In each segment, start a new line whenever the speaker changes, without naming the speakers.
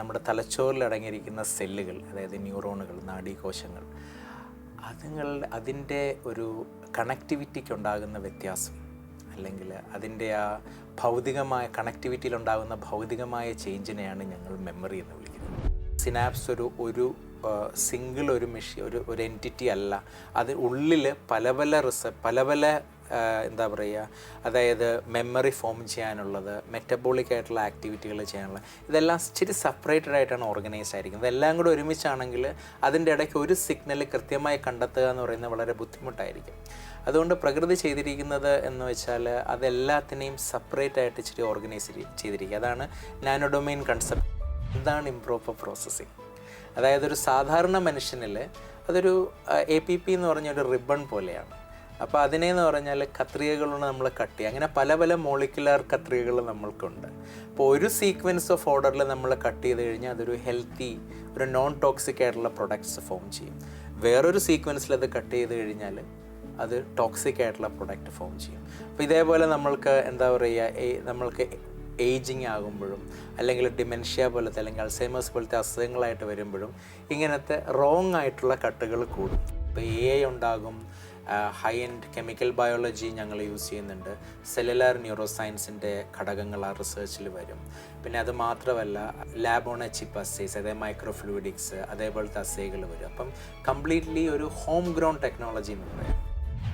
നമ്മുടെ തലച്ചോറിൽ അടങ്ങിയിരിക്കുന്ന സെല്ലുകൾ, അതായത് ന്യൂറോണുകൾ, നാഡീകോശങ്ങൾ, അതിൻ്റെ ഒരു കണക്ടിവിറ്റിക്കുണ്ടാകുന്ന വ്യത്യാസം, അല്ലെങ്കിൽ അതിൻ്റെ ആ ഭൗതികമായ കണക്ടിവിറ്റിയിലുണ്ടാകുന്ന ഭൗതികമായ ചേഞ്ചിനെയാണ് ഞങ്ങൾ മെമ്മറി എന്ന് വിളിക്കുന്നത്. സിനാപ്സ് ഒരു സിംഗിൾ ഒരു എൻറ്റിറ്റി അല്ല. അത് ഉള്ളിൽ പല പല എന്താ പറയുക, അതായത് മെമ്മറി ഫോം ചെയ്യാനുള്ളത്, മെറ്റബോളിക് ആയിട്ടുള്ള ആക്ടിവിറ്റികൾ ചെയ്യാനുള്ളത്, ഇതെല്ലാം ഇച്ചിരി സെപ്പറേറ്റഡ് ആയിട്ടാണ് ഓർഗനൈസ് ആയിരിക്കുന്നത്. ഇതെല്ലാം കൂടെ ഒരുമിച്ചാണെങ്കിൽ അതിൻ്റെ ഇടയ്ക്ക് ഒരു സിഗ്നൽ കൃത്യമായി കണ്ടെത്തുക എന്ന് പറയുന്നത് വളരെ ബുദ്ധിമുട്ടായിരിക്കും. അതുകൊണ്ട് പ്രകൃതി ചെയ്തിരിക്കുന്നത് എന്ന് വെച്ചാൽ അതെല്ലാത്തിനെയും സെപ്പറേറ്റ് ആയിട്ട് ഇച്ചിരി ഓർഗനൈസ് ചെയ്തിരിക്കുക. അതാണ് നാനോ ഡൊമെയിൻ കൺസെപ്റ്റ്. എന്താണ് ഇംപ്രോപ്പർ പ്രോസസ്സിങ്? അതായത് ഒരു സാധാരണ മനുഷ്യനിൽ അതൊരു APP എന്ന് പറഞ്ഞൊരു റിബൺ പോലെയാണ്. അപ്പോൾ അതിനെന്ന് പറഞ്ഞാൽ കത്രികകളുണ്ട്, നമ്മൾ കട്ട് ചെയ്യുക. അങ്ങനെ പല പല മോളിക്കുലർ കത്രികകൾ നമ്മൾക്കുണ്ട്. അപ്പോൾ ഒരു സീക്വൻസ് ഓഫ് ഓർഡറിൽ നമ്മൾ കട്ട് ചെയ്ത് കഴിഞ്ഞാൽ അതൊരു ഹെൽത്തി, ഒരു നോൺ ടോക്സിക് ആയിട്ടുള്ള പ്രൊഡക്ട്സ് ഫോം ചെയ്യും. വേറൊരു സീക്വൻസിൽ അത് കട്ട് ചെയ്ത് കഴിഞ്ഞാൽ അത് ടോക്സിക് ആയിട്ടുള്ള പ്രൊഡക്റ്റ് ഫോം ചെയ്യും. അപ്പോൾ ഇതേപോലെ നമ്മൾക്ക് എന്താ പറയുക, നമ്മൾക്ക് ഏജിങ് ആകുമ്പോഴും അല്ലെങ്കിൽ ഡിമെൻഷ്യ പോലത്തെ അല്ലെങ്കിൽ അൾസൈമേഴ്സ് പോലത്തെ അസുഖങ്ങളായിട്ട് വരുമ്പോഴും ഇങ്ങനത്തെ റോങ് ആയിട്ടുള്ള കട്ടുകൾ കൂടും. ഇപ്പോൾ AI ഉണ്ടാകും, ഹൈ എൻഡ് കെമിക്കൽ ബയോളജി ഞങ്ങൾ യൂസ് ചെയ്യുന്നുണ്ട്, സെല്ലുലാർ ന്യൂറോ സയൻസിൻ്റെ ഘടകങ്ങൾ ആ റിസർച്ചിൽ വരും. പിന്നെ അത് മാത്രമല്ല lab on a chip assays, അതായത് മൈക്രോഫ്ലൂയിഡിക്സ്, അതേപോലത്തെ അസേകൾ വരും. അപ്പം കംപ്ലീറ്റ്ലി ഒരു ഹോം ഗ്രോൺ ടെക്നോളജി എന്ന് പറയാം.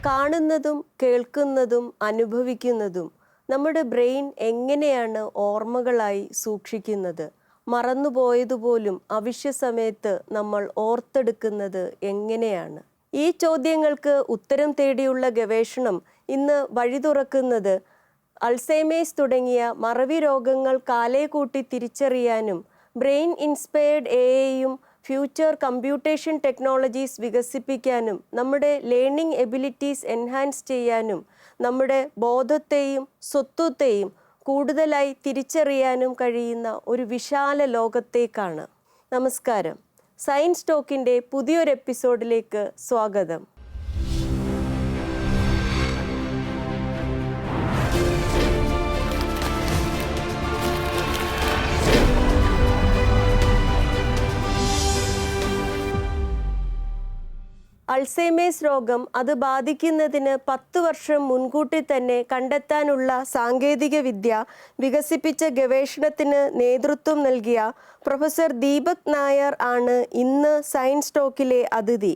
കാണുന്നതും കേൾക്കുന്നതും അനുഭവിക്കുന്നതും നമ്മുടെ ബ്രെയിൻ എങ്ങനെയാണ് ഓർമ്മകളായി സൂക്ഷിക്കുന്നത്? മറന്നുപോയതുപോലും അവശ്യ സമയത്ത് നമ്മൾ ഓർത്തെടുക്കുന്നത് എങ്ങനെയാണ്? ഈ ചോദ്യങ്ങൾക്ക് ഉത്തരം തേടിയുള്ള ഗവേഷണം ഇന്ന് വഴി തുറക്കുന്നത് അൾസൈമേഴ്സ് തുടങ്ങിയ മറവി രോഗങ്ങൾ കാലേക്കൂട്ടി തിരിച്ചറിയാനും ബ്രെയിൻ ഇൻസ്പയർഡ് AI-യും ഫ്യൂച്ചർ കമ്പ്യൂട്ടേഷൻ ടെക്നോളജീസ് വികസിപ്പിക്കാനും നമ്മുടെ ലേണിംഗ് എബിലിറ്റീസ് എൻഹാൻസ് ചെയ്യാനും നമ്മുടെ ബോധത്തെയും സ്വത്വത്തെയും കൂടുതലായി തിരിച്ചറിയാനും കഴിയുന്ന ഒരു വിശാല ലോകത്തേക്കാണ്. നമസ്കാരം. സയൻസ് ടോക്കിൻ്റെ പുതിയൊരു എപ്പിസോഡിലേക്ക് സ്വാഗതം. അൾസൈമേഴ്സ് രോഗം അത് ബാധിക്കുന്നതിന് 10 വർഷം മുൻകൂട്ടി തന്നെ കണ്ടെത്താനുള്ള സാങ്കേതിക വിദ്യ വികസിപ്പിച്ച ഗവേഷണത്തിന് നേതൃത്വം നൽകിയ പ്രൊഫസർ ദീപക് നായർ ആണ് ഇന്ന് സയൻസ് ടോക്കിലെ അതിഥി.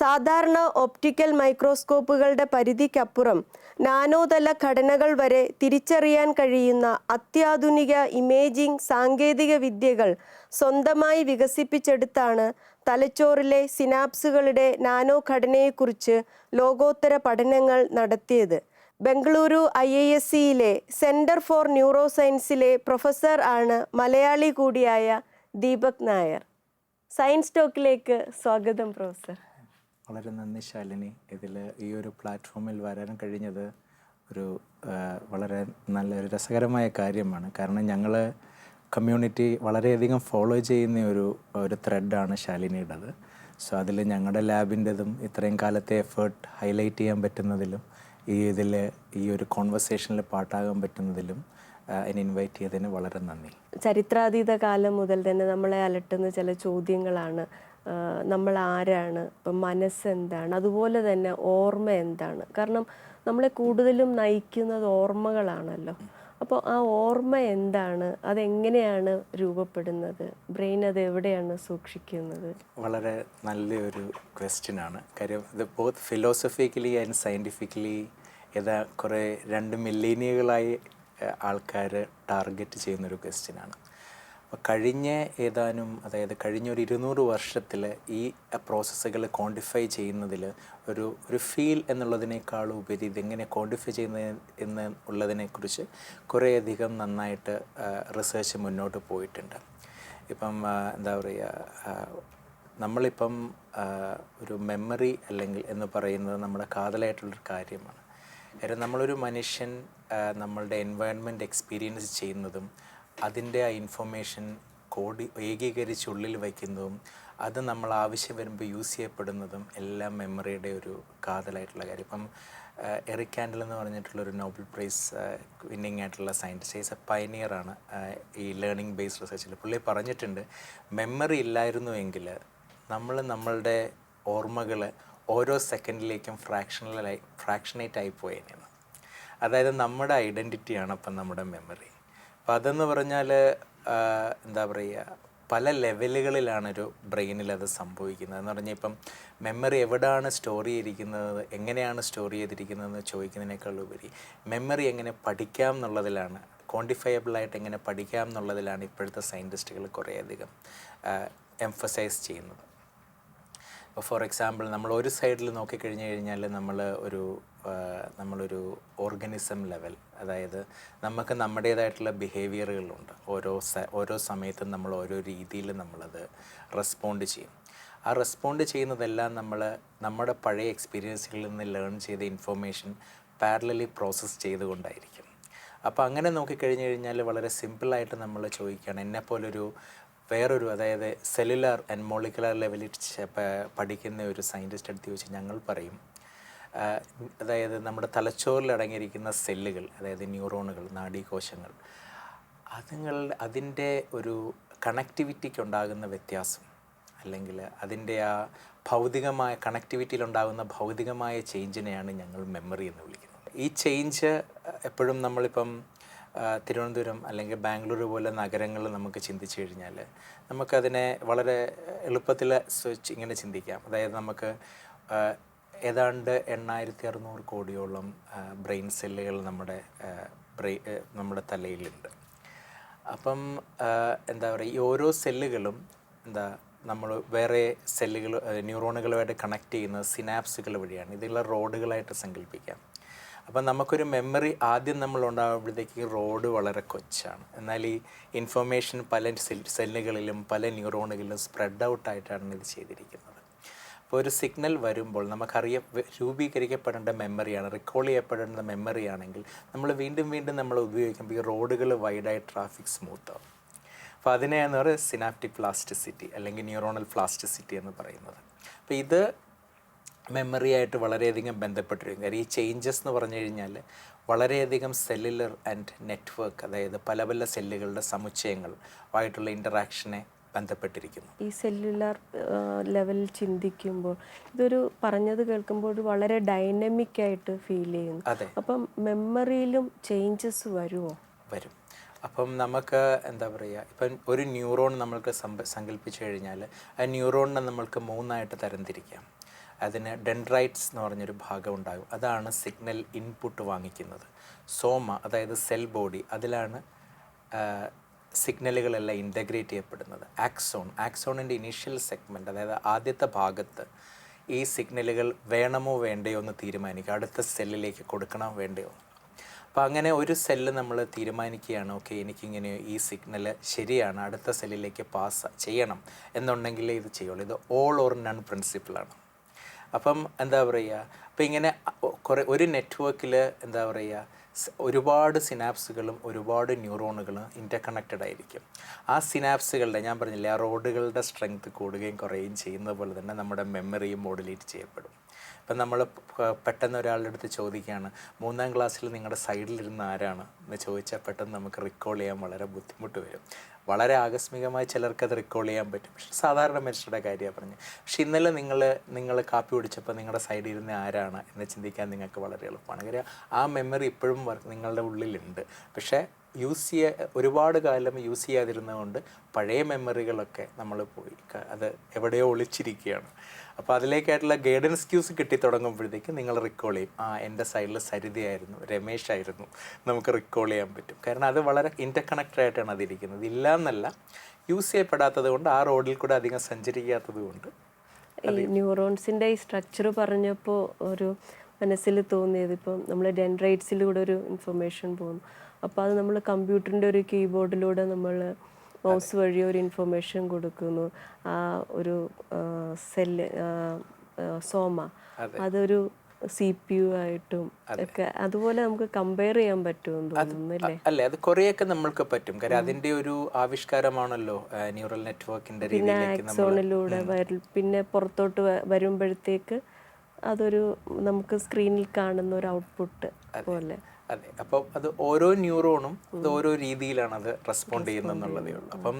സാധാരണ ഒപ്റ്റിക്കൽ മൈക്രോസ്കോപ്പുകളുടെ പരിധിക്കപ്പുറം നാനോതല ഘടനകൾ വരെ തിരിച്ചറിയാൻ കഴിയുന്ന അത്യാധുനിക ഇമേജിംഗ് സാങ്കേതിക വിദ്യകൾ സ്വന്തമായി വികസിപ്പിച്ചെടുത്താണ് തലച്ചോറിലെ സിനാപ്സുകളുടെ നാനോ ഘടനയെക്കുറിച്ച് ലോകോത്തര പഠനങ്ങൾ നടത്തിയത്. ബംഗളൂരു IIScയിലെ സെൻറ്റർ ഫോർ ന്യൂറോ സയൻസിലെ പ്രൊഫസർ ആണ് മലയാളി കൂടിയായ ദീപക് നായർ. സയൻസ് ടോക്കിലേക്ക് സ്വാഗതം പ്രൊഫസർ.
വളരെ നന്ദി ശാലിനി. ഇതിൽ ഈ ഒരു പ്ലാറ്റ്ഫോമിൽ വരാൻ കഴിഞ്ഞത് വളരെ നല്ലൊരു രസകരമായ കാര്യമാണ്. കാരണം ഞങ്ങൾ കമ്മ്യൂണിറ്റി വളരെയധികം ഫോളോ ചെയ്യുന്ന ഒരു ത്രെഡാണ് ശാലിനിയുടേത്. സോ അതിൽ ഞങ്ങളുടെ ലാബിൻ്റെതും ഇത്രയും കാലത്തെ എഫേർട്ട് ഹൈലൈറ്റ് ചെയ്യാൻ പറ്റുന്നതിലും ഈ ഒരു കോൺവെർസേഷനിൽ പാട്ടാകാൻ പറ്റുന്നതിലും എന്നെ ഇൻവൈറ്റ് ചെയ്തതിന് വളരെ നന്ദി.
ചരിത്രാതീത കാലം മുതൽ തന്നെ നമ്മളെ അലട്ടുന്ന ചില ചോദ്യങ്ങളാണ്. നമ്മൾ ആരാണ്, ഇപ്പം മനസ്സെന്താണ്, അതുപോലെ തന്നെ ഓർമ്മ എന്താണ്? കാരണം നമ്മളെ കൂടുതലും നയിക്കുന്നത് ഓർമ്മകളാണല്ലോ. അപ്പോൾ ആ ഓർമ്മ എന്താണ്, അതെങ്ങനെയാണ് രൂപപ്പെടുന്നത്, ബ്രെയിൻ അത് എവിടെയാണ് സൂക്ഷിക്കുന്നത്?
വളരെ നല്ലൊരു ക്വസ്റ്റ്യനാണ്. കാര്യം ഇത് ബോത്ത് ഫിലോസഫിക്കലി ആൻഡ് സയൻറ്റിഫിക്കലി കുറേ 2 മില്ലേനിയകളായി ആൾക്കാർ ടാർഗറ്റ് ചെയ്യുന്നൊരു ക്വസ്റ്റ്യനാണ്. അപ്പോൾ കഴിഞ്ഞൊരു 200 വർഷത്തിൽ ഈ പ്രോസസ്സുകൾ ക്വാണ്ടിഫൈ ചെയ്യുന്നതിൽ ഒരു ഫീൽ എന്നുള്ളതിനേക്കാളും ഉപരി ഇതെങ്ങനെ ക്വാണ്ടിഫൈ ചെയ്യുന്നത് ഉള്ളതിനെക്കുറിച്ച് കുറേയധികം നന്നായിട്ട് റിസർച്ച് മുന്നോട്ട് പോയിട്ടുണ്ട്. ഇപ്പം എന്താ പറയുക, നമ്മളിപ്പം ഒരു മെമ്മറി അല്ലെങ്കിൽ എന്ന് പറയുന്നത് നമ്മുടെ കാതലായിട്ടുള്ളൊരു കാര്യമാണ്. കാര്യം നമ്മളൊരു മനുഷ്യൻ നമ്മളുടെ എൻവയൺമെൻറ്റ് എക്സ്പീരിയൻസ് ചെയ്യുന്നതും അതിൻ്റെ ആ ഇൻഫർമേഷൻ ഏകീകരിച്ച് ഉള്ളിൽ വയ്ക്കുന്നതും അത് നമ്മൾ ആവശ്യം വരുമ്പോൾ യൂസ് ചെയ്യപ്പെടുന്നതും എല്ലാം മെമ്മറിയുടെ ഒരു കാതലായിട്ടുള്ള കാര്യം. ഇപ്പം എറിക് കാൻഡൽ എന്ന് പറഞ്ഞിട്ടുള്ളൊരു നോബൽ പ്രൈസ് വിന്നിങ് ആയിട്ടുള്ള സയൻറ്റിസ്റ്റ്, ഈസ് എ പയനിയറാണ് ഈ ലേണിംഗ് ബേസ്ഡ് റിസർച്ചിൽ. പുള്ളി പറഞ്ഞിട്ടുണ്ട്, മെമ്മറി ഇല്ലായിരുന്നുവെങ്കിൽ നമ്മളുടെ ഓർമ്മകൾ ഓരോ സെക്കൻഡിലേക്കും ഫ്രാക്ഷനേറ്റ് ആയി പോയേനെന്ന്. അതായത് നമ്മുടെ ഐഡൻറ്റിറ്റിയാണ് അപ്പം നമ്മുടെ മെമ്മറി. അപ്പം അതെന്ന് പറഞ്ഞാൽ എന്താ പറയുക, പല ലെവലുകളിലാണ് ഒരു ബ്രെയിനിൽ അത് സംഭവിക്കുന്നത്. എന്ന് പറഞ്ഞാൽ ഇപ്പം മെമ്മറി എവിടെയാണ് സ്റ്റോർ ചെയ്തിരിക്കുന്നത്, എങ്ങനെയാണ് സ്റ്റോർ ചെയ്തിരിക്കുന്നതെന്ന് ചോദിക്കുന്നതിനേക്കാളുപരി മെമ്മറി എങ്ങനെ പഠിക്കാം എന്നുള്ളതിലാണ്, ക്വാണ്ടിഫയബിളായിട്ട് എങ്ങനെ പഠിക്കാം എന്നുള്ളതിലാണ് ഇപ്പോഴത്തെ സയൻറ്റിസ്റ്റുകൾ കുറേയധികം എംഫസൈസ് ചെയ്യുന്നത്. ഇപ്പോൾ ഫോർ എക്സാമ്പിൾ നമ്മൾ ഒരു സൈഡിൽ നോക്കിക്കഴിഞ്ഞ് കഴിഞ്ഞാൽ നമ്മളൊരു ഓർഗനിസം ലെവൽ, അതായത് നമുക്ക് നമ്മുടേതായിട്ടുള്ള ബിഹേവിയറുകളുണ്ട്. ഓരോ സമയത്തും നമ്മൾ ഓരോ രീതിയിൽ നമ്മളത് റെസ്പോണ്ട് ചെയ്യും. ആ റെസ്പോണ്ട് ചെയ്യുന്നതെല്ലാം നമ്മുടെ പഴയ എക്സ്പീരിയൻസുകളിൽ നിന്ന് ലേൺ ചെയ്ത ഇൻഫോർമേഷൻ പാരലലി പ്രോസസ്സ് ചെയ്തുകൊണ്ടായിരിക്കും. അപ്പോൾ അങ്ങനെ നോക്കിക്കഴിഞ്ഞ് കഴിഞ്ഞാൽ വളരെ സിമ്പിളായിട്ട് നമ്മൾ ചോദിക്കുകയാണ്, എന്നെപ്പോലൊരു വേറൊരു, അതായത് സെല്ലുലാർ ആൻഡ് മോളിക്കുലർ ലെവലിൽ പഠിക്കുന്ന ഒരു സയൻറ്റിസ്റ്റ് അടുത്ത് ചോദിച്ചാൽ ഞങ്ങൾ പറയും, അതായത് നമ്മുടെ തലച്ചോറിൽ അടങ്ങിയിരിക്കുന്ന സെല്ലുകൾ, അതായത് ന്യൂറോണുകൾ, നാഡീകോശങ്ങൾ, അതിൻ്റെ ഒരു കണക്ടിവിറ്റിക്ക് ഉണ്ടാകുന്ന വ്യത്യാസം, അല്ലെങ്കിൽ അതിൻ്റെ ആ കണക്ടിവിറ്റിയിലുണ്ടാകുന്ന ഭൗതികമായ ചേഞ്ചിനെയാണ് ഞങ്ങൾ മെമ്മറി എന്ന് വിളിക്കുന്നത്. ഈ ചേഞ്ച് എപ്പോഴും നമ്മളിപ്പം തിരുവനന്തപുരം അല്ലെങ്കിൽ ബാംഗ്ലൂർ പോലെ നഗരങ്ങൾ നമുക്ക് ചിന്തിച്ചു കഴിഞ്ഞാൽ നമുക്കതിനെ വളരെ എളുപ്പത്തിൽ ഇങ്ങനെ ചിന്തിക്കാം. അതായത് നമുക്ക് ഏതാണ്ട് 8600 കോടിയോളം ബ്രെയിൻ സെല്ലുകൾ നമ്മുടെ തലയിലുണ്ട്. അപ്പം എന്താ പറയുക, ഈ ഓരോ സെല്ലുകളും നമ്മൾ വേറെ ന്യൂറോണുകളുമായിട്ട് കണക്ട് ചെയ്യുന്നത് സിനാപ്സുകൾ വഴിയാണ്. ഇതിലുള്ള റോഡുകളായിട്ട് സങ്കല്പിക്കാം. അപ്പം നമുക്കൊരു മെമ്മറി ആദ്യം നമ്മൾ ഉണ്ടാകുമ്പോഴത്തേക്ക് റോഡ് വളരെ കൊച്ചാണ്. എന്നാൽ ഈ ഇൻഫർമേഷൻ പല സെല്ലുകളിലും പല ന്യൂറോണുകളിലും സ്പ്രെഡ് ഔട്ടായിട്ടാണ് ഇത് ചെയ്തിരിക്കുന്നത്. അപ്പോൾ ഒരു സിഗ്നൽ വരുമ്പോൾ രൂപീകരിക്കപ്പെടേണ്ട മെമ്മറിയാണ്, റിക്കോൾ ചെയ്യപ്പെടേണ്ട മെമ്മറിയാണെങ്കിൽ നമ്മൾ വീണ്ടും നമ്മൾ ഉപയോഗിക്കുമ്പോൾ ഈ റോഡുകൾ വൈഡായി ട്രാഫിക് സ്മൂത്താവും. അപ്പോൾ അതിനെയാണ് പറയുക സിനാപ്റ്റിക് പ്ലാസ്റ്റിസിറ്റി അല്ലെങ്കിൽ ന്യൂറോണൽ പ്ലാസ്റ്റിസിറ്റി എന്ന് പറയുന്നത്. അപ്പോൾ ഇത് മെമ്മറിയായിട്ട് വളരെയധികം ബന്ധപ്പെട്ടിരിക്കും. കാര്യം ഈ ചേഞ്ചസ് എന്ന് പറഞ്ഞു കഴിഞ്ഞാൽ വളരെയധികം സെല്ലുലർ ആൻഡ് നെറ്റ്വർക്ക്, അതായത് പല സെല്ലുകളുടെ സമുച്ചയങ്ങളുമായിട്ടുള്ള ഇൻ്ററാക്ഷനെ ബന്ധപ്പെട്ടിരിക്കുന്നു.
ഈ സെല്ലുലാർ ലെവലിൽ ചിന്തിക്കുമ്പോൾ ഇതൊരു പറഞ്ഞത് കേൾക്കുമ്പോൾ വളരെ ഡൈനമിക് ആയിട്ട് ഫീൽ ചെയ്യുന്നു.
അതെ.
അപ്പം മെമ്മറിയിലും ചേഞ്ചസ് വരുമോ?
വരും. അപ്പം നമുക്ക് എന്താ പറയുക, ഇപ്പം ഒരു ന്യൂറോൺ നമ്മൾക്ക് സങ്കല്പിച്ചു കഴിഞ്ഞാൽ ആ ന്യൂറോണിനെ നമ്മൾക്ക് 3ആയിട്ട് തരംതിരിക്കാം. അതിന് ഡെൻഡ്രൈറ്റ്സ് എന്ന് പറഞ്ഞൊരു ഭാഗം ഉണ്ടാകും, അതാണ് സിഗ്നൽ ഇൻപുട്ട് വാങ്ങിക്കുന്നത്. സോമ, അതായത് സെൽ ബോഡി, അതിലാണ് സിഗ്നലുകളെല്ലാം ഇൻ്റഗ്രേറ്റ് ചെയ്യപ്പെടുന്നത്. ആക്സോണിൻ്റെ ഇനീഷ്യൽ സെഗ്മെൻറ്റ്, അതായത് ആദ്യത്തെ ഭാഗത്ത് ഈ സിഗ്നലുകൾ വേണമോ വേണ്ടയോ എന്ന് തീരുമാനിക്കുക, അടുത്ത സെല്ലിലേക്ക് കൊടുക്കണോ വേണ്ടയോ. അപ്പോൾ അങ്ങനെ ഒരു സെല്ല് നമ്മൾ തീരുമാനിക്കുകയാണ്, ഓക്കെ എനിക്കിങ്ങനെ ഈ സിഗ്നൽ ശരിയാണ്, അടുത്ത സെല്ലിലേക്ക് പാസ് ചെയ്യണം എന്നുണ്ടെങ്കിൽ ഇത് ചെയ്യുള്ളൂ. ഇത് ഓൾ ഓർ നൺ പ്രിൻസിപ്പിളാണ്. അപ്പം എന്താ പറയുക, അപ്പം ഇങ്ങനെ ഒരു നെറ്റ്വർക്കിൽ എന്താ പറയുക, ഒരുപാട് സിനാപ്സുകളും ഒരുപാട് ന്യൂറോണുകളും ഇൻ്റർകണക്റ്റഡ് ആയിരിക്കും. ആ സിനാപ്സുകളുടെ, ഞാൻ പറഞ്ഞില്ലേ, ആ റോഡുകളുടെ സ്ട്രെങ്ത് കൂടുകയും കുറയുകയും ചെയ്യുന്നത് പോലെ തന്നെ നമ്മുടെ മെമ്മറിയും മോഡുലേറ്റ് ചെയ്യപ്പെടും. ഇപ്പം നമ്മൾ പെട്ടെന്ന് ഒരാളുടെ അടുത്ത് ചോദിക്കുകയാണ്, 3ാം ക്ലാസ്സിൽ നിങ്ങളുടെ സൈഡിലിരുന്ന ആരാണ് എന്ന് ചോദിച്ചാൽ പെട്ടെന്ന് നമുക്ക് റിക്കോൾ ചെയ്യാൻ വളരെ ബുദ്ധിമുട്ട് വരും. വളരെ ആകസ്മികമായി ചിലർക്കത് റിക്കോൾ ചെയ്യാൻ പറ്റും, പക്ഷെ സാധാരണ മനുഷ്യരുടെ കാര്യമാണ് പറഞ്ഞത്. പക്ഷെ ഇന്നലെ നിങ്ങൾ കാപ്പി കുടിച്ചപ്പോൾ നിങ്ങളുടെ സൈഡിൽ ഇരുന്ന ആരാണ് എന്ന് ചിന്തിക്കാൻ നിങ്ങൾക്ക് വളരെ എളുപ്പമാണ്. കാര്യം ആ മെമ്മറി ഇപ്പോഴും നിങ്ങളുടെ ഉള്ളിലുണ്ട്. പക്ഷേ ഒരുപാട് കാലം യൂസ് ചെയ്യാതിരുന്നതുകൊണ്ട് പഴയ മെമ്മറികളൊക്കെ നമ്മൾ പോയി, അത് എവിടെയോ ഒളിച്ചിരിക്കുകയാണ്. അപ്പോൾ അതിലേക്കായിട്ടുള്ള ഗൈഡൻസ് ക്യൂസ് കിട്ടിത്തുടങ്ങുമ്പോഴത്തേക്ക് നിങ്ങൾ റിക്കോൾ ചെയ്യും, എൻ്റെ സൈഡിൽ സരിതയായിരുന്നു, രമേശായിരുന്നു, നമുക്ക് റിക്കോൾ ചെയ്യാൻ പറ്റും. കാരണം അത് വളരെ ഇൻ്റർകണക്റ്റഡ് ആയിട്ടാണ് അതിരിക്കുന്നത്. ഇല്ല എന്നല്ല, യൂസ് ചെയ്യപ്പെടാത്തത് കൊണ്ട്, ആ റോഡിൽ കൂടെ അധികം സഞ്ചരിക്കാത്തത് കൊണ്ട്.
ഈ ന്യൂറോൺസിൻ്റെ ഈ സ്ട്രക്ചർ പറഞ്ഞപ്പോൾ ഒരു മനസ്സിൽ തോന്നിയത്, ഇപ്പം നമ്മൾ ഡെൻഡ്രൈറ്റ്സിലൂടെ ഒരു ഇൻഫർമേഷൻ പോകുന്നു, അപ്പോൾ അത് നമ്മൾ കമ്പ്യൂട്ടറിൻ്റെ ഒരു കീബോർഡിലൂടെ നമ്മൾ മൗസ് വഴി ഒരു ഇൻഫർമേഷൻ കൊടുക്കുന്നു. ആ ഒരു സെല്ല് സോമ, അതൊരു CPU ആയിട്ടും ഒക്കെ അതുപോലെ നമുക്ക് കമ്പയർ ചെയ്യാൻ പറ്റുമെന്ന് തോന്നുന്നില്ലേ?
അല്ലേ, അത് കുറേയൊക്കെ നമ്മൾക്ക് പറ്റും. കാര്യം അതിൻ്റെ ഒരു ആവിഷ്കാരമാണല്ലോ ന്യൂറൽ നെറ്റ്വർക്കിൻ്റെ
പിന്നെ ആക്സോണിലൂടെ പിന്നെ പുറത്തോട്ട് വരുമ്പോഴത്തേക്ക് അതൊരു നമുക്ക് സ്ക്രീനിൽ കാണുന്ന ഒരു ഔട്ട്പുട്ട് പോലെ.
അതെ, അപ്പോൾ അത് ഓരോ ന്യൂറോണും അത് ഓരോ രീതിയിലാണ് അത് റെസ്പോണ്ട് ചെയ്യുന്നതെന്നുള്ളതേ ഉള്ളൂ. അപ്പം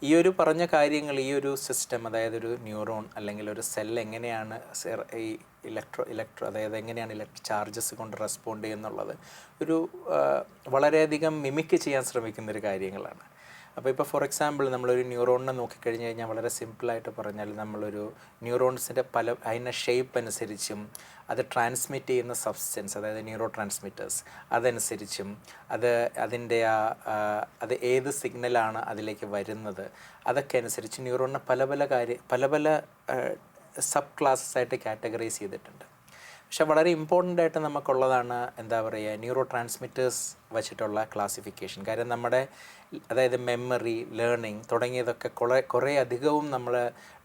ഈ ഒരു പറഞ്ഞ കാര്യങ്ങൾ, ഈ ഒരു സിസ്റ്റം, അതായത് ഒരു ന്യൂറോൺ അല്ലെങ്കിൽ ഒരു സെൽ എങ്ങനെയാണ് ഈ ഇലക്ട്രോ അതായത് എങ്ങനെയാണ് ചാർജസ് കൊണ്ട് റെസ്പോണ്ട് ചെയ്യുന്നുള്ളത് ഒരു വളരെയധികം മിമിക്ക് ചെയ്യാൻ ശ്രമിക്കുന്നൊരു കാര്യങ്ങളാണ്. അപ്പോൾ ഇപ്പോൾ ഫോർ എക്സാമ്പിൾ നമ്മളൊരു ന്യൂറോണിനെ നോക്കിക്കഴിഞ്ഞ് കഴിഞ്ഞാൽ വളരെ സിമ്പിളായിട്ട് പറഞ്ഞാൽ നമ്മളൊരു ന്യൂറോൺസിൻ്റെ അതിൻ്റെ ഷേപ്പ് അനുസരിച്ചും അത് ട്രാൻസ്മിറ്റ് ചെയ്യുന്ന സബ്സ്റ്റൻസ്, അതായത് ന്യൂറോ ട്രാൻസ്മിറ്റേഴ്സ് അതനുസരിച്ചും അതിൻ്റെ അത് ഏത് സിഗ്നലാണ് അതിലേക്ക് വരുന്നത് അതൊക്കെ അനുസരിച്ച് ന്യൂറോണിനെ പല പല സബ് ക്ലാസ്സസ് ആയിട്ട് കാറ്റഗറൈസ് ചെയ്തിട്ടുണ്ട്. പക്ഷെ വളരെ ഇമ്പോർട്ടൻ്റ് ആയിട്ട് നമുക്കുള്ളതാണ് എന്താ പറയുക, ന്യൂറോ ട്രാൻസ്മിറ്റേഴ്സ് വച്ചിട്ടുള്ള ക്ലാസിഫിക്കേഷൻ. കാര്യം നമ്മുടെ അതായത് മെമ്മറി, ലേണിംഗ് തുടങ്ങിയതൊക്കെ കുറേ അധികവും നമ്മൾ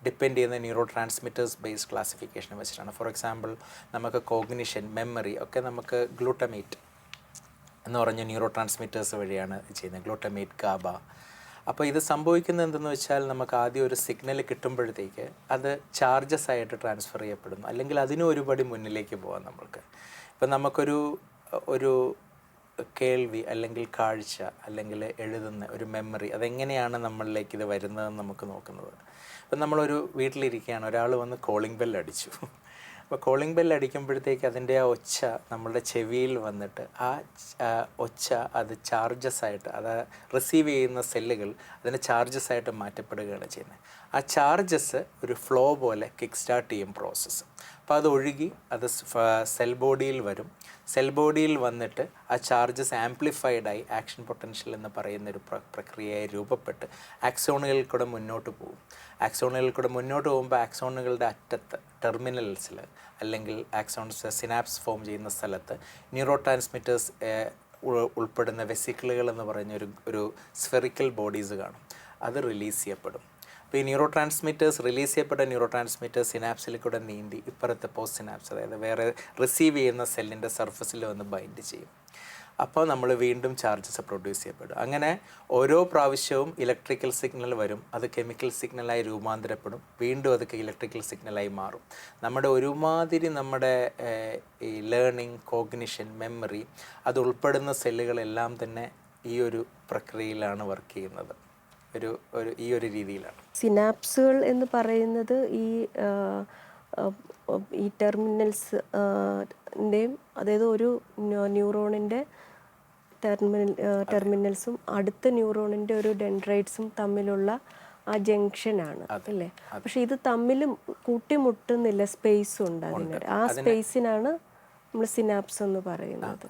ഡിപ്പെൻഡ് ചെയ്യുന്ന ന്യൂറോ ട്രാൻസ്മിറ്റേഴ്സ് ബേസ്ഡ് ക്ലാസിഫിക്കേഷൻ വെച്ചിട്ടാണ്. ഫോർ എക്സാമ്പിൾ നമുക്ക് കോഗ്നിഷൻ, മെമ്മറി ഒക്കെ നമുക്ക് ഗ്ലൂട്ടമേറ്റ് എന്ന് പറഞ്ഞ ന്യൂറോ ട്രാൻസ്മിറ്റേഴ്സ് വഴിയാണ് ചെയ്യുന്നത്, ഗ്ലൂട്ടമേറ്റ്, ഗാബ. അപ്പോൾ ഇത് സംഭവിക്കുന്നത് എന്തെന്ന് വെച്ചാൽ നമുക്ക് ആദ്യം ഒരു സിഗ്നൽ കിട്ടുമ്പോഴത്തേക്ക് അത് ചാർജസ് ആയിട്ട് ട്രാൻസ്ഫർ ചെയ്യപ്പെടുന്നു, അല്ലെങ്കിൽ അതിനും ഒരുപടി മുന്നിലേക്ക് പോകാം നമ്മൾക്ക്. ഇപ്പം നമുക്കൊരു കേൾവി അല്ലെങ്കിൽ കാഴ്ച അല്ലെങ്കിൽ എഴുതുന്ന ഒരു മെമ്മറി, അതെങ്ങനെയാണ് നമ്മളിലേക്ക് ഇത് വരുന്നതെന്ന് നമുക്ക് നോക്കുന്നത്. ഇപ്പം നമ്മളൊരു വീട്ടിലിരിക്കുകയാണ്, ഒരാൾ വന്ന് കോളിംഗ് ബെൽ അടിച്ചു. അപ്പോൾ കോളിംഗ് ബെൽ അടിക്കുമ്പോഴത്തേക്ക് അതിൻ്റെ ആ ഒച്ച നമ്മളുടെ ചെവിയിൽ വന്നിട്ട് ആ ഒച്ച അത് ചാർജസ് ആയിട്ട്, അത് റിസീവ് ചെയ്യുന്ന സെല്ലുകൾ അതിന് ചാർജസ് ആയിട്ട് മാറ്റപ്പെടുകയാണ് ചെയ്യുന്നത്. ആ ചാർജസ് ഒരു ഫ്ലോ പോലെ കിക്ക് സ്റ്റാർട്ട് ചെയ്യും പ്രോസസ്സ്. അപ്പോൾ അത് ഒഴുകി അത് സെൽ ബോഡിയിൽ വരും. സെൽ ബോഡിയിൽ വന്നിട്ട് ആ ചാർജസ് ആംപ്ലിഫൈഡായി ആക്ഷൻ പൊട്ടൻഷ്യൽ എന്ന് പറയുന്നൊരു പ്രക്രിയയായി രൂപപ്പെട്ട് ആക്സോണുകളിൽ കൂടെ മുന്നോട്ട് പോകും. ആക്സോണുകളിൽ കൂടെ മുന്നോട്ട് പോകുമ്പോൾ ആക്സോണുകളുടെ അറ്റത്ത് ടെർമിനൽസിൽ അല്ലെങ്കിൽ ആക്സോൺസ് സിനാപ്സ് ഫോം ചെയ്യുന്ന സ്ഥലത്ത് ന്യൂറോ ട്രാൻസ്മിറ്റേഴ്സ് ഉൾപ്പെടുന്ന വെസിക്കിളുകൾ എന്ന് പറയുന്ന ഒരു സ്ഫെറിക്കൽ ബോഡീസ് കാണും. അത് റിലീസ് ചെയ്യപ്പെടും. അപ്പോൾ ഈ ന്യൂറോ ട്രാൻസ്മിറ്റേഴ്സ് റിലീസ് ചെയ്യപ്പെട്ട ന്യൂറോ ട്രാൻസ്മിറ്റേഴ്സ് സിനാപ്സിൽ കൂടെ നീന്തി ഇപ്പുറത്തെ പോസ്റ്റ് സിനാപ്സ്, അതായത് വേറെ റിസീവ് ചെയ്യുന്ന സെല്ലിൻ്റെ സർഫസിൽ വന്ന് ബൈൻഡ് ചെയ്യും. അപ്പോൾ നമ്മൾ വീണ്ടും ചാർജസ് പ്രൊഡ്യൂസ് ചെയ്യപ്പെടും. അങ്ങനെ ഓരോ പ്രാവശ്യവും ഇലക്ട്രിക്കൽ സിഗ്നൽ വരും, അത് കെമിക്കൽ സിഗ്നലായി രൂപാന്തരപ്പെടും, വീണ്ടും അതൊക്കെ ഇലക്ട്രിക്കൽ സിഗ്നലായി മാറും. നമ്മുടെ ഈ ലേണിംഗ്, കോഗ്നിഷൻ, മെമ്മറി അത് ഉൾപ്പെടുന്ന സെല്ലുകളെല്ലാം തന്നെ ഈ ഒരു പ്രക്രിയയിലാണ് വർക്ക് ചെയ്യുന്നത്, ഈ ഒരു രീതിയിലാണ്.
സിനാപ്സുകൾ എന്ന് പറയുന്നത് ഈ അതായത് ഒരു ന്യൂറോണിൻ്റെ ടെർമിനൽസും അടുത്ത ന്യൂറോണിൻ്റെ ഒരു ഡെൻഡ്രൈറ്റ്സും തമ്മിലുള്ള ആ ജംഗ്ഷനാണ് അല്ലേ? പക്ഷെ ഇത് തമ്മിലും കൂട്ടിമുട്ടുന്നില്ല, സ്പേസ് ഉണ്ട് അതിന്. ആ സ്പേസിനാണ് നമ്മൾ സിനാപ്സ് എന്ന് പറയുന്നത്.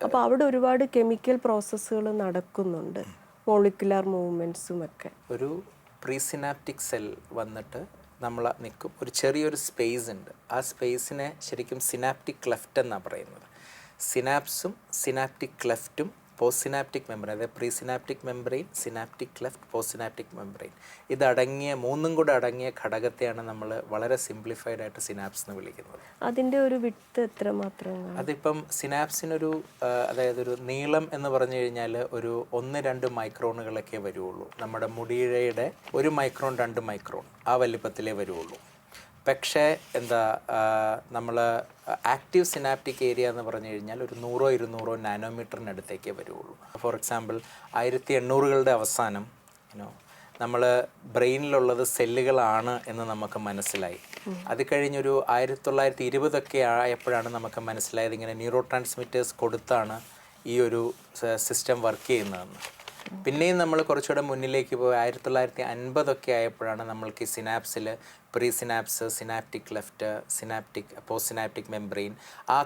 അപ്പോൾ അവിടെ ഒരുപാട് കെമിക്കൽ പ്രോസസ്സുകൾ നടക്കുന്നുണ്ട്, മോളിക്കുലാർ മൂവ്മെൻറ്റ്സും ഒക്കെ.
ഒരു പ്രീ സിനാപ്റ്റിക് സെൽ വന്നിട്ട് നമ്മൾ നിൽക്കും, ഒരു ചെറിയൊരു സ്പേസ് ഉണ്ട്. ആ സ്പേസിനെ ശരിക്കും സിനാപ്റ്റിക് ക്ലെഫ്റ്റ് എന്നാണ് പറയുന്നത്. സിനാപ്സും സിനാപ്റ്റിക് ക്ലെഫ്റ്റും പോസ്റ്റ് സിനാപ്റ്റിക് മെമ്പറൈൻ, അതായത് pre synaptic membrane, synaptic cleft, post synaptic membrane, മൂന്നും കൂടെ അടങ്ങിയ ഘടകത്തെയാണ് നമ്മൾ വളരെ സിംപ്ലിഫൈഡ് ആയിട്ട് സിനാപ്സ് എന്ന് വിളിക്കുന്നത്.
അതിൻ്റെ ഒരു വിഡ്ത്ത് എത്ര മാത്രം?
അതിപ്പം സിനാപ്സിനൊരു അതായത് ഒരു നീളം എന്ന് പറഞ്ഞു കഴിഞ്ഞാൽ ഒരു 1-2 മൈക്രോണുകളൊക്കെ വരുള്ളൂ. നമ്മുടെ മുടിയിഴയുടെ 1 മൈക്രോൺ 2 മൈക്രോൺ ആ വലിപ്പത്തിലേ വരുള്ളൂ. പക്ഷേ നമ്മൾ ആക്റ്റീവ് സിനാപ്റ്റിക് ഏരിയ എന്ന് പറഞ്ഞു കഴിഞ്ഞാൽ ഒരു 100-200 നാനോമീറ്ററിനടുത്തേക്കേ വരുള്ളൂ. ഫോർ എക്സാമ്പിൾ 1800കളുടെ അവസാനം നമ്മൾ ബ്രെയിനിലുള്ളത് സെല്ലുകളാണ് എന്ന് നമുക്ക് മനസ്സിലായി. അത് കഴിഞ്ഞൊരു 1920 ആയപ്പോഴാണ് നമുക്ക് മനസ്സിലായത് ഇങ്ങനെ ന്യൂറോ ട്രാൻസ്മിറ്റേഴ്സ് കൊടുത്താണ് ഈ ഒരു സിസ്റ്റം വർക്ക് ചെയ്യുന്നതെന്ന്. പിന്നെയും നമ്മൾ കുറച്ചുകൂടെ മുന്നിലേക്ക് പോയി 1950 ആയപ്പോഴാണ് നമ്മൾക്ക് ഈ സിനാപ്സിൽ pre synapse, synaptic cleft, synaptic, post synaptic membrane ആ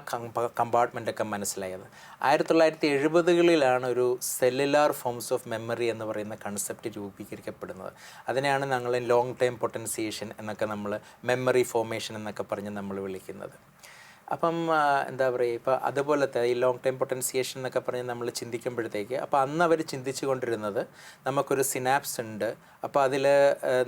കമ്പാർട്ട്മെൻറ്റൊക്കെ മനസ്സിലായത്. 1970കളിലാണ് ഒരു സെല്ലുലാർ ഫോംസ് ഓഫ് മെമ്മറി എന്ന് പറയുന്ന കൺസെപ്റ്റ് രൂപീകരിക്കപ്പെടുന്നത്. അതിനെയാണ് ഞങ്ങൾ ലോങ് ടൈം പൊട്ടൻസിയേഷൻ എന്നൊക്കെ നമ്മൾ മെമ്മറി ഫോർമേഷൻ എന്നൊക്കെ പറഞ്ഞ് നമ്മൾ വിളിക്കുന്നത്. അപ്പം എന്താ പറയുക, ഇപ്പോൾ അതുപോലത്തെ ഈ ലോങ് ടൈം പൊട്ടൻസിയേഷൻ എന്നൊക്കെ പറഞ്ഞ് നമ്മൾ ചിന്തിക്കുമ്പോഴത്തേക്ക്, അപ്പോൾ അന്ന് അവർ ചിന്തിച്ചു കൊണ്ടിരുന്നത് നമുക്കൊരു സിനാപ്സ് ഉണ്ട്, അപ്പോൾ അതിൽ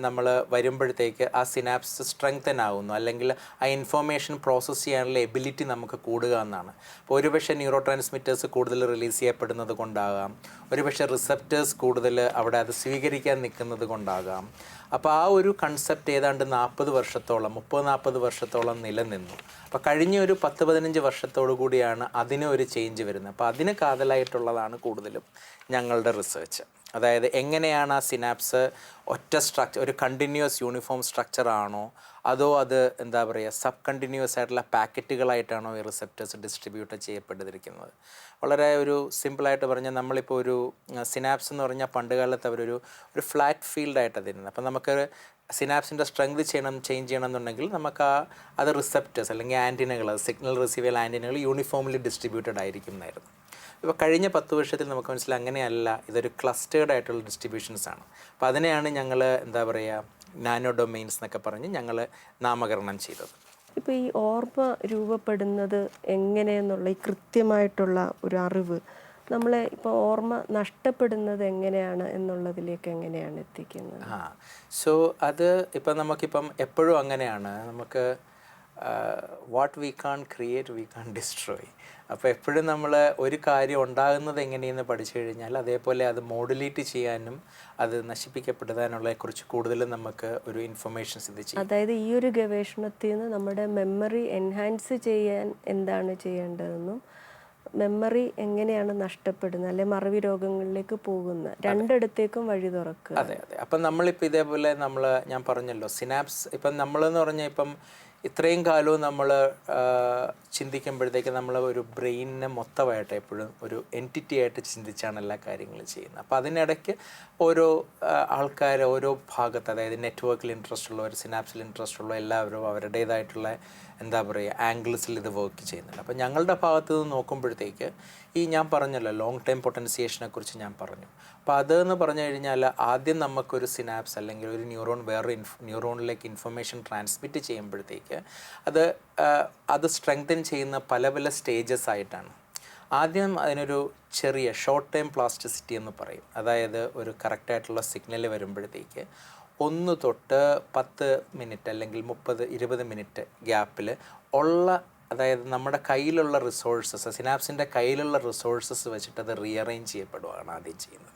നമ്മൾ വരുമ്പോഴത്തേക്ക് ആ സിനാപ്സ് സ്ട്രെങ്തൻ ആവുന്നു, അല്ലെങ്കിൽ ആ ഇൻഫോർമേഷൻ പ്രോസസ്സ് ചെയ്യാനുള്ള എബിലിറ്റി നമുക്ക് കൂടുക എന്നാണ്. അപ്പോൾ ഒരുപക്ഷെ ന്യൂറോ ട്രാൻസ്മിറ്റേഴ്സ് കൂടുതൽ റിലീസ് ചെയ്യപ്പെടുന്നത് കൊണ്ടാകാം, ഒരുപക്ഷെ റിസപ്റ്റേഴ്സ് കൂടുതൽ അവിടെ അത് സ്വീകരിക്കാൻ നിൽക്കുന്നത് കൊണ്ടാകാം. അപ്പോൾ ആ ഒരു കൺസെപ്റ്റ് ഏതാണ്ട് 30-40 വർഷത്തോളം നിലനിന്നു. അപ്പോൾ കഴിഞ്ഞ ഒരു 10-15 വർഷത്തോടു കൂടിയാണ് അതിന് ഒരു ചേഞ്ച് വരുന്നത്. അപ്പോൾ അതിന് കാതലായിട്ടുള്ളതാണ് കൂടുതലും ഞങ്ങളുടെ റിസർച്ച്. അതായത് എങ്ങനെയാണ് ആ സിനാപ്സ് ഒറ്റ സ്ട്രക്ചർ, ഒരു കണ്ടിന്യൂസ് യൂണിഫോം സ്ട്രക്ചർ ആണോ, അതോ അത് എന്താ പറയുക സബ് കണ്ടിന്യൂസ് ആയിട്ടുള്ള പാക്കറ്റുകളായിട്ടാണോ ഈ റിസപ്റ്റേഴ്സ് ഡിസ്ട്രിബ്യൂട്ട് ചെയ്യപ്പെട്ടിരിക്കുന്നത്. വളരെ ഒരു സിമ്പിളായിട്ട് പറഞ്ഞാൽ നമ്മളിപ്പോൾ ഒരു സിനാപ്സ് എന്ന് പറഞ്ഞാൽ പണ്ട് കാലത്ത് അവരൊരു ഫ്ലാറ്റ് ഫീൽഡായിട്ടാണ് തരുന്നത്. അപ്പോൾ നമുക്ക് സിനാപ്സിൻ്റെ സ്ട്രെങ്ത് ചേഞ്ച് ചെയ്യണം എന്നുണ്ടെങ്കിൽ നമുക്ക് അത് റിസപ്റ്റേഴ്സ് അല്ലെങ്കിൽ ആൻറ്റിനകൾ, സിഗ്നൽ റിസീവൽ ആൻറ്റിനകൾ യൂണിഫോംലി ഡിസ്ട്രിബ്യൂട്ടഡ് ആയിരിക്കും എന്നായിരുന്നു. ഇപ്പോൾ കഴിഞ്ഞ 10 വർഷത്തിൽ നമുക്ക് മനസ്സിലായി അങ്ങനെയല്ല, ഇതൊരു ക്ലസ്റ്റേർഡ് ആയിട്ടുള്ള ഡിസ്ട്രിബ്യൂഷൻസ് ആണ്. അപ്പോൾ അതിനെയാണ് ഞങ്ങൾ എന്താ പറയുക നാനോ ഡൊമെയിൻസ് എന്നൊക്കെ പറഞ്ഞ് ഞങ്ങൾ നാമകരണം ചെയ്തത്.
ഇപ്പോൾ ഈ ഓർമ്മ രൂപപ്പെടുന്നത് എങ്ങനെയെന്നുള്ള ഈ കൃത്യമായിട്ടുള്ള ഒരു അറിവ് നമ്മളെ ഇപ്പോൾ ഓർമ്മ നഷ്ടപ്പെടുന്നത് എങ്ങനെയാണ് എന്നുള്ളതിലേക്ക് എങ്ങനെയാണ് എത്തിക്കുന്നത്?
സോ അത് ഇപ്പം നമുക്കിപ്പം എപ്പോഴും അങ്ങനെയാണ്, നമുക്ക് what we can create we can destroy. അപ്പോൾ എപ്പോഴും നമ്മൾ ഒരു കാര്യം ഉണ്ടാകുന്നത് എങ്ങനെയെന്ന് പഠിച്ചു കഴിഞ്ഞാൽ അതേപോലെ അത് മോഡുലേറ്റ് ചെയ്യാനും അത് നശിപ്പിക്കപ്പെടുത്താനുള്ള കുറിച്ച് കൂടുതലും നമുക്ക് ഒരു ഇൻഫർമേഷൻസ് ഇത് ചെയ്യും.
അതായത് ഈ ഒരു ഗവേഷണത്തിൽ നിന്ന് നമ്മുടെ മെമ്മറി എൻഹാൻസ് ചെയ്യാൻ എന്താണ് ചെയ്യേണ്ടതെന്നും മെമ്മറി എങ്ങനെയാണ് നഷ്ടപ്പെടുന്നത് അല്ലെ മറവി രോഗങ്ങളിലേക്ക് പോകുന്ന രണ്ടിടത്തേക്കും വഴി തുറക്കുക.
അതെ. അപ്പം നമ്മളിപ്പോൾ ഇതേപോലെ ഞാൻ പറഞ്ഞല്ലോ സിനാപ്സ്, ഇപ്പം നമ്മളെന്ന് പറഞ്ഞാൽ ഇപ്പം ഇത്രയും കാലവും നമ്മൾ ചിന്തിക്കുമ്പോഴത്തേക്ക് നമ്മൾ ഒരു ബ്രെയിനിനെ മൊത്തമായിട്ട് എപ്പോഴും ഒരു എൻറ്റിറ്റി ആയിട്ട് ചിന്തിച്ചാണ് എല്ലാ കാര്യങ്ങളും ചെയ്യുന്നത്. അപ്പോൾ അതിനിടയ്ക്ക് ഓരോ ആൾക്കാർ ഓരോ ഭാഗത്ത്, അതായത് നെറ്റ്വർക്കിൽ ഇൻട്രസ്റ്റ് ഉള്ളവർ, സിനാപ്സിൽ ഇൻട്രസ്റ്റ് ഉള്ള എല്ലാവരും അവരുടേതായിട്ടുള്ള എന്താ പറയുക ആംഗിൾസിൽ ഇത് വർക്ക് ചെയ്യുന്നുണ്ട്. അപ്പോൾ ഞങ്ങളുടെ ഭാഗത്ത് നിന്ന് നോക്കുമ്പോഴത്തേക്ക് ഈ ഞാൻ പറഞ്ഞല്ലോ ലോങ് ടൈം പൊട്ടൻസിയേഷനെ കുറിച്ച് ഞാൻ പറഞ്ഞു. അപ്പോൾ അതെന്ന് പറഞ്ഞു കഴിഞ്ഞാൽ ആദ്യം നമുക്കൊരു സിനാപ്സ് അല്ലെങ്കിൽ ഒരു ന്യൂറോൺ വേറെ ന്യൂറോണിലേക്ക് ഇൻഫർമേഷൻ ട്രാൻസ്മിറ്റ് ചെയ്യുമ്പോഴത്തേക്ക് അത് സ്ട്രെങ്തൻ ചെയ്യുന്ന പല പല സ്റ്റേജസ് ആയിട്ടാണ്. ആദ്യം അതിനൊരു ചെറിയ ഷോർട്ട് ടൈം പ്ലാസ്റ്റിസിറ്റി എന്ന് പറയും. അതായത് ഒരു കറക്റ്റായിട്ടുള്ള സിഗ്നൽ വരുമ്പോഴത്തേക്ക് 1 തൊട്ട് 10 മിനിറ്റ് അല്ലെങ്കിൽ 30-20 മിനിറ്റ് ഗ്യാപ്പിൽ ഉള്ള, അതായത് നമ്മുടെ കയ്യിലുള്ള റിസോഴ്സസ്, സിനാപ്സിൻ്റെ കയ്യിലുള്ള റിസോഴ്സസ് വെച്ചിട്ട് അത് റീഅറേഞ്ച് ചെയ്യപ്പെടുകയാണ് ആദ്യം ചെയ്യുന്നത്.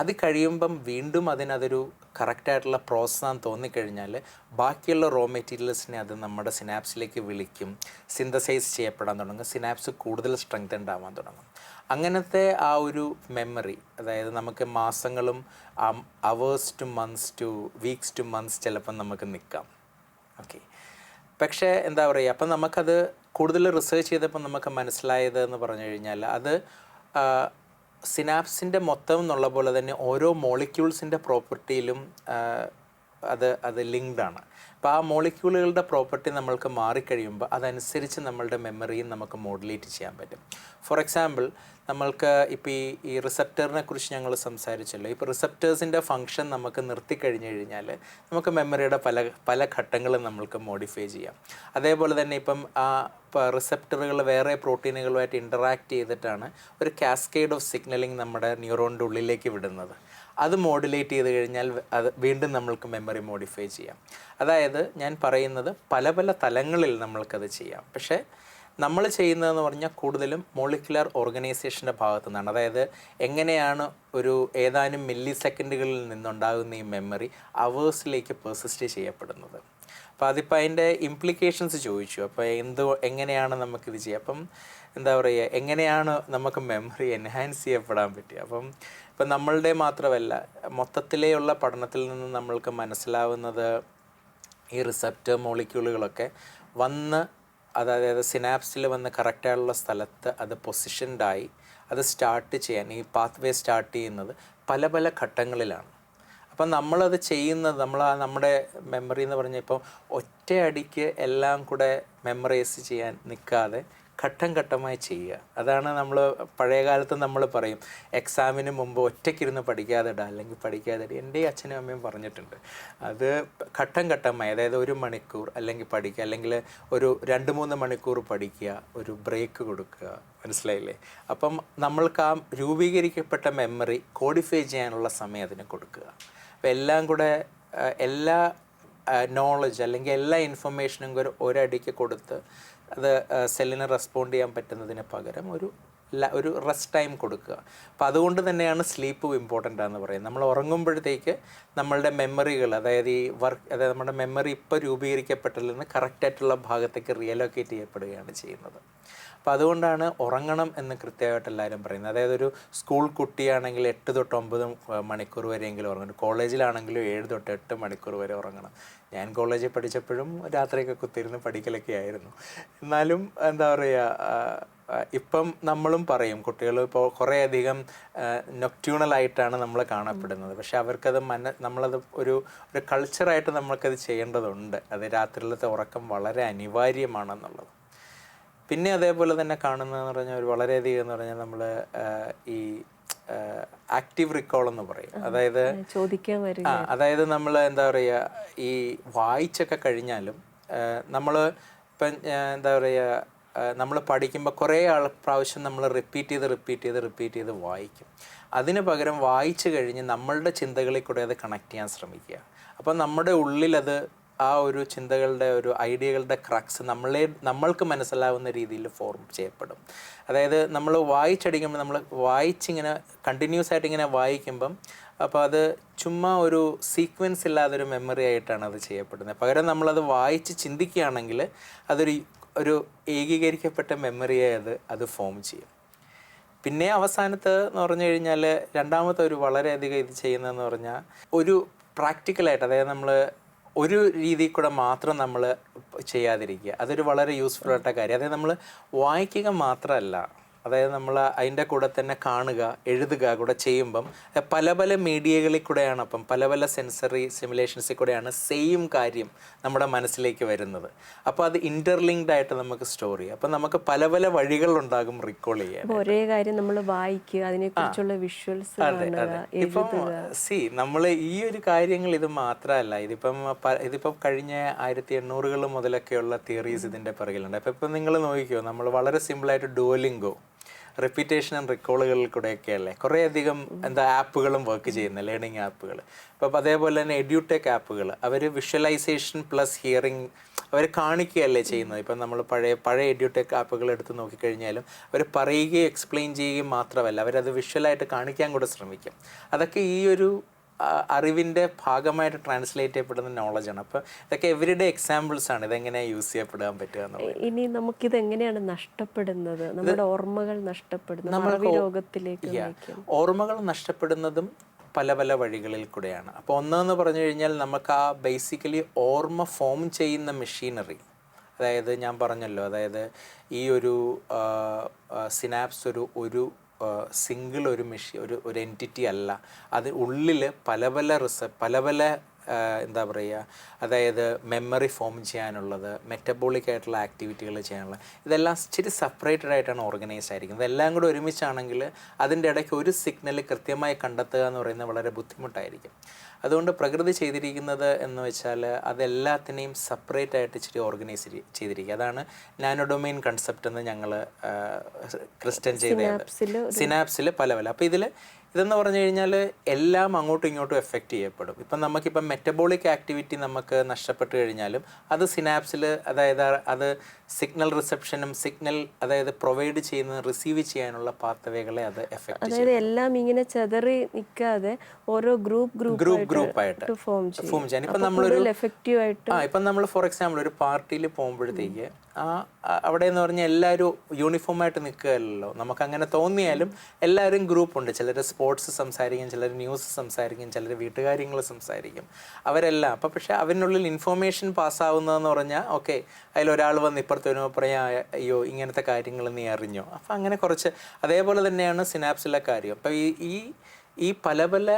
അത് കഴിയുമ്പം വീണ്ടും അതിനതൊരു കറക്റ്റായിട്ടുള്ള പ്രോസസ്സാന്ന് തോന്നിക്കഴിഞ്ഞാൽ ബാക്കിയുള്ള റോ മെറ്റീരിയൽസിനെ അത് നമ്മുടെ സിനാപ്സിലേക്ക് വിളിക്കും, സിന്തസൈസ് ചെയ്യപ്പെടാൻ തുടങ്ങും, സിനാപ്സ് കൂടുതൽ സ്ട്രെങ്ത് ഉണ്ടാവാൻ തുടങ്ങും. അങ്ങനത്തെ ആ ഒരു മെമ്മറി, അതായത് നമുക്ക് മാസങ്ങളും hours to months to weeks to months ചിലപ്പം നമുക്ക് നിൽക്കാം. ഓക്കെ, പക്ഷേ എന്താ പറയുക, അപ്പം നമുക്കത് കൂടുതൽ റിസർച്ച് ചെയ്തപ്പോൾ നമുക്ക് മനസ്സിലായത് എന്ന് പറഞ്ഞു കഴിഞ്ഞാൽ അത് സിനാപ്സിൻ്റെ മൊത്തം എന്നുള്ള പോലെ തന്നെ ഓരോ മോളിക്യൂൾസിൻ്റെ പ്രോപ്പർട്ടിയിലും അത് ലിങ്ക്ഡാണ്. അപ്പോൾ ആ മോളിക്യൂളുകളുടെ പ്രോപ്പർട്ടി നമ്മൾക്ക് മാറിക്കഴിയുമ്പോൾ അതനുസരിച്ച് നമ്മളുടെ മെമ്മറിയും നമുക്ക് മോഡുലേറ്റ് ചെയ്യാൻ പറ്റും. ഫോർ എക്സാമ്പിൾ, നമ്മൾക്ക് ഇപ്പോൾ ഈ റിസപ്റ്ററിനെ കുറിച്ച് ഞങ്ങൾ സംസാരിച്ചല്ലോ. ഇപ്പോൾ റിസപ്റ്റേഴ്സിൻ്റെ ഫംഗ്ഷൻ നമുക്ക് നിർത്തിക്കഴിഞ്ഞ് കഴിഞ്ഞാൽ നമുക്ക് മെമ്മറിയുടെ പല ഘട്ടങ്ങളും നമ്മൾക്ക് മോഡിഫൈ ചെയ്യാം. അതേപോലെ തന്നെ ഇപ്പം റിസപ്റ്ററുകൾ വേറെ പ്രോട്ടീനുകളുമായിട്ട് ഇൻറ്ററാക്ട് ചെയ്തിട്ടാണ് ഒരു കാസ്കേഡ് ഓഫ് സിഗ്നലിംഗ് നമ്മുടെ ന്യൂറോണിൻ്റെ ഉള്ളിലേക്ക് വിടുന്നത്. അത് മോഡുലേറ്റ് ചെയ്ത് കഴിഞ്ഞാൽ അത് വീണ്ടും നമ്മൾക്ക് മെമ്മറി മോഡിഫൈ ചെയ്യാം. അതായത് ഞാൻ പറയുന്നത് പല പല തലങ്ങളിൽ നമ്മൾക്കത് ചെയ്യാം. പക്ഷേ നമ്മൾ ചെയ്യുന്നതെന്ന് പറഞ്ഞാൽ കൂടുതലും മോളിക്കുലർ ഓർഗനൈസേഷൻ്റെ ഭാഗത്തു നിന്നാണ്. അതായത് എങ്ങനെയാണ് ഒരു ഏതാനും മില്ലി സെക്കൻഡുകളിൽ നിന്നുണ്ടാകുന്ന ഈ മെമ്മറി അവേഴ്സിലേക്ക് പെർസിസ്റ്റ് ചെയ്യപ്പെടുന്നത്. അപ്പോൾ അതിപ്പോൾ അതിൻ്റെ ഇംപ്ലിക്കേഷൻസ് ചോദിച്ചു. അപ്പോൾ എങ്ങനെയാണ് നമുക്കിത് ചെയ്യുക, അപ്പം എന്താ പറയുക, എങ്ങനെയാണ് നമുക്ക് മെമ്മറി എൻഹാൻസ് ചെയ്യപ്പെടാൻ പറ്റുക. ഇപ്പം നമ്മളുടെ മാത്രമല്ല മൊത്തത്തിലെയുള്ള പഠനത്തിൽ നിന്ന് നമ്മൾക്ക് മനസ്സിലാവുന്നത് ഈ റിസപ്റ്റർ മോളിക്യൂളുകളൊക്കെ അതായത് സിനാപ്സിൽ വന്ന് കറക്റ്റായുള്ള സ്ഥലത്ത് അത് പൊസിഷൻഡായി അത് സ്റ്റാർട്ട് ചെയ്യാൻ, ഈ പാത്ത് വേ സ്റ്റാർട്ട് ചെയ്യുന്നത് പല പല ഘട്ടങ്ങളിലാണ്. അപ്പം നമ്മളത് ചെയ്യുന്നത് നമ്മുടെ മെമ്മറി എന്ന് പറഞ്ഞാൽ ഇപ്പോൾ ഒറ്റയടിക്ക് എല്ലാം കൂടെ മെമ്മറൈസ് ചെയ്യാൻ നിൽക്കാതെ ഘട്ടം ഘട്ടമായി ചെയ്യുക. അതാണ് നമ്മൾ പഴയ കാലത്ത് നമ്മൾ പറയും എക്സാമിന് മുമ്പ് ഒറ്റയ്ക്കിരുന്ന് പഠിക്കാതെടാ അല്ലെങ്കിൽ പഠിക്കാതെടാ. എൻ്റെ അച്ഛനും അമ്മയും പറഞ്ഞിട്ടുണ്ട്. അത് ഘട്ടം ഘട്ടമായി, അതായത് 1 മണിക്കൂർ അല്ലെങ്കിൽ പഠിക്കുക, അല്ലെങ്കിൽ ഒരു 2-3 മണിക്കൂർ പഠിക്കുക, ഒരു ബ്രേക്ക് കൊടുക്കുക. മനസ്സിലായില്ലേ? അപ്പം നമ്മൾക്ക് ആ രൂപീകരിക്കപ്പെട്ട മെമ്മറി കോഡിഫൈ ചെയ്യാനുള്ള സമയം അതിന് കൊടുക്കുക. അപ്പോൾ എല്ലാം കൂടെ എല്ലാ നോളജ് അല്ലെങ്കിൽ എല്ലാ ഇൻഫർമേഷനും ഒരടിക്ക് കൊടുത്ത് അത് സെല്ലിന് റെസ്പോണ്ട് ചെയ്യാൻ പറ്റുന്നതിന് പകരം ഒരു ഒരു റെസ്റ്റ് ടൈം കൊടുക്കുക. അപ്പോൾ അതുകൊണ്ട് തന്നെയാണ് സ്ലീപ്പ് ഇമ്പോർട്ടൻ്റ് ആണെന്ന് പറയുന്നത്. നമ്മൾ ഉറങ്ങുമ്പോഴത്തേക്ക് നമ്മളുടെ മെമ്മറികൾ, അതായത് അതായത് നമ്മുടെ മെമ്മറി ഇപ്പോൾ രൂപീകരിക്കപ്പെട്ടതിൽ നിന്ന് കറക്റ്റായിട്ടുള്ള ഭാഗത്തേക്ക് റിയലൊക്കേറ്റ് ചെയ്യപ്പെടുകയാണ് ചെയ്യുന്നത്. അപ്പോൾ അതുകൊണ്ടാണ് ഉറങ്ങണം എന്ന് കൃത്യമായിട്ട് എല്ലാവരും പറയുന്നത്. അതായത് ഒരു സ്കൂൾ കുട്ടിയാണെങ്കിൽ 8 തൊട്ട് 9 മണിക്കൂർ വരെയെങ്കിലും ഉറങ്ങണം. കോളേജിലാണെങ്കിലും 7 തൊട്ട് 8 മണിക്കൂർ വരെ ഉറങ്ങണം. ഞാൻ കോളേജിൽ പഠിച്ചപ്പോഴും രാത്രിയൊക്കെ കുത്തിയിരുന്ന് പഠിക്കലൊക്കെ ആയിരുന്നു. എന്നാലും എന്താ പറയുക, ഇപ്പം നമ്മളും പറയും കുട്ടികൾ ഇപ്പോൾ കുറേയധികം നൊക്ട്യൂണലായിട്ടാണ് നമ്മൾ കാണപ്പെടുന്നത്. പക്ഷെ അവർക്കത് നമ്മളത് ഒരു കൾച്ചറായിട്ട് നമ്മൾക്കത് ചെയ്യേണ്ടതുണ്ട്. അത് രാത്രിയിലത്തെ ഉറക്കം വളരെ അനിവാര്യമാണെന്നുള്ളത്. പിന്നെ അതേപോലെ തന്നെ കാണുന്നതെന്ന് പറഞ്ഞാൽ ഒരു വളരെയധികം എന്ന് പറഞ്ഞാൽ നമ്മൾ ഈ ആക്റ്റീവ് റിക്കോൾ എന്ന് പറയും. അതായത്
ചോദിക്കാൻ വരും.
അതായത് നമ്മൾ എന്താ പറയുക, ഈ വായിച്ചൊക്കെ കഴിഞ്ഞാലും നമ്മൾ ഇപ്പം എന്താ പറയുക, നമ്മൾ പഠിക്കുമ്പോൾ കുറേ പ്രാവശ്യം നമ്മൾ റിപ്പീറ്റ് ചെയ്ത് വായിക്കും. അതിന് പകരം വായിച്ചു കഴിഞ്ഞ് നമ്മളുടെ ചിന്തകളിൽ കൂടെ അത് കണക്ട് ചെയ്യാൻ ശ്രമിക്കുക. അപ്പം നമ്മുടെ ഉള്ളിലത് ആ ഒരു ചിന്തകളുടെ ഒരു ഐഡിയകളുടെ ക്രക്സ് നമ്മൾക്ക് മനസ്സിലാവുന്ന രീതിയിൽ ഫോം ചെയ്യപ്പെടും. അതായത് നമ്മൾ വായിച്ചടിക്കുമ്പോൾ നമ്മൾ വായിച്ചിങ്ങനെ കണ്ടിന്യൂസ് ആയിട്ട് ഇങ്ങനെ വായിക്കുമ്പം അപ്പോൾ അത് ചുമ്മാ ഒരു സീക്വൻസ് ഇല്ലാതൊരു മെമ്മറി ആയിട്ടാണ് അത് ചെയ്യപ്പെടുന്നത്. പകരം നമ്മളത് വായിച്ച് ചിന്തിക്കുകയാണെങ്കിൽ ഒരു ഏകീകരിക്കപ്പെട്ട മെമ്മറിയായി അത് ഫോം ചെയ്യും. പിന്നെ അവസാനത്തെ എന്ന് പറഞ്ഞു കഴിഞ്ഞാൽ രണ്ടാമത്തെ ഒരു വളരെയധികം ഇത് ചെയ്യുന്നതെന്ന് പറഞ്ഞാൽ ഒരു പ്രാക്ടിക്കലായിട്ട്, അതായത് നമ്മൾ ഒരു രീതിയിൽ കൂടെ മാത്രം നമ്മൾ ചെയ്യാതിരിക്കുക. അതൊരു വളരെ യൂസ്ഫുൾ ആയിട്ട കാര്യം. അതായത് നമ്മൾ വായിക്കുക മാത്രമല്ല, അതായത് നമ്മൾ അതിൻ്റെ കൂടെ തന്നെ കാണുക, എഴുതുക കൂടെ ചെയ്യുമ്പം പല മീഡിയകളിൽ കൂടെയാണ്, അപ്പം പല സെൻസറി സിമുലേഷൻസിൽ കൂടെയാണ് സെയിം കാര്യം നമ്മുടെ മനസ്സിലേക്ക് വരുന്നത്. അപ്പോൾ അത് ഇൻ്റർലിങ്ക്ഡ് ആയിട്ട് നമുക്ക് സ്റ്റോർ ചെയ്യാം. അപ്പം നമുക്ക് പല വഴികളുണ്ടാകും റിക്കോൾ ചെയ്യാൻ.
ഒരേ കാര്യം നമ്മൾ വായിക്കുക, അതിനെക്കുറിച്ചുള്ള വിഷ്വൽസ്.
ഇപ്പം നമ്മൾ ഈ ഒരു കാര്യങ്ങൾ ഇത് മാത്രമല്ല, ഇതിപ്പം കഴിഞ്ഞ 1800 മുതലൊക്കെയുള്ള തിയറീസ് ഇതിൻ്റെ പിറകിലുണ്ട്. അപ്പോൾ ഇപ്പം നിങ്ങൾ നോക്കിക്കോ, നമ്മൾ വളരെ സിമ്പിളായിട്ട് ഡുവലിംഗോ, റെപ്പിറ്റേഷൻ ആൻഡ് റിക്കോളുകളിൽ കൂടെയൊക്കെയല്ലേ കുറേയധികം ആപ്പുകളും വർക്ക് ചെയ്യുന്നത്, ലേണിംഗ് ആപ്പുകൾ. അപ്പോൾ അതേപോലെ തന്നെ എഡ്യൂടെക് ആപ്പുകൾ, അവർ വിഷ്വലൈസേഷൻ പ്ലസ് ഹിയറിംഗ് അവർ കാണിക്കുകയല്ലേ ചെയ്യുന്നത്. ഇപ്പം നമ്മൾ പഴയ എഡ്യൂടെക് ആപ്പുകൾ എടുത്ത് നോക്കിക്കഴിഞ്ഞാലും അവർ പറയുകയും എക്സ്പ്ലെയിൻ ചെയ്യുകയും മാത്രമല്ല, അവരത് വിഷ്വലായിട്ട് കാണിക്കാൻ കൂടെ ശ്രമിക്കും. അതൊക്കെ ഈ ഒരു അറിവിൻ്റെ ഭാഗമായിട്ട് ട്രാൻസ്ലേറ്റ് ചെയ്യപ്പെടുന്ന നോളജാണ്. അപ്പോൾ ഇതൊക്കെ എവരിഡേ എക്സാമ്പിൾസ് ആണ് ഇതെങ്ങനെയാണ് യൂസ് ചെയ്യപ്പെടാൻ പറ്റുക എന്നുള്ളത്.
ഇനി നമുക്കിത് എങ്ങനെയാണ് നഷ്ടപ്പെടുന്നത്, നമ്മുടെ ഓർമ്മകൾ നഷ്ടപ്പെടുന്നത്, രോഗത്തിലേക്ക്
ഓർമ്മകൾ നഷ്ടപ്പെടുന്നതും പല വഴികളിൽ കൂടെയാണ്. അപ്പോൾ ഒന്നെന്ന് പറഞ്ഞു കഴിഞ്ഞാൽ നമുക്ക് ആ ബേസിക്കലി ഓർമ്മ ഫോം ചെയ്യുന്ന മെഷീനറി, അതായത് ഞാൻ പറഞ്ഞല്ലോ, അതായത് ഈ ഒരു സിനാപ്സ് ഒരു സിംഗിൾ ഒരു ഒരു എൻറ്റിറ്റി അല്ല. അത് ഉള്ളിൽ പല എന്താ പറയുക, അതായത് മെമ്മറി ഫോം ചെയ്യാനുള്ളത്, മെറ്റബോളിക് ആയിട്ടുള്ള ആക്ടിവിറ്റികൾ ചെയ്യാനുള്ളത്, ഇതെല്ലാം ഇച്ചിരി സെപ്പറേറ്റഡ് ആയിട്ടാണ് ഓർഗനൈസ് ആയിരിക്കുന്നത്. ഇതെല്ലാം കൂടെ ഒരുമിച്ചാണെങ്കിൽ അതിൻ്റെ ഇടയ്ക്ക് ഒരു സിഗ്നൽ കൃത്യമായി കണ്ടെത്തുക എന്ന് പറയുന്നത് വളരെ ബുദ്ധിമുട്ടായിരിക്കും. അതുകൊണ്ട് പ്രകൃതി ചെയ്തിരിക്കുന്നത് എന്ന് വെച്ചാൽ അതെല്ലാത്തിനെയും സെപ്പറേറ്റ് ആയിട്ട് ഇച്ചിരി ഓർഗനൈസ് ചെയ്തിരിക്കുക. അതാണ് നാനോ ഡൊമെയിൻ കൺസെപ്റ്റ് എന്ന് ഞങ്ങൾ ക്രിസ്റ്റൻ ചെയ്തത്. സിനാപ്സിൽ പല അപ്പോൾ ഇതെന്ന് പറഞ്ഞു കഴിഞ്ഞാൽ എല്ലാം അങ്ങോട്ടും ഇങ്ങോട്ടും എഫക്റ്റ് ചെയ്യപ്പെടും. ഇപ്പം നമുക്കിപ്പം മെറ്റബോളിക് ആക്ടിവിറ്റി നമുക്ക് നഷ്ടപ്പെട്ട് കഴിഞ്ഞാലും അത് സിനാപ്സിൽ, അതായത് അത് സിഗ്നൽ റിസപ്ഷനും അതായത് പ്രൊവൈഡ് ചെയ്യുന്ന റിസീവ് ചെയ്യാനുള്ള പാത്വേകളെ അത് എഫക്റ്റ് ചെയ്യും.
അതായത് എല്ലാം ഇങ്ങനെ ചെതറി നിൽക്കാതെ ഓരോ
ഗ്രൂപ്പായിട്ട് ഫോം ചെയ്യാൻ. ഇപ്പം നമ്മൾ ഫോർ എക്സാമ്പിൾ ഒരു പാർട്ടിയിൽ പോകുമ്പോഴത്തേക്ക് അവിടെ എന്ന് പറഞ്ഞാൽ എല്ലാവരും യൂണിഫോമായിട്ട് നിൽക്കുകയല്ലോ. നമുക്കങ്ങനെ തോന്നിയാലും എല്ലാവരും ഗ്രൂപ്പുണ്ട്. ചിലർ സ്പോർട്സ് സംസാരിക്കും, ചിലർ ന്യൂസ് സംസാരിക്കും, ചിലർ വീട്ടുകാര്യങ്ങൾ സംസാരിക്കും, അവരെല്ലാം. അപ്പം പക്ഷേ അവരിനുള്ളിൽ ഇൻഫോർമേഷൻ പാസ്സാവുന്നതെന്ന് പറഞ്ഞാൽ ഓക്കെ, അതിലൊരാൾ വന്ന് ഇപ്പുറത്ത് വരുമ്പോൾ പറയാം, അയ്യോ ഇങ്ങനത്തെ കാര്യങ്ങൾ നീ അറിഞ്ഞോ. അപ്പം അങ്ങനെ കുറച്ച് അതേപോലെ തന്നെയാണ് സിനാപ്സിലെ കാര്യം. അപ്പം ഈ പല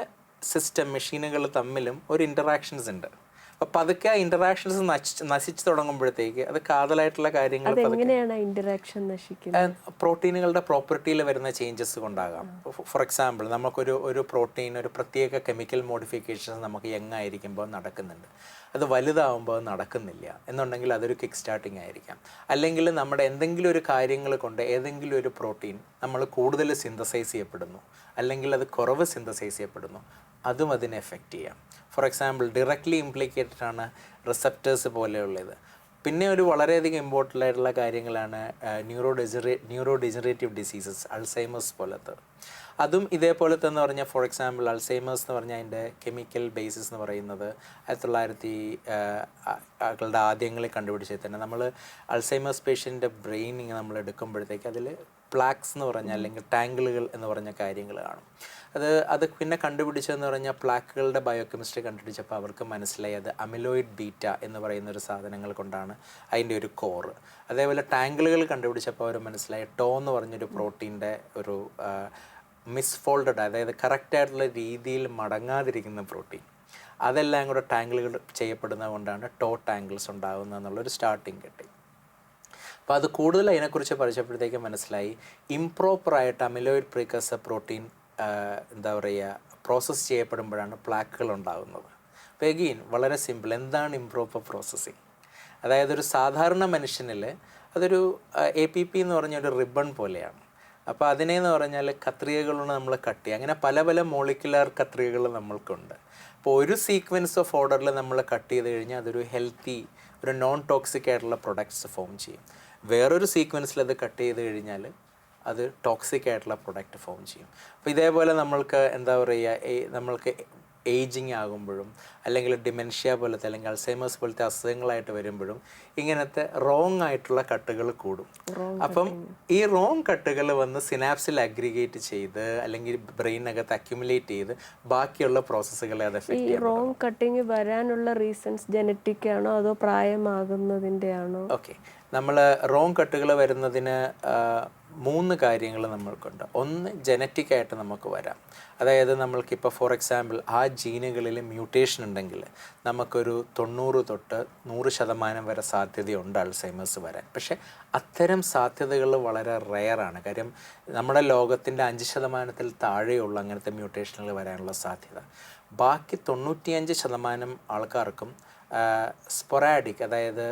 സിസ്റ്റം മെഷീനുകൾ തമ്മിലും ഒരു ഇൻറ്ററാക്ഷൻസ് ഉണ്ട്. അപ്പോൾ പതുക്കെ ആ ഇൻറ്ററാക്ഷൻസ് നശിച്ചു തുടങ്ങുമ്പോഴത്തേക്ക് അത് കാതലായിട്ടുള്ള കാര്യങ്ങൾ, പ്രോട്ടീനുകളുടെ പ്രോപ്പർട്ടിയിൽ വരുന്ന ചേഞ്ചസ് കൊണ്ടാകാം. ഫോർ എക്സാമ്പിൾ നമുക്കൊരു പ്രോട്ടീൻ ഒരു പ്രത്യേക കെമിക്കൽ മോഡിഫിക്കേഷൻസ് നമുക്ക് യങ് ആയിരിക്കുമ്പോൾ നടക്കുന്നുണ്ട്, അത് വലുതാവുമ്പോൾ നടക്കുന്നില്ല എന്നുണ്ടെങ്കിൽ അതൊരു കിക്ക് സ്റ്റാർട്ടിങ് ആയിരിക്കാം. അല്ലെങ്കിൽ നമ്മുടെ എന്തെങ്കിലും ഒരു കാര്യങ്ങൾ കൊണ്ട് ഏതെങ്കിലും ഒരു പ്രോട്ടീൻ നമ്മൾ കൂടുതൽ സിന്തസൈസ് ചെയ്യപ്പെടുന്നു, അല്ലെങ്കിൽ അത് കുറവ് സിന്തസൈസ് ചെയ്യപ്പെടുന്നു, അതും അതിനെ എഫക്റ്റ് ചെയ്യാം. ഫോർ എക്സാമ്പിൾ ഡയറക്റ്റ്ലി ഇംപ്ലിക്കേറ്റഡ് ആണ് റിസപ്റ്റേഴ്സ് പോലെയുള്ളത്. പിന്നെ ഒരു വളരെയധികം ഇമ്പോർട്ടൻ്റ് ആയിട്ടുള്ള കാര്യങ്ങളാണ് ന്യൂറോ ഡിജനറേറ്റീവ് ഡിസീസസ്, അൾസൈമേഴ്സ് പോലത്തെ. അതും ഇതേപോലെ തന്നെ പറഞ്ഞാൽ, ഫോർ എക്സാമ്പിൾ അൾസൈമേഴ്സ് എന്ന് പറഞ്ഞാൽ അതിൻ്റെ കെമിക്കൽ ബേസിസ് എന്ന് പറയുന്നത് 1900 ആദ്യങ്ങളിൽ കണ്ടുപിടിച്ചത് തന്നെ. നമ്മൾ അൾസൈമേഴ്സ് പേഷ്യൻ്റെ ബ്രെയിൻ ഇങ്ങനെ നമ്മൾ എടുക്കുമ്പോഴത്തേക്ക് അതിൽ പ്ലാക്സ് എന്ന് പറഞ്ഞാൽ അല്ലെങ്കിൽ ടാങ്കിളുകൾ എന്ന് പറഞ്ഞ കാര്യങ്ങൾ കാണും. അത് പിന്നെ കണ്ടുപിടിച്ചതെന്ന് പറഞ്ഞാൽ പ്ലാക്കുകളുടെ ബയോകെമിസ്ട്രി കണ്ടുപിടിച്ചപ്പോൾ അവർക്ക് മനസ്സിലായി അത് അമിലോയിഡ് ബീറ്റ എന്ന് പറയുന്ന ഒരു സാധനങ്ങൾ കൊണ്ടാണ് അതിൻ്റെ ഒരു കോറ്. അതേപോലെ ടാങ്കിളുകൾ കണ്ടുപിടിച്ചപ്പോൾ അവർ മനസ്സിലായി ടോ എന്ന് പറഞ്ഞൊരു പ്രോട്ടീൻ്റെ ഒരു മിസ്ഫോൾഡഡ്, അതായത് കറക്റ്റായിട്ടുള്ള രീതിയിൽ മടങ്ങാതിരിക്കുന്ന പ്രോട്ടീൻ, അതെല്ലാം കൂടെ ടാങ്കിളുകൾ ചെയ്യപ്പെടുന്നത് കൊണ്ടാണ് ടോ ടാങ്കിൾസ് ഉണ്ടാകുന്നത് എന്നുള്ളൊരു സ്റ്റാർട്ടിങ് കിട്ടി. അപ്പോൾ അത് കൂടുതൽ അതിനെക്കുറിച്ച് പഠിച്ചപ്പോഴത്തേക്ക് മനസ്സിലായി ഇംപ്രോപ്പറായിട്ട് അമിലോയിഡ് പ്രീകഴ്സർ പ്രോട്ടീൻ എന്താ പറയുക പ്രോസസ്സ് ചെയ്യപ്പെടുമ്പോഴാണ് പ്ലാക്കുകൾ ഉണ്ടാകുന്നത്. അപ്പോൾ എഗെയിൻ വളരെ സിമ്പിൾ, എന്താണ് ഇംപ്രോപ്പർ പ്രോസസ്സിങ്? അതായത് ഒരു സാധാരണ മനുഷ്യനിൽ അതൊരു APP എന്ന് പറഞ്ഞൊരു റിബൺ പോലെയാണ്. അപ്പോൾ അതിനെന്ന് പറഞ്ഞാൽ കത്രികകളാണ് നമ്മൾ കട്ട് ചെയ്യുക. അങ്ങനെ പല പല മോളിക്കുലർ കത്രികകൾ നമ്മൾക്കുണ്ട്. അപ്പോൾ ഒരു സീക്വൻസ് ഓഫ് ഓർഡറിൽ നമ്മൾ കട്ട് ചെയ്ത് കഴിഞ്ഞാൽ അതൊരു ഹെൽത്തി, ഒരു നോൺ ടോക്സിക് ആയിട്ടുള്ള പ്രൊഡക്ട്സ് ഫോം ചെയ്യും. വേറൊരു സീക്വൻസിൽ അത് കട്ട് ചെയ്ത് കഴിഞ്ഞാൽ അത് ടോക്സിക് ആയിട്ടുള്ള പ്രൊഡക്റ്റ് ഫോം ചെയ്യും. അപ്പോൾ ഇതേപോലെ നമ്മൾക്ക് എന്താ പറയുക, നമ്മൾക്ക് ഏജിങ് ആകുമ്പോഴും അല്ലെങ്കിൽ ഡിമെൻഷ്യ പോലത്തെ അല്ലെങ്കിൽ അൾസൈമേഴ്സ് പോലത്തെ അസുഖങ്ങളായിട്ട് വരുമ്പോഴും ഇങ്ങനത്തെ റോങ് ആയിട്ടുള്ള കട്ടുകൾ കൂടും. അപ്പം ഈ റോങ് കട്ടുകൾ വന്ന് സിനാപ്സിൽ അഗ്രിഗേറ്റ് ചെയ്ത് അല്ലെങ്കിൽ ബ്രെയിനകത്ത് അക്യുമുലേറ്റ് ചെയ്ത് ബാക്കിയുള്ള പ്രോസസ്സുകളെ അത് എഫക്റ്റ് ചെയ്യും.
റോങ് കട്ടിങ് വരാനുള്ള റീസൺസ് ജനറ്റിക് ആണോ അതോ പ്രായമാകുന്നതിൻ്റെ ആണോ?
ഓക്കെ, നമ്മൾ റോങ് കട്ടുകൾ വരുന്നതിന് 3 കാര്യങ്ങൾ നമ്മൾക്കുണ്ട്. ഒന്ന് ജനറ്റിക് ആയിട്ട് നമുക്ക് വരാം. അതായത് നമ്മൾക്കിപ്പോൾ ഫോർ എക്സാമ്പിൾ ആ ജീനുകളിൽ മ്യൂട്ടേഷൻ ഉണ്ടെങ്കിൽ നമുക്കൊരു 90 തൊട്ട് 100% വരെ സാധ്യതയുണ്ട് അൾസൈമേഴ്സ് വരാൻ. പക്ഷേ അത്തരം സാധ്യതകൾ വളരെ റെയറാണ്. കാര്യം നമ്മുടെ ലോകത്തിൻ്റെ 5% താഴെയുള്ള അങ്ങനത്തെ മ്യൂട്ടേഷനുകൾ വരാനുള്ള സാധ്യത. ബാക്കി 95% ആൾക്കാർക്കും സ്പൊറാഡിക്, അതായത്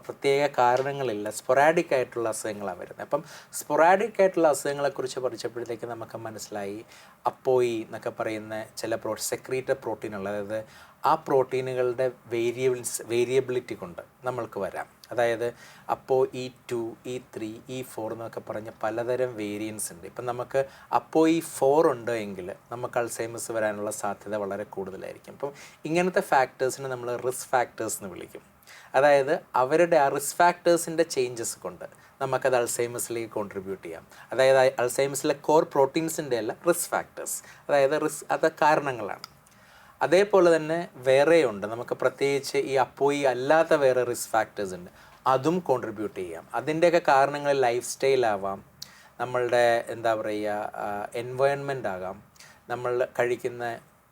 പ്രത്യേക കാരണങ്ങളില്ല, സ്പൊറാഡിക് ആയിട്ടുള്ള അസുഖങ്ങളാണ് വരുന്നത്. അപ്പം സ്പൊറാഡിക് ആയിട്ടുള്ള അസുഖങ്ങളെക്കുറിച്ച് പഠിച്ചപ്പോഴത്തേക്ക് നമുക്ക് മനസ്സിലായി അപ്പോയി എന്നൊക്കെ പറയുന്ന ചില സെക്രീറ്റഡ് പ്രോട്ടീനുകൾ, അതായത് ആ പ്രോട്ടീനുകളുടെ വേരിയബിലിറ്റി കൊണ്ട് നമ്മൾക്ക് വരാം. അതായത് അപ്പോൾ E2, E3, E4 എന്നൊക്കെ പറഞ്ഞ് പലതരം വേരിയൻസ് ഉണ്ട്. ഇപ്പം നമുക്ക് അപ്പോൾ E4 ഉണ്ട് എങ്കിൽ നമുക്ക് അൾസൈമേഴ്സ് വരാനുള്ള സാധ്യത വളരെ കൂടുതലായിരിക്കും. അപ്പം ഇങ്ങനത്തെ ഫാക്ടേഴ്സിനെ നമ്മൾ റിസ്ക് ഫാക്ടേഴ്സ് എന്ന് വിളിക്കും. അതായത് അവരുടെ ആ റിസ്ക് ഫാക്ടേഴ്സിൻ്റെ ചേഞ്ചസ് കൊണ്ട് നമുക്കത് അൾസൈമേഴ്സിലേക്ക് കോൺട്രിബ്യൂട്ട് ചെയ്യാം. അതായത് അൾസൈമേഴ്സിലെ കോർ പ്രോട്ടീൻസിൻ്റെ അല്ല, റിസ്ക് ഫാക്ടേഴ്സ്, അതായത് അത് കാരണങ്ങളാണ്. അതേപോലെ തന്നെ വേറെയുണ്ട്, നമുക്ക് പ്രത്യേകിച്ച് ഈ അപ്പോയി അല്ലാത്ത വേറെ റിസ്ക് ഫാക്ടേഴ്സ് ഉണ്ട്, അതും കോൺട്രിബ്യൂട്ട് ചെയ്യാം. അതിൻ്റെയൊക്കെ കാരണങ്ങൾ ലൈഫ് സ്റ്റൈൽ ആവാം, നമ്മളുടെ എന്താ പറയുക എൻവയോൺമെൻ്റ് ആകാം, നമ്മൾ കഴിക്കുന്ന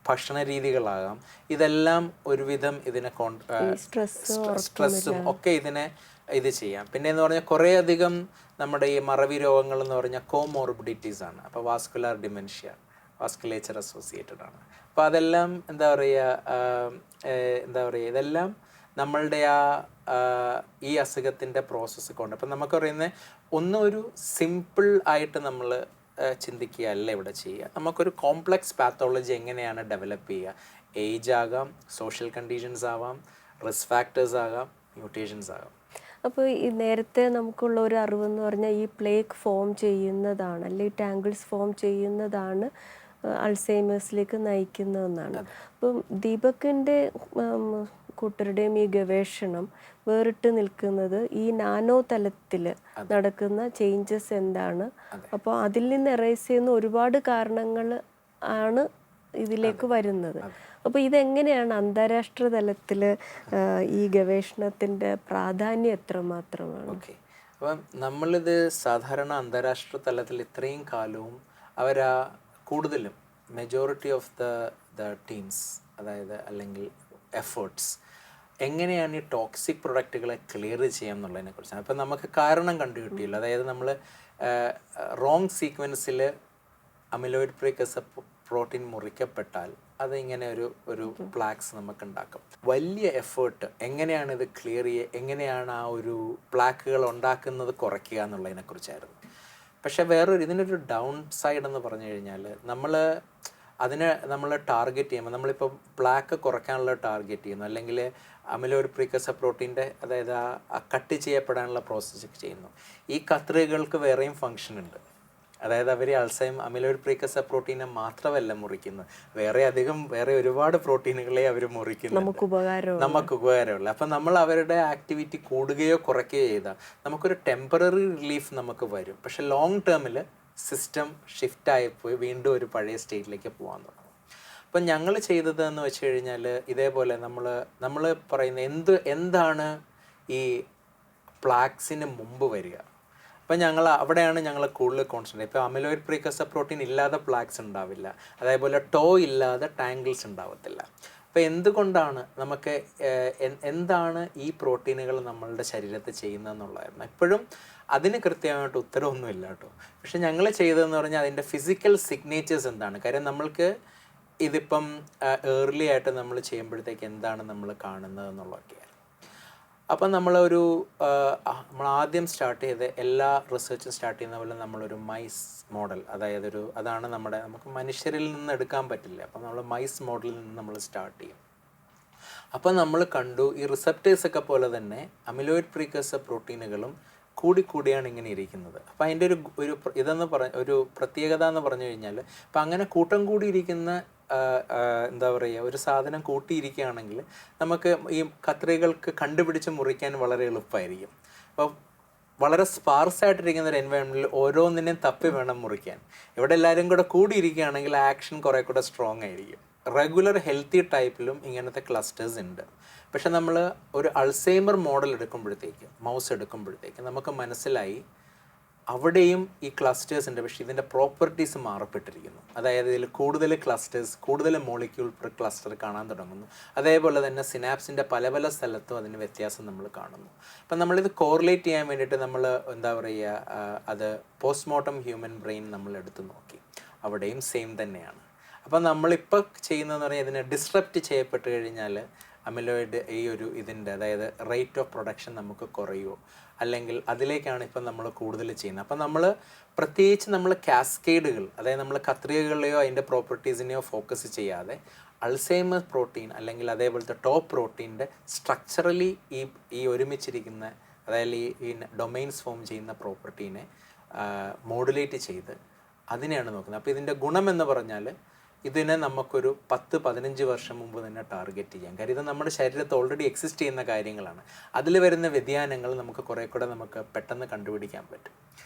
ഭക്ഷണ രീതികളാകാം. ഇതെല്ലാം ഒരുവിധം ഇതിനെ സ്ട്രെസ്സും ഒക്കെ ഇത് ചെയ്യാം. പിന്നെ എന്ന് പറഞ്ഞാൽ കുറേയധികം നമ്മുടെ ഈ മറവി രോഗങ്ങൾ എന്ന് പറഞ്ഞാൽ കോമോർബിഡിറ്റീസ് ആണ്. അപ്പോൾ വാസ്കുലർ ഡിമെൻഷ്യ, വാസ്കുലേച്ചർ അസോസിയേറ്റഡ് ആണ്. അപ്പോൾ അതെല്ലാം എന്താ പറയുക ഇതെല്ലാം നമ്മളുടെ ഈ അസുഖത്തിൻ്റെ പ്രോസസ്സ് കൊണ്ട്. അപ്പം നമുക്ക് പറയുന്നത് ഒരു സിമ്പിൾ ആയിട്ട് നമ്മൾ ചിന്തിക്കുകയല്ല ഇവിടെ ചെയ്യുക. നമുക്കൊരു കോംപ്ലക്സ് പാത്തോളജി എങ്ങനെയാണ് ഡെവലപ്പ് ചെയ്യുക. ഏജ് ആകാം, സോഷ്യൽ കണ്ടീഷൻസ് ആവാം, റിസ്ക് ഫാക്ടേഴ്സ് ആകാം, മ്യൂട്ടേഷൻസ് ആകാം.
അപ്പോൾ ഈ നേരത്തെ നമുക്കുള്ള ഒരു അറിവെന്ന് പറഞ്ഞാൽ ഈ പ്ലേക്ക് ഫോം ചെയ്യുന്നതാണ്, അല്ലെങ്കിൽ ടാങ്കിൾസ് ഫോം ചെയ്യുന്നതാണ് അൾസൈമേഴ്സിലേക്ക് നയിക്കുന്നതെന്നാണ്. അപ്പം ദീപകിൻ്റെ കൂട്ടരുടെയും ഈ ഗവേഷണം വേറിട്ട് നിൽക്കുന്നത് ഈ നാനോ തലത്തിൽ നടക്കുന്ന ചേഞ്ചസ് എന്താണ്. അപ്പോൾ അതിൽ നിന്ന് എറേസ് ചെയ്യുന്ന ഒരുപാട് കാരണങ്ങൾ ആണ് ഇതിലേക്ക് വരുന്നത്. അപ്പോൾ ഇതെങ്ങനെയാണ് അന്താരാഷ്ട്ര തലത്തിൽ ഈ ഗവേഷണത്തിൻ്റെ പ്രാധാന്യം എത്രമാത്രമാണ്?
ഓക്കെ, അപ്പം നമ്മളിത് സാധാരണ അന്താരാഷ്ട്ര തലത്തിൽ ഇത്രയും കാലവും കൂടുതലും മെജോറിറ്റി ഓഫ് ദ ടീംസ്, അതായത് അല്ലെങ്കിൽ എഫേർട്സ് എങ്ങനെയാണ് ഈ ടോക്സിക് പ്രൊഡക്റ്റുകളെ ക്ലിയർ ചെയ്യാം എന്നുള്ളതിനെ കുറിച്ചാണ്. അപ്പം നമുക്ക് കാരണം കണ്ടുകിട്ടിയല്ലോ. അതായത് നമ്മൾ റോങ് സീക്വൻസിൽ അമിലോയിഡ് പ്രീകഴ്സർ പ്രോട്ടീൻ മുറിക്കപ്പെട്ടാൽ അതിങ്ങനെ ഒരു പ്ലാക്സ് നമുക്ക് ഉണ്ടാക്കും. വലിയ എഫേർട്ട് എങ്ങനെയാണ് ഇത് ക്ലിയർ ചെയ്യുക, എങ്ങനെയാണ് ആ ഒരു പ്ലാക്കുകൾ ഉണ്ടാക്കുന്നത് കുറയ്ക്കുക എന്നുള്ളതിനെ കുറിച്ചായിരുന്നു. പക്ഷേ ഇതിനൊരു ഡൗൺ സൈഡ് എന്ന് പറഞ്ഞു കഴിഞ്ഞാൽ നമ്മൾ അതിനെ നമ്മൾ ടാർഗറ്റ് ചെയ്യുമ്പോൾ നമ്മളിപ്പോൾ പ്ലാക്ക് കുറയ്ക്കാനുള്ള ടാർഗറ്റ് ചെയ്യുന്നു, അല്ലെങ്കിൽ അമിലോയിഡ് പ്രീകസർ പ്രോട്ടീൻ്റെ അതായത് ആ കട്ട് ചെയ്യപ്പെടാനുള്ള പ്രോസസ്സ് ചെയ്യുന്നു. ഈ കത്രികകൾക്ക് വേറെയും ഫങ്ഷൻ ഉണ്ട്. അതായത് അവർ അമിലോയിഡ് പ്രീകസർ പ്രോട്ടീനെ മാത്രമല്ല മുറിക്കുന്നത്, വേറെ ഒരുപാട് പ്രോട്ടീനുകളെ അവർ മുറിക്കുന്നു, നമുക്ക് ഉപകാരമുള്ള. അപ്പം നമ്മൾ അവരുടെ ആക്ടിവിറ്റി കൂടുകയോ കുറയ്ക്കുകയോ ചെയ്താൽ നമുക്കൊരു ടെമ്പററി റിലീഫ് നമുക്ക് വരും. പക്ഷെ ലോങ് ടേമിൽ സിസ്റ്റം ഷിഫ്റ്റ് ആയിപ്പോയി വീണ്ടും ഒരു പഴയ സ്റ്റേറ്റിലേക്ക് പോകാൻ തുടങ്ങും. അപ്പം ഞങ്ങൾ ചെയ്തതെന്ന് വെച്ച് കഴിഞ്ഞാൽ ഇതേപോലെ നമ്മൾ പറയുന്ന എന്താണ് ഈ പ്ലാക്സിന് മുമ്പ് വരിക. അപ്പം അവിടെയാണ് ഞങ്ങൾ കൂടുതൽ കോൺസെൻട്രേറ്റ്. ഇപ്പോൾ അമിലോയിഡ് പ്രീകസർ പ്രോട്ടീൻ ഇല്ലാതെ പ്ലാക്സ് ഉണ്ടാവില്ല, അതേപോലെ ടോ ഇല്ലാതെ ടാങ്കിൾസ് ഉണ്ടാവത്തില്ല. അപ്പോൾ എന്തുകൊണ്ടാണ് നമുക്ക് എന്താണ് ഈ പ്രോട്ടീനുകൾ നമ്മളുടെ ശരീരത്തിൽ ചെയ്യുന്നതെന്നുള്ളതായിരുന്നു. ഇപ്പോഴും അതിന് കൃത്യമായിട്ട് ഉത്തരവൊന്നുമില്ല കേട്ടോ. പക്ഷെ ഞങ്ങൾ ചെയ്തതെന്ന് പറഞ്ഞാൽ അതിൻ്റെ ഫിസിക്കൽ സിഗ്നേച്ചേഴ്സ് എന്താണ്. കാര്യം നമ്മൾക്ക് ഇതിപ്പം ഏർലി ആയിട്ട് നമ്മൾ ചെയ്യുമ്പോഴത്തേക്ക് എന്താണ് നമ്മൾ കാണുന്നത് എന്നുള്ളതൊക്കെയാണ്. അപ്പം നമ്മൾ ആദ്യം സ്റ്റാർട്ട് ചെയ്ത് എല്ലാ റിസർച്ചും സ്റ്റാർട്ട് ചെയ്യുന്ന പോലെ നമ്മളൊരു മൈസ് മോഡൽ, അതായത് അതാണ് നമുക്ക് മനുഷ്യരിൽ നിന്ന് എടുക്കാൻ പറ്റില്ല. അപ്പം നമ്മൾ മൈസ് മോഡലിൽ നിന്ന് നമ്മൾ സ്റ്റാർട്ട് ചെയ്യും. അപ്പം നമ്മൾ കണ്ടു ഈ റിസപ്റ്റേഴ്സൊക്കെ പോലെ തന്നെ അമിലോയിഡ് പ്രീകസർ പ്രോട്ടീനുകളും കൂടിയാണ് ഇങ്ങനെ ഇരിക്കുന്നത്. അപ്പം അതിൻ്റെ ഒരു പ്രത്യേകത എന്ന് പറഞ്ഞു കഴിഞ്ഞാൽ അപ്പം അങ്ങനെ കൂട്ടം കൂടിയിരിക്കുന്ന എന്താ പറയുക, ഒരു സാധനം കൂട്ടിയിരിക്കുകയാണെങ്കിൽ നമുക്ക് ഈ കത്രികകൾക്ക് കണ്ടുപിടിച്ച് മുറിക്കാൻ വളരെ എളുപ്പമായിരിക്കും. അപ്പോൾ വളരെ സ്പാർസായിട്ടിരിക്കുന്ന ഒരു എൻവയോൺമെൻറ്റിൽ ഓരോന്നിനെയും തപ്പി വേണം മുറിക്കാൻ. ഇവിടെ എല്ലാവരും കൂടെ കൂടിയിരിക്കുകയാണെങ്കിൽ ആക്ഷൻ കുറേ കൂടെ സ്ട്രോങ് ആയിരിക്കും. റെഗുലർ ഹെൽത്തി ടൈപ്പിലും ഇങ്ങനത്തെ ക്ലസ്റ്റേഴ്സ് ഉണ്ട്. പക്ഷെ നമ്മൾ ഒരു അൾസൈമർ മോഡൽ മൗസ് എടുക്കുമ്പോഴത്തേക്ക് നമുക്ക് മനസ്സിലായി അവിടെയും ഈ ക്ലസ്റ്റേഴ്സ് ഉണ്ട്. പക്ഷേ ഇതിൻ്റെ പ്രോപ്പർട്ടീസ് മാറപ്പെട്ടിരിക്കുന്നു. അതായത് ഇതിൽ കൂടുതൽ മോളിക്യൂൾ പെർ ക്ലസ്റ്റർ കാണാൻ തുടങ്ങുന്നു. അതേപോലെ തന്നെ സിനാപ്സിൻ്റെ പല സ്ഥലത്തും അതിന് വ്യത്യാസം നമ്മൾ കാണുന്നു. അപ്പം നമ്മളിത് കോറിലേറ്റ് ചെയ്യാൻ വേണ്ടിയിട്ട് നമ്മൾ എന്താ പറയുക, അത് പോസ്റ്റ്മോർട്ടം ഹ്യൂമൻ ബ്രെയിൻ നമ്മൾ എടുത്തു നോക്കി. അവിടെയും സെയിം തന്നെയാണ്. അപ്പം നമ്മളിപ്പോൾ ചെയ്യുന്നതെന്ന് പറഞ്ഞാൽ ഇതിനെ ഡിസ്ട്രപ്റ്റ് ചെയ്യപ്പെട്ട് കഴിഞ്ഞാൽ അമിലോയിഡ് ഇതിൻ്റെ അതായത് റേറ്റ് ഓഫ് പ്രൊഡക്ഷൻ നമുക്ക് കുറയുമോ, അല്ലെങ്കിൽ അതിലേക്കാണ് ഇപ്പം നമ്മൾ കൂടുതൽ ചെയ്യുന്നത്. അപ്പം പ്രത്യേകിച്ച് നമ്മൾ കാസ്കേഡുകൾ, അതായത് നമ്മൾ കത്രികകളെയോ അതിൻ്റെ പ്രോപ്പർട്ടീസിനെയോ ഫോക്കസ് ചെയ്യാതെ അൾസൈമർ പ്രോട്ടീൻ അല്ലെങ്കിൽ അതേപോലത്തെ ടോപ്പ് പ്രോട്ടീൻ്റെ സ്ട്രക്ചറലി ഈ ഒരുമിച്ചിരിക്കുന്ന അതായത് ഈ ഡൊമൈൻസ് ഫോം ചെയ്യുന്ന പ്രോപ്പർട്ടീനെ മോഡുലേറ്റ് ചെയ്ത് അതിനെയാണ് നോക്കുന്നത്. അപ്പോൾ ഇതിൻ്റെ ഗുണമെന്ന് പറഞ്ഞാൽ ഇതിനെ നമുക്കൊരു 10-15 വർഷം മുമ്പ് തന്നെ ടാർഗറ്റ് ചെയ്യാം. കാര്യം ഇത് നമ്മുടെ ശരീരത്തിൽ ഓൾറെഡി എക്സിസ്റ്റ് ചെയ്യുന്ന കാര്യങ്ങളാണ്. അതിൽ വരുന്ന വ്യതിയാനങ്ങൾ നമുക്ക് കുറേ കൂടെ നമുക്ക് പെട്ടെന്ന് കണ്ടുപിടിക്കാൻ പറ്റും.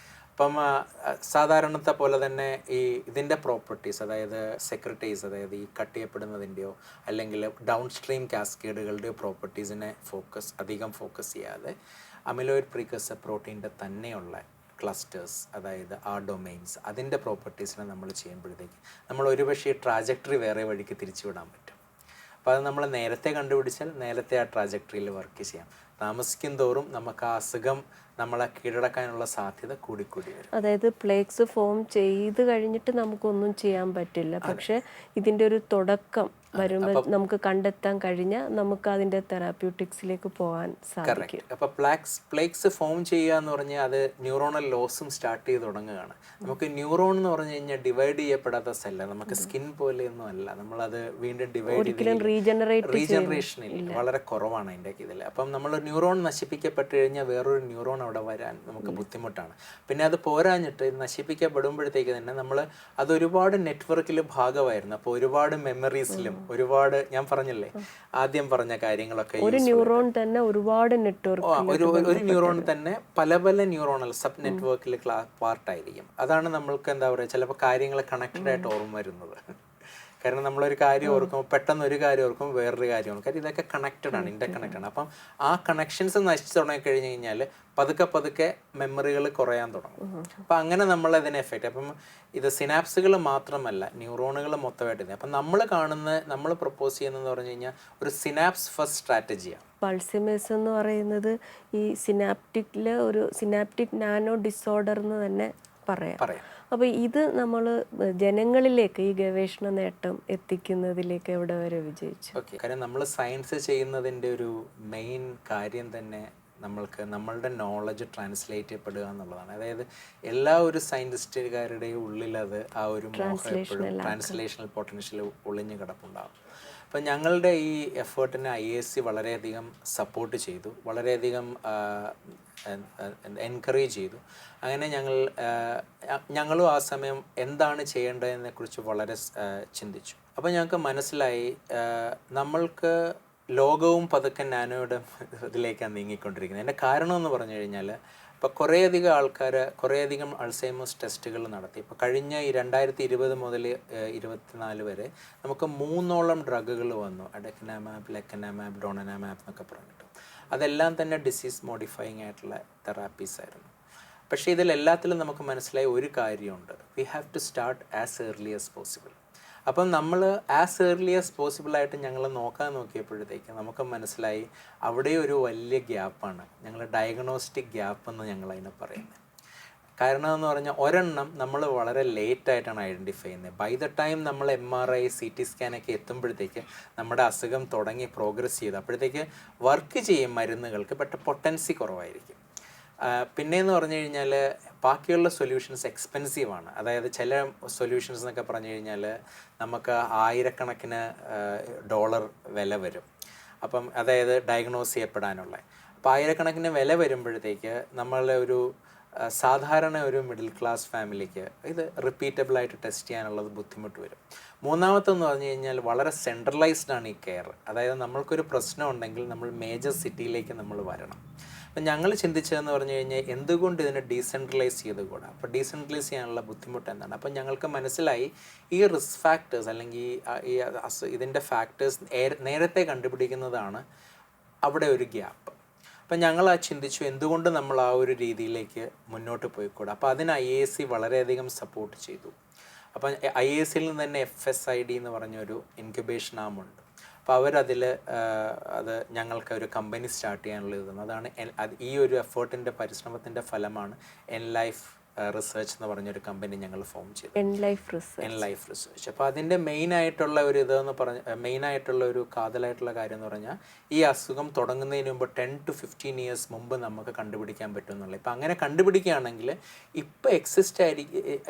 അപ്പം സാധാരണത്തെ പോലെ തന്നെ ഇതിൻ്റെ പ്രോപ്പർട്ടീസ്, അതായത് സെക്രട്ടേഴ്സ്, അതായത് ഈ കട്ട് ചെയ്യപ്പെടുന്നതിൻ്റെയോ അല്ലെങ്കിൽ ഡൗൺ സ്ട്രീം കാസ്കേഡുകളുടെയോ പ്രോപ്പർട്ടീസിനെ അധികം ഫോക്കസ് ചെയ്യാതെ അമിലോയിഡ് പ്രീകസർ പ്രോട്ടീൻ്റെ തന്നെയുള്ള ക്ലസ്റ്റേഴ്സ്, അതായത് ആ ഡൊമൈൻസ്, അതിൻ്റെ പ്രോപ്പർട്ടീസിനെ നമ്മൾ ചെയ്യുമ്പോഴത്തേക്ക് നമ്മൾ ഒരുപക്ഷെ ട്രാജക്ടറി വേറെ വഴിക്ക് തിരിച്ചുവിടാൻ പറ്റും. അപ്പോൾ അത് നമ്മൾ നേരത്തെ കണ്ടുപിടിച്ചാൽ നേരത്തെ ആ ട്രാജക്ടറിയിൽ വർക്ക് ചെയ്യാം. താമസിക്കും തോറും നമുക്ക് ആ അസുഖം നമ്മളെ കീഴടക്കാനുള്ള സാധ്യത കൂടിക്കൂടി വരും.
അതായത് പ്ലേക്സ് ഫോം ചെയ്ത് കഴിഞ്ഞിട്ട് നമുക്കൊന്നും ചെയ്യാൻ പറ്റില്ല. പക്ഷെ ഇതിൻ്റെ ഒരു തുടക്കം വരുമ്പോൾ നമുക്ക് കണ്ടെത്താൻ കഴിഞ്ഞാൽ നമുക്ക് അതിൻ്റെ തെറാപ്യൂട്ടിക്സിലേക്ക് പോകാൻ സാധിക്കും.
അപ്പോൾ പ്ലേക്സ് ഫോം ചെയ്യുക എന്ന് പറഞ്ഞാൽ അത് ന്യൂറോണൽ ലോസും സ്റ്റാർട്ട് ചെയ്ത് തുടങ്ങുകയാണ്. നമുക്ക് ന്യൂറോൺ എന്ന് പറഞ്ഞു കഴിഞ്ഞാൽ ഡിവൈഡ് ചെയ്യപ്പെടാത്ത സെല്ല, നമുക്ക് സ്കിൻ പോലെയൊന്നും അല്ല. നമ്മളത് വീണ്ടും റീജനറേഷൻ ഇല്ല, വളരെ കുറവാണ് അതിൻ്റെ ഇതിൽ. അപ്പം നമ്മൾ ന്യൂറോൺ നശിപ്പിക്കപ്പെട്ട് കഴിഞ്ഞാൽ വേറൊരു ന്യൂറോൺ അവിടെ വരാൻ നമുക്ക് ബുദ്ധിമുട്ടാണ്. പിന്നെ അത് പോരാഞ്ഞിട്ട് നശിപ്പിക്കപ്പെടുമ്പോഴത്തേക്ക് തന്നെ അതൊരുപാട് നെറ്റ്വർക്കിൽ ഭാഗമായിരുന്നു. അപ്പോൾ ഒരുപാട് മെമ്മറീസിലും ഒരുപാട് ഞാൻ പറഞ്ഞില്ലേ ആദ്യം പറഞ്ഞ കാര്യങ്ങളൊക്കെ
ഒരു ന്യൂറോൺ തന്നെ ഒരുപാട് നെറ്റ്വർക്ക്
ഒരു ന്യൂറോൺ തന്നെ പല ന്യൂറോണൽ സബ് നെറ്റ്വർക്കിൽ പാർട്ടായിരിക്കും. അതാണ് നമ്മൾക്ക് എന്താ പറയുക ചിലപ്പോൾ കാര്യങ്ങൾ കണക്റ്റഡ് ആയിട്ട് ഓർമ്മ വരുന്നത്. കാരണം നമ്മളൊരു കാര്യം ഓർക്കുമ്പോൾ പെട്ടെന്ന് ഒരു കാര്യം ഓർക്കുമ്പോൾ വേറൊരു കാര്യം ഓർക്കും. കാര്യം ഇതൊക്കെ കണക്റ്റഡ് ആണ്, ഇന്റർ കണക്റ്റഡ് ആണ്. അപ്പം ആ കണക്ഷൻസ് നശിച്ചു തുടങ്ങി കഴിഞ്ഞ് കഴിഞ്ഞാൽ പതുക്കെ മെമ്മറികൾ കുറയാൻ തുടങ്ങും. അപ്പം അങ്ങനെ നമ്മളതിനെ എഫക്റ്റ്. അപ്പം ഇത് സിനാപ്സുകൾ മാത്രമല്ല ന്യൂറോണുകൾ മൊത്തമായിട്ട്. അപ്പം നമ്മൾ പ്രപ്പോസ് ചെയ്യുന്നതെന്ന് പറഞ്ഞു കഴിഞ്ഞാൽ ഒരു സിനാപ്സ് ഫസ്റ്റ് സ്ട്രാറ്റജിയാണ്.
പൾസിമേഴ്സ് എന്ന് പറയുന്നത് ഈ സിനാപ്റ്റിക്കില് ഒരു സിനാപ്റ്റിക് നാനോ ഡിസോർഡർ എന്ന് തന്നെ പറയാം. അപ്പോൾ ഇത് നമ്മൾ ജനങ്ങളിലേക്ക് ഈ ഗവേഷണ നേട്ടം എത്തിക്കുന്നതിലേക്ക് എവിടെ വരെ വിജയിച്ചു?
കാരണം നമ്മൾ സയൻസ് ചെയ്യുന്നതിൻ്റെ ഒരു മെയിൻ കാര്യം തന്നെ നമ്മൾക്ക് നമ്മളുടെ നോളജ് ട്രാൻസ്ലേറ്റ് ചെയ്യപ്പെടുക എന്നുള്ളതാണ്. അതായത് എല്ലാ ഒരു സയൻറ്റിസ്റ്റുകാരുടെയും ഉള്ളിൽ അത് ആ ഒരു മോഹം എപ്പോഴും ട്രാൻസ്ലേഷണൽ പൊട്ടൻഷ്യൽ ഒളിഞ്ഞു കിടപ്പുണ്ടാകും. അപ്പം ഞങ്ങളുടെ ഈ എഫേർട്ടിനെ IASC വളരെയധികം സപ്പോർട്ട് ചെയ്തു, വളരെയധികം എൻകറേജ് ചെയ്തു. അങ്ങനെ ഞങ്ങളും ആ സമയം എന്താണ് ചെയ്യേണ്ടതെന്നെക്കുറിച്ച് വളരെ ചിന്തിച്ചു. അപ്പോൾ ഞങ്ങൾക്ക് മനസ്സിലായി നമ്മൾക്ക് ലോകവും പതുക്കെ നാനോയുടെ ഇതിലേക്കാണ് നീങ്ങിക്കൊണ്ടിരിക്കുന്നത്. എൻ്റെ കാരണം എന്ന് പറഞ്ഞു കഴിഞ്ഞാൽ ഇപ്പോൾ കുറേയധികം ആൾക്കാർ കുറേയധികം അൾസൈമേഴ്സ് ടെസ്റ്റുകൾ നടത്തി. ഇപ്പോൾ കഴിഞ്ഞ ഈ 2020 മുതൽ 2024 വരെ നമുക്ക് 3ഓളം ഡ്രഗുകൾ വന്നു. അഡെക്കനാമാബ്, ലെക്കനാമാബ്, ഡോണനാമാബ് എന്നൊക്കെ പറഞ്ഞിട്ട്. അതെല്ലാം തന്നെ ഡിസീസ് മോഡിഫയിങ് ആയിട്ടുള്ള തെറാപ്പീസ് ആയിരുന്നു. പക്ഷേ ഇതിലെല്ലാത്തിലും നമുക്ക് മനസ്സിലായ ഒരു കാര്യമുണ്ട്: we have to start as early as possible. അപ്പം നമ്മൾ ആസ് ഏർലി ആസ് പോസിബിളായിട്ട് ഞങ്ങൾ നോക്കിയപ്പോഴത്തേക്ക് നമുക്ക് മനസ്സിലായി അവിടെ ഒരു വലിയ ഗ്യാപ്പാണ്. ഞങ്ങൾ ഡയഗ്നോസ്റ്റിക് ഗ്യാപ്പ് എന്ന് ഞങ്ങളതിനെ പറയുന്നത്. കാരണം എന്ന് പറഞ്ഞാൽ ഒരെണ്ണം നമ്മൾ വളരെ ലേറ്റായിട്ടാണ് ഐഡൻറ്റിഫൈ ചെയ്യുന്നത്. ബൈ ദ ടൈം നമ്മൾ MRI, CT സ്കാനൊക്കെ എത്തുമ്പോഴത്തേക്ക് നമ്മുടെ അസുഖം തുടങ്ങി പ്രോഗ്രസ് ചെയ്ത് അപ്പോഴത്തേക്ക് വർക്ക് ചെയ്യും മരുന്നുകൾക്ക്, ബട്ട് പൊട്ടൻസി കുറവായിരിക്കും. പിന്നെയെന്ന് പറഞ്ഞു കഴിഞ്ഞാൽ ബാക്കിയുള്ള സൊല്യൂഷൻസ് എക്സ്പെൻസീവാണ്. അതായത് ചില സൊല്യൂഷൻസ് എന്നൊക്കെ പറഞ്ഞു കഴിഞ്ഞാൽ നമുക്ക് ആയിരക്കണക്കിന് ഡോളർ വില വരും. അപ്പം അതായത് ഡയഗ്നോസ് ചെയ്യപ്പെടാനുള്ള. അപ്പോൾ ആയിരക്കണക്കിന് വില വരുമ്പോഴത്തേക്ക് നമ്മളെ ഒരു സാധാരണ ഒരു മിഡിൽ ക്ലാസ് ഫാമിലിക്ക് ഇത് റിപ്പീറ്റബിളായിട്ട് ടെസ്റ്റ് ചെയ്യാനുള്ളത് ബുദ്ധിമുട്ട് വരും. മൂന്നാമത്തെന്ന് പറഞ്ഞു കഴിഞ്ഞാൽ വളരെ സെൻട്രലൈസ്ഡ് ആണ് ഈ കെയർ. അതായത് നമ്മൾക്കൊരു പ്രശ്നം ഉണ്ടെങ്കിൽ നമ്മൾ മേജർ സിറ്റിയിലേക്ക് നമ്മൾ വരണം. അപ്പം ഞങ്ങൾ ചിന്തിച്ചതെന്ന് പറഞ്ഞു കഴിഞ്ഞാൽ എന്തുകൊണ്ട് ഇതിനെ ഡീസെൻട്രലൈസ് ചെയ്തുകൂടാ? അപ്പോൾ ഡീസെൻട്രലൈസ് ചെയ്യാനുള്ള ബുദ്ധിമുട്ട് എന്താണ്? അപ്പം ഞങ്ങൾക്ക് മനസ്സിലായി ഈ റിസ്ക് ഫാക്ടേഴ്സ് അല്ലെങ്കിൽ ഈ ഇതിൻ്റെ ഫാക്ടേഴ്സ് നേരത്തെ കണ്ടുപിടിക്കുന്നതാണ് അവിടെ ഒരു ഗ്യാപ്പ്. അപ്പം ഞങ്ങൾ ചിന്തിച്ചു എന്തുകൊണ്ട് നമ്മൾ ആ ഒരു രീതിയിലേക്ക് മുന്നോട്ട് പോയിക്കൂടാ? അപ്പോൾ അതിന് IASC വളരെയധികം സപ്പോർട്ട് ചെയ്തു. അപ്പം IASCയിൽ നിന്ന് തന്നെ FSID എന്ന് പറഞ്ഞൊരു ഇൻക്യുബേഷൻ ആമുണ്ട്. അപ്പോൾ അവരതിൽ അത് ഞങ്ങൾക്ക് ഒരു കമ്പനി സ്റ്റാർട്ട് ചെയ്യാനുള്ള ഇതാണ്. അതാണ് ഈ ഒരു എഫേർട്ടിൻ്റെ പരിശ്രമത്തിൻ്റെ ഫലമാണ് എൻലൈഫ് റിസർച്ച് എന്ന് പറഞ്ഞൊരു കമ്പനി ഞങ്ങൾ ഫോം ചെയ്തു. എൻലൈഫ് റിസർച്ച്. അപ്പോൾ അതിൻ്റെ മെയിനായിട്ടുള്ള ഒരു കാതലായിട്ടുള്ള കാര്യം എന്ന് പറഞ്ഞാൽ ഈ അസുഖം തുടങ്ങുന്നതിന് മുമ്പ് 10 to 15 years മുമ്പ് നമുക്ക് കണ്ടുപിടിക്കാൻ പറ്റും എന്നുള്ളത്. ഇപ്പം അങ്ങനെ കണ്ടുപിടിക്കുകയാണെങ്കിൽ ഇപ്പോൾ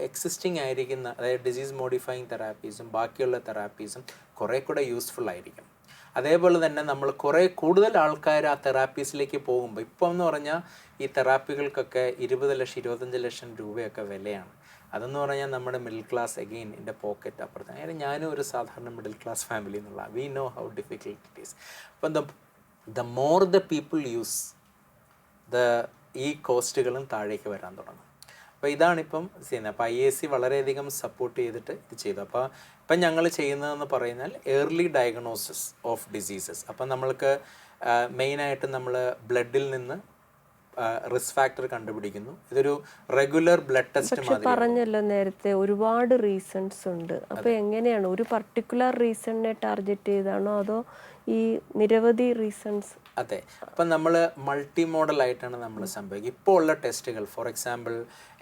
എക്സിസ്റ്റിംഗ് ആയിരിക്കുന്ന അതായത് ഡിസീസ് മോഡിഫയിങ് തെറാപ്പീസും ബാക്കിയുള്ള തെറാപ്പീസും കുറേ കൂടെ യൂസ്ഫുൾ ആയിരിക്കും. അതേപോലെ തന്നെ നമ്മൾ കുറേ കൂടുതൽ ആൾക്കാർ ആ തെറാപ്പീസിലേക്ക് പോകുമ്പോൾ ഇപ്പം എന്ന് പറഞ്ഞാൽ ഈ തെറാപ്പികൾക്കൊക്കെ 20 ലക്ഷം 25 ലക്ഷം രൂപയൊക്കെ വിലയാണ്. അതെന്ന് പറഞ്ഞാൽ നമ്മുടെ മിഡിൽ ക്ലാസ് അഗെയിൻ എൻ്റെ പോക്കറ്റ് അപ്പുറത്ത്. അതായത് ഞാനും ഒരു സാധാരണ മിഡിൽ ക്ലാസ് ഫാമിലി എന്നുള്ള we know how difficult it is. അപ്പം the more the people use ഈ കോസ്റ്റുകളും താഴേക്ക് വരാൻ തുടങ്ങും. അപ്പോൾ ഇതാണിപ്പം ചെയ്യുന്നത്. അപ്പോൾ IASC വളരെയധികം സപ്പോർട്ട് ചെയ്തിട്ട് ഇത് ചെയ്തു. അപ്പോൾ ഇപ്പം ഞങ്ങൾ ചെയ്യുന്നതെന്ന് പറയുന്നാൽ ഏർലി ഡയഗ്നോസിസ് ഓഫ് ഡിസീസസ്. അപ്പം നമ്മൾക്ക് മെയിനായിട്ട് നമ്മൾ ബ്ലഡിൽ നിന്ന് റിസ്ക് ഫാക്ടർ കണ്ടുപിടിക്കുന്നു. ഇതൊരു റെഗുലർ ബ്ലഡ് ടെസ്റ്റ് മാതിരി.
പറഞ്ഞല്ലോ നേരത്തെ ഒരുപാട് റീസൺസ് ഉണ്ട്. അപ്പോൾ എങ്ങനെയാണ് ഒരു പർട്ടിക്കുലർ റീസണിനെ ടാർഗറ്റ് ചെയ്താണോ അതോ ഈ നിരവധി റീസൺസ്?
അതെ. അപ്പം നമ്മൾ മൾട്ടി മോഡലായിട്ടാണ് നമ്മൾ സംഭവിക്കുക. ഇപ്പോൾ ഉള്ള ടെസ്റ്റുകൾ ഫോർ എക്സാമ്പിൾ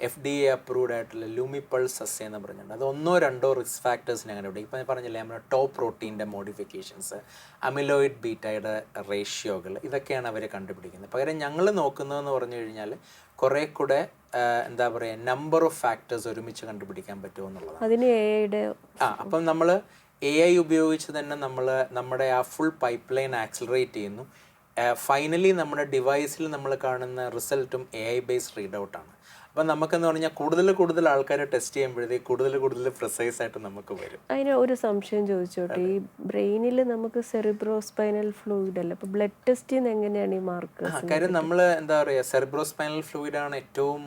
FDA അപ്രൂവ്ഡ് ആയിട്ടുള്ള ലൂമിപ്പൾസ് അസേ എന്ന് പറഞ്ഞിട്ടുണ്ട്. അത് 1-2 റിസ്ക് ഫാക്ടേഴ്സിനെ കണ്ടുപിടിക്കും. ഇപ്പം പറഞ്ഞില്ലേ നമ്മുടെ ടോപ്പ് പ്രോട്ടീൻ്റെ മോഡിഫിക്കേഷൻസ്, അമിലോയിഡ് ബീറ്റയുടെ റേഷ്യോകൾ, ഇതൊക്കെയാണ് അവർ കണ്ടുപിടിക്കുന്നത്. പകരം ഞങ്ങൾ നോക്കുന്നതെന്ന് പറഞ്ഞു കഴിഞ്ഞാൽ കുറേ കൂടെ എന്താ പറയുക നമ്പർ ഓഫ് ഫാക്ടേഴ്സ് ഒരുമിച്ച് കണ്ടുപിടിക്കാൻ പറ്റുമോ എന്നുള്ളതാണ്.
അതിന് AI
അപ്പം നമ്മൾ AI ഉപയോഗിച്ച് തന്നെ നമ്മുടെ ആ ഫുൾ പൈപ്പ് ലൈൻ ആക്സിലറേറ്റ് ചെയ്യുന്നു. ഫൈനലി നമ്മുടെ ഡിവൈസിൽ നമ്മൾ കാണുന്ന റിസൾട്ടും AI ബേസ്ഡ് റീഡ് ഔട്ടാണ്. അപ്പം നമുക്കെന്ന് പറഞ്ഞാൽ കൂടുതൽ ആൾക്കാരെ ടെസ്റ്റ് ചെയ്യുമ്പോഴത്തേക്ക് കൂടുതൽ പ്രിസൈസ് ആയിട്ട് നമുക്ക് വരും.
അതിന് ഒരു സംശയം ചോദിച്ചോട്ടെ, ഈ ബ്രെയിനിൽ നമുക്ക് സെറിബ്രോസ്പൈനൽ ഫ്ലൂയിഡ് അല്ല, അപ്പോൾ ബ്ലഡ് ടെസ്റ്റിൽ നിന്ന് എങ്ങനെയാണ് ഈ മാർക്കേഴ്സ്?
കാര്യം നമ്മൾ എന്താ പറയുക സെറിബ്രോസ്പൈനൽ ഫ്ലൂയിഡാണ് ഏറ്റവും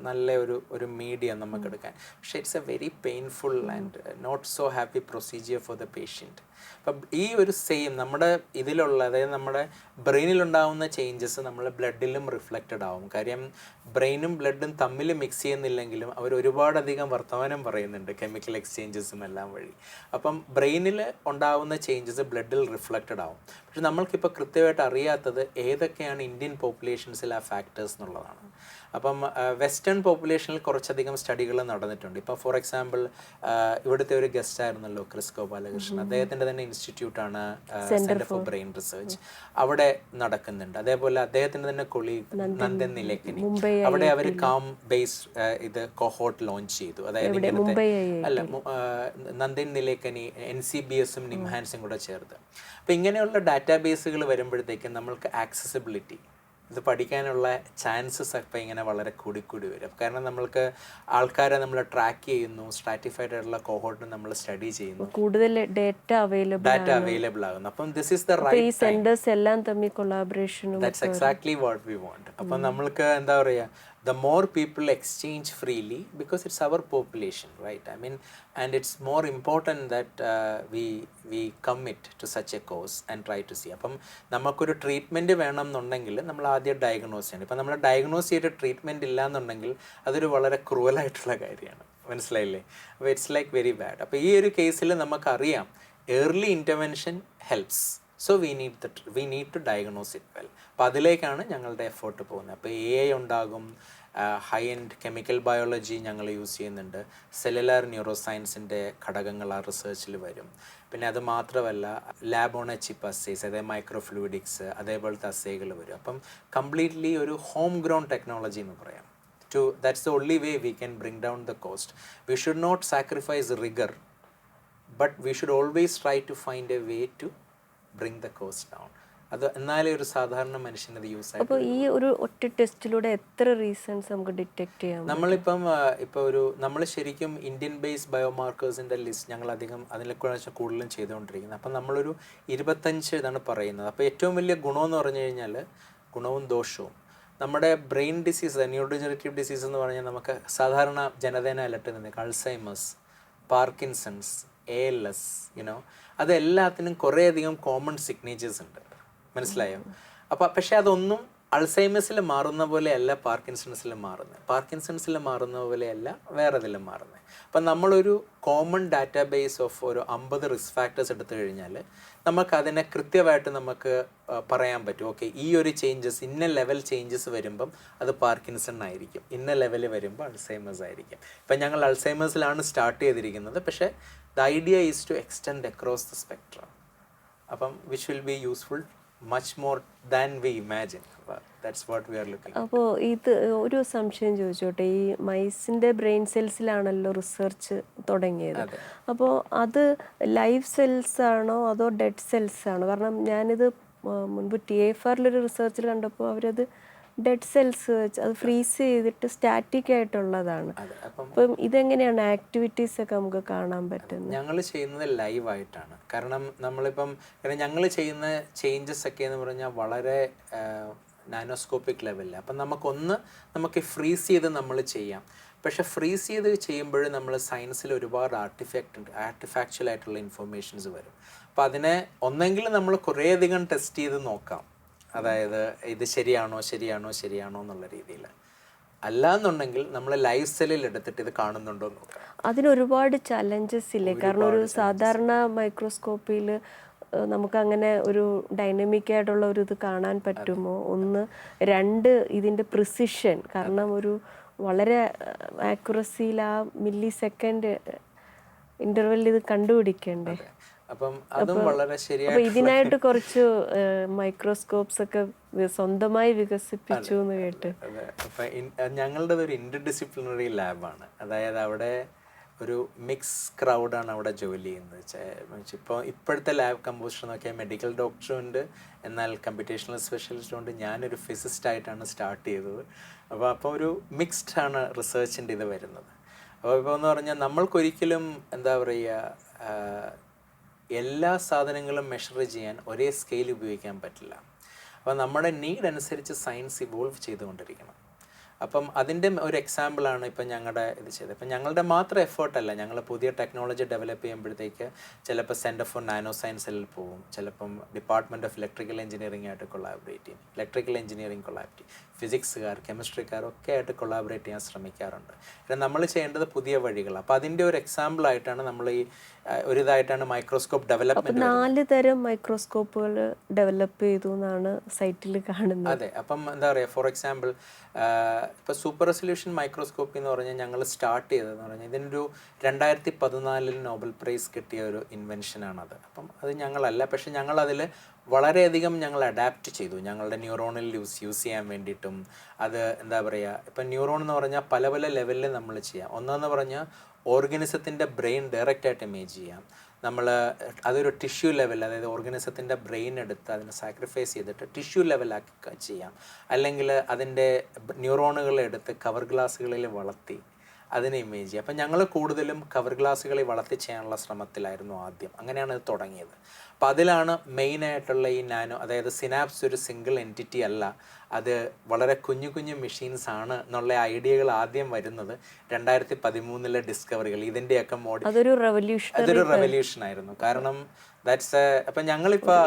നല്ല ഒരു മീഡിയം നമുക്ക് എടുക്കാൻ. പക്ഷേ it's a very painful and not so happy procedure for the patient. അപ്പം ഈ ഒരു സെയിം നമ്മുടെ ഇതിലുള്ള അതായത് നമ്മുടെ ബ്രെയിനിലുണ്ടാകുന്ന ചേഞ്ചസ് നമ്മൾ ബ്ലഡിലും റിഫ്ലക്റ്റഡ് ആവും. കാര്യം ബ്രെയിനും ബ്ലഡും തമ്മിൽ മിക്സ് ചെയ്യുന്നില്ലെങ്കിലും അവർ ഒരുപാടധികം വർത്തമാനം പറയുന്നുണ്ട് കെമിക്കൽ എക്സ്ചേഞ്ചസും എല്ലാം വഴി. അപ്പം ബ്രെയിനിൽ ഉണ്ടാവുന്ന ചേഞ്ചസ് ബ്ലഡിൽ റിഫ്ലക്റ്റഡ് ആവും. പക്ഷെ നമ്മൾക്കിപ്പോൾ കൃത്യമായിട്ട് അറിയാത്തത് ഏതൊക്കെയാണ് ഇന്ത്യൻ പോപ്പുലേഷൻസിൽ ആ ഫാക്ടേഴ്സ് എന്നുള്ളതാണ്. അപ്പം വെസ്റ്റേൺ പോപ്പുലേഷനിൽ കുറച്ചധികം സ്റ്റഡികൾ നടന്നിട്ടുണ്ട്. ഇപ്പോൾ ഫോർ എക്സാമ്പിൾ ഇവിടുത്തെ ഒരു ഗസ്റ്റ് ആയിരുന്നല്ലോ ക്രിസ് ഗോപാലകൃഷ്ണൻ, അദ്ദേഹത്തിൻ്റെ തന്നെ ഇൻസ്റ്റിറ്റ്യൂട്ടാണ് സെൻറ്റർ ഫോർ ബ്രെയിൻ റിസർച്ച്, അവിടെ നടക്കുന്നുണ്ട്. അതേപോലെ അദ്ദേഹത്തിൻ്റെ തന്നെ കൊളീഗ് നന്ദൻ നിലേക്കനി, അവിടെ അവർ കാം ബേസ് ഇത് കൊഹോട്ട് ലോഞ്ച് ചെയ്തു. അതായത് ഇങ്ങനത്തെ നന്ദൻ നിലേക്കനി NCBSും നിംഹാൻസും കൂടെ ചേർത്ത്. അപ്പോൾ ഇങ്ങനെയുള്ള ഡാറ്റാബേസുകൾ വരുമ്പോഴത്തേക്കും നമ്മൾക്ക് ആക്സസിബിലിറ്റി, ഇത് പഠിക്കാനുള്ള ചാൻസസ് ഒക്കെ ഇങ്ങനെ വളരെ കൂടിക്കൂടി വരും. കാരണം നമ്മൾക്ക് ആൾക്കാരെ നമ്മൾ ട്രാക്ക് ചെയ്യുന്നു, സ്ട്രാറ്റിഫൈഡ് ആയിട്ടുള്ള കോഹോർട്ടിനെ നമ്മൾ സ്റ്റഡി ചെയ്യുന്നു,
കൂടുതൽ ഡാറ്റ
അവൈലബിൾ ആകുന്നു. അപ്പം this is the right
centres എല്ലാം തമ്മിൽ കൊളാബറേഷനും
that's exactly what we want. അപ്പം നമ്മൾക്ക് എന്താ പറയുക, the more people exchange freely because it's our population, right? I mean, and it's more important that we commit to such a cause and try to see. അപ്പം നമുക്കൊരു treatment വേണം എന്നുണ്ടെങ്കിൽ നമ്മൾ ആദ്യം ഡയഗ്നോസ് ചെയ്യണം. ഇപ്പം നമ്മൾ ഡയഗ്നോസ് ചെയ്ത ട്രീറ്റ്മെൻറ്റ് ഇല്ല എന്നുണ്ടെങ്കിൽ അതൊരു വളരെ ക്രൂവലായിട്ടുള്ള കാര്യമാണ്, മനസ്സിലായില്ലേ? അപ്പോൾ ഇറ്റ്സ് ലൈക്ക് വെരി ബാഡ്. അപ്പോൾ ഈ ഒരു കേസിൽ നമുക്കറിയാം early intervention helps. So we need to diagnose it well. അപ്പോൾ അതിലേക്കാണ് ഞങ്ങളുടെ എഫേർട്ട് പോകുന്നത്. അപ്പോൾ AI ഉണ്ടാകും, ഹൈ എൻഡ് കെമിക്കൽ ബയോളജി ഞങ്ങൾ യൂസ് ചെയ്യുന്നുണ്ട്, സെല്ലുലാർ ന്യൂറോ സയൻസിൻ്റെ ഘടകങ്ങൾ ആ റിസർച്ചിൽ വരും. പിന്നെ അത് മാത്രമല്ല lab on a chip assays, അതായത് മൈക്രോഫ്ലൂയിഡിക്സ്, അതേപോലത്തെ അസേകൾ വരും. അപ്പം കംപ്ലീറ്റ്ലി ഒരു ഹോം ഗ്രൗണ്ട് ടെക്നോളജി എന്ന് പറയാം. That's the only way we can bring down the cost. We should not sacrifice rigor, but we should always try to find a way to bring the cost down. അത് എന്നാലേ ഒരു സാധാരണ മനുഷ്യനത് use ആയി.
അപ്പോൾ ഈ ഒരു ഒറ്റ ടെസ്റ്റിലൂടെ എത്ര റീസൺസ് നമുക്ക് ഡിറ്റക്ട് ചെയ്യാം?
നമ്മളിപ്പം നമ്മൾ ശരിക്കും ഇന്ത്യൻ ബേസ്ഡ് ബയോമാർക്കേഴ്സിൻ്റെ ലിസ്റ്റ് ഞങ്ങൾ അധികം അതിനെക്കുറിച്ച് കൂടുതലും ചെയ്തുകൊണ്ടിരിക്കുന്നത്. അപ്പം നമ്മളൊരു 25 ഇതാണ് പറയുന്നത്. അപ്പോൾ ഏറ്റവും വലിയ ഗുണമെന്ന് പറഞ്ഞു കഴിഞ്ഞാൽ, ഗുണവും ദോഷവും, നമ്മുടെ ബ്രെയിൻ ഡിസീസ്, ന്യൂറോഡെജനറേറ്റീവ് ഡിസീസ് എന്ന് പറഞ്ഞാൽ നമുക്ക് സാധാരണ ജനതേനെ അലട്ടുന്നത് അൾസൈമേഴ്സ്, പാർക്കിൻസൺസ്, ALS, അതെല്ലാത്തിനും കുറേയധികം കോമൺ സിഗ്നേച്ചേഴ്സ് ഉണ്ട്, മനസ്സിലായോ? അപ്പോൾ പക്ഷേ അതൊന്നും അൾസൈമേഴ്സിൽ മാറുന്ന പോലെയല്ല പാർക്കിൻസൺസിൽ മാറുന്നത്, പാർക്കിൻസൺസിൽ മാറുന്ന പോലെയല്ല വേറെ ഇതിലും മാറുന്നത്. അപ്പം നമ്മളൊരു കോമൺ ഡാറ്റാബേസ് ഓഫ് ഒരു 50 റിസ്ക് ഫാക്ടേഴ്സ് എടുത്തു കഴിഞ്ഞാൽ നമുക്കതിനെ കൃത്യമായിട്ട് നമുക്ക് പറയാൻ പറ്റും. ഓക്കെ, ഈ ഒരു ചേഞ്ചസ്, ഇന്ന ലെവൽ ചേഞ്ചസ് വരുമ്പം അത് പാർക്കിൻസൺ ആയിരിക്കും, ഇന്ന ലെവൽ വരുമ്പോൾ അൾസൈമേഴ്സ് ആയിരിക്കും. ഇപ്പം ഞങ്ങൾ അൾസൈമേഴ്സിലാണ് സ്റ്റാർട്ട് ചെയ്തിരിക്കുന്നത്, പക്ഷേ the idea is to extend across the spectrum. അപ്പം which will be useful much more than we imagine. That's what we are looking at.
അപ്പോൾ ഇത് ഒരു സംശയം ചോദിച്ചോട്ടെ, ഈ മൈസിൻ്റെ ബ്രെയിൻ സെൽസിലാണല്ലോ റിസർച്ച് തുടങ്ങിയത്. അപ്പോൾ അത് ലൈവ് സെൽസ് ആണോ അതോ ഡെഡ് സെൽസ് ആണോ? കാരണം ഞാനിത് മുൻപ് TFRലൊരു റിസർച്ചിൽ കണ്ടപ്പോൾ അവരത് ഡെഡ് സെൽസ് വെച്ച് അത് ഫ്രീസ് ചെയ്തിട്ട് സ്റ്റാറ്റിക് ആയിട്ടുള്ളതാണ്. അപ്പം ഇതെങ്ങനെയാണ് ആക്ടിവിറ്റീസ് ഒക്കെ നമുക്ക് കാണാൻ പറ്റുന്നത്?
ഞങ്ങൾ ചെയ്യുന്നത് ലൈവായിട്ടാണ്. കാരണം ഞങ്ങൾ ചെയ്യുന്ന ചേഞ്ചസ് ഒക്കെ എന്ന് പറഞ്ഞാൽ വളരെ നാനോസ്കോപ്പിക് ലെവലിൽ. അപ്പം നമുക്ക് ഫ്രീസ് ചെയ്ത് നമ്മൾ ചെയ്യാം. പക്ഷേ ഫ്രീസ് ചെയ്ത് ചെയ്യുമ്പോൾ നമ്മൾ സയൻസിൽ ഒരുപാട് ആർട്ടിഫാക്ച്വൽ ആയിട്ടുള്ള ഇൻഫർമേഷൻസ് വരും. അപ്പോൾ അതിനെ ഒന്നെങ്കിൽ നമ്മൾ കുറേയധികം ടെസ്റ്റ് ചെയ്ത് നോക്കാം, അതായത് ഇത് ശരിയാണോ എന്നുള്ള രീതിയിൽ. അല്ലാന്നുണ്ടെങ്കിൽ നമ്മൾ ലൈവ് സെല്ലിൽ എടുത്തിട്ട് ഇത് കാണുന്നുണ്ടോ എന്ന് നോക്കാം.
അതിനൊരുപാട് ചലഞ്ചസ് ഇല്ലേ? കാരണം ഒരു സാധാരണ മൈക്രോസ്കോപ്പിൽ നമുക്കങ്ങനെ ഒരു ഡൈനമിക് ആയിട്ടുള്ള ഒരു ഇത് കാണാൻ പറ്റുമോ? 1, 2 ഇതിൻ്റെ പ്രിസിഷൻ, കാരണം ഒരു വളരെ ആക്യുറസിയിൽ ആ മില്ലി സെക്കൻഡ് ഇൻ്റർവെല്ലിൽ ഇത് കണ്ടുപിടിക്കണ്ടേ?
അപ്പം അതും വളരെ ശരിയാണ്.
അപ്പോൾ ഇതിനായിട്ട് കുറച്ച് മൈക്രോസ്കോപ്സ് ഒക്കെ സ്വന്തമായി വികസിപ്പിച്ചു എന്ന് കേട്ട്.
അപ്പം ഞങ്ങളുടെ ഒരു ഇന്റർഡിസിപ്ലിനറി ലാബാണ്. അതായത് അവിടെ ഒരു മിക്സ് ക്രൗഡാണ് അവിടെ ജോലി ചെയ്യുന്നത്. ഇപ്പോഴത്തെ ലാബ് കമ്പോസിഷൻ നോക്കിയാൽ മെഡിക്കൽ ഡോക്ടറും ഉണ്ട്, എന്നാൽ കമ്പ്യൂട്ടേഷണൽ സ്പെഷ്യലിസ്റ്റും ഉണ്ട്. ഞാനൊരു ഫിസിസ്റ്റായിട്ടാണ് സ്റ്റാർട്ട് ചെയ്തത്. അപ്പോൾ ഒരു മിക്സ്ഡ് ആണ് റിസർച്ചിൻ്റെ ഇത് വരുന്നത്. അപ്പോൾ ഇപ്പോൾ എന്ന് പറഞ്ഞാൽ നമ്മൾക്കൊരിക്കലും എന്താ പറയുക, എല്ലാ സാധനങ്ങളും മെഷർ ചെയ്യാൻ ഒരേ സ്കെയിൽ ഉപയോഗിക്കാൻ പറ്റില്ല. അപ്പോൾ നമ്മുടെ നീഡ് അനുസരിച്ച് സയൻസ് ഇവോൾവ് ചെയ്തുകൊണ്ടിരിക്കണം. അപ്പം അതിൻ്റെ ഒരു എക്സാമ്പിളാണ് ഇപ്പം ഞങ്ങളുടെ ഇത് ചെയ്തത്. ഇപ്പം ഞങ്ങളുടെ മാത്രം എഫേർട്ടല്ല, ഞങ്ങൾ പുതിയ ടെക്നോളജി ഡെവലപ്പ് ചെയ്യുമ്പോഴത്തേക്ക് ചിലപ്പോൾ സെൻറ്റർ ഫോർ നാനോ സയൻസിൽ പോകും, ചിലപ്പം ഡിപ്പാർട്ട്മെൻറ്റ് ഓഫ് ഇലക്ട്രിക്കൽ എഞ്ചിനീയറിംഗ് ആയിട്ട് കൊളാബറേറ്റ് ചെയ്യും, ഇലക്ട്രിക്കൽ എഞ്ചിനീയറിംഗ് കൊളാബറേറ്റ് ചെയ്യും, ഫിസിക്സുകാർ കെമിസ്ട്രിക്കാർ ഒക്കെ ആയിട്ട് കൊളാബറേറ്റ് ചെയ്യാൻ ശ്രമിക്കാറുണ്ട്. കാരണം നമ്മൾ ചെയ്യേണ്ടത് പുതിയ വഴികൾ. അപ്പോൾ അതിൻ്റെ ഒരു എക്സാമ്പിളായിട്ടാണ് നമ്മൾ ഈ ഒരിതായിട്ടാണ് മൈക്രോസ്കോപ്പ് ഡെവലപ്മെൻറ്റ്.
4 തരം മൈക്രോസ്കോപ്പുകൾ ഡെവലപ്പ് ചെയ്തു എന്നാണ് സൈറ്റിൽ കാണുന്നത്.
അതെ. അപ്പം എന്താ പറയുക, ഫോർ എക്സാമ്പിൾ ഇപ്പോൾ സൂപ്പർ റെസൊല്യൂഷൻ മൈക്രോസ്കോപ്പി എന്ന് പറഞ്ഞാൽ ഞങ്ങൾ സ്റ്റാർട്ട് ചെയ്തതെന്ന് പറഞ്ഞാൽ ഇതിനൊരു 2014 നോബൽ പ്രൈസ് കിട്ടിയ ഒരു ഇൻവെൻഷനാണത്. അപ്പം അത് ഞങ്ങളല്ല, പക്ഷെ ഞങ്ങളതിൽ വളരെയധികം ഞങ്ങൾ അഡാപ്റ്റ് ചെയ്തു ഞങ്ങളുടെ ന്യൂറോണിൽ യൂസ് ചെയ്യാൻ വേണ്ടിയിട്ടും. അത് എന്താ പറയുക, ഇപ്പം ന്യൂറോൺ എന്ന് പറഞ്ഞാൽ പല പല ലെവലിൽ നമ്മൾ ചെയ്യാം. ഒന്നെന്ന് പറഞ്ഞാൽ ഓർഗനിസത്തിൻ്റെ ബ്രെയിൻ ഡയറക്റ്റായിട്ട് ഇമേജ് ചെയ്യാം. നമ്മൾ അതൊരു ടിഷ്യൂ ലെവൽ, അതായത് ഓർഗനിസത്തിൻ്റെ ബ്രെയിൻ എടുത്ത് അതിനെ സാക്രിഫൈസ് ചെയ്തിട്ട് ടിഷ്യൂ ലെവലാക്കി ചെയ്യാം. അല്ലെങ്കിൽ അതിൻ്റെ ന്യൂറോണുകളെ എടുത്ത് കവർ ഗ്ലാസ്സുകളിൽ വളർത്തി അതിനെ ഇമേജ് ചെയ്യാം. അപ്പം ഞങ്ങൾ കൂടുതലും കവർ ഗ്ലാസ്സുകളിൽ വളർത്തി ചെയ്യാനുള്ള ശ്രമത്തിലായിരുന്നു ആദ്യം. അങ്ങനെയാണ് ഇത് തുടങ്ങിയത്. അപ്പം അതിലാണ് മെയിനായിട്ടുള്ള ഈ നാനോ, അതായത് സിനാപ്സ് ഒരു സിംഗിൾ എൻറ്റിറ്റി അല്ല, അത് വളരെ കുഞ്ഞു കുഞ്ഞു മെഷീൻസ് ആണ് എന്നുള്ള ഐഡിയകൾ ആദ്യം വരുന്നത് 2013 ഡിസ്കവറികൾ. ഇതിൻ്റെയൊക്കെ അതൊരു റെവല്യൂഷൻ ആയിരുന്നു. കാരണം ദാറ്റ്സ് അപ്പം ഞങ്ങളിപ്പോൾ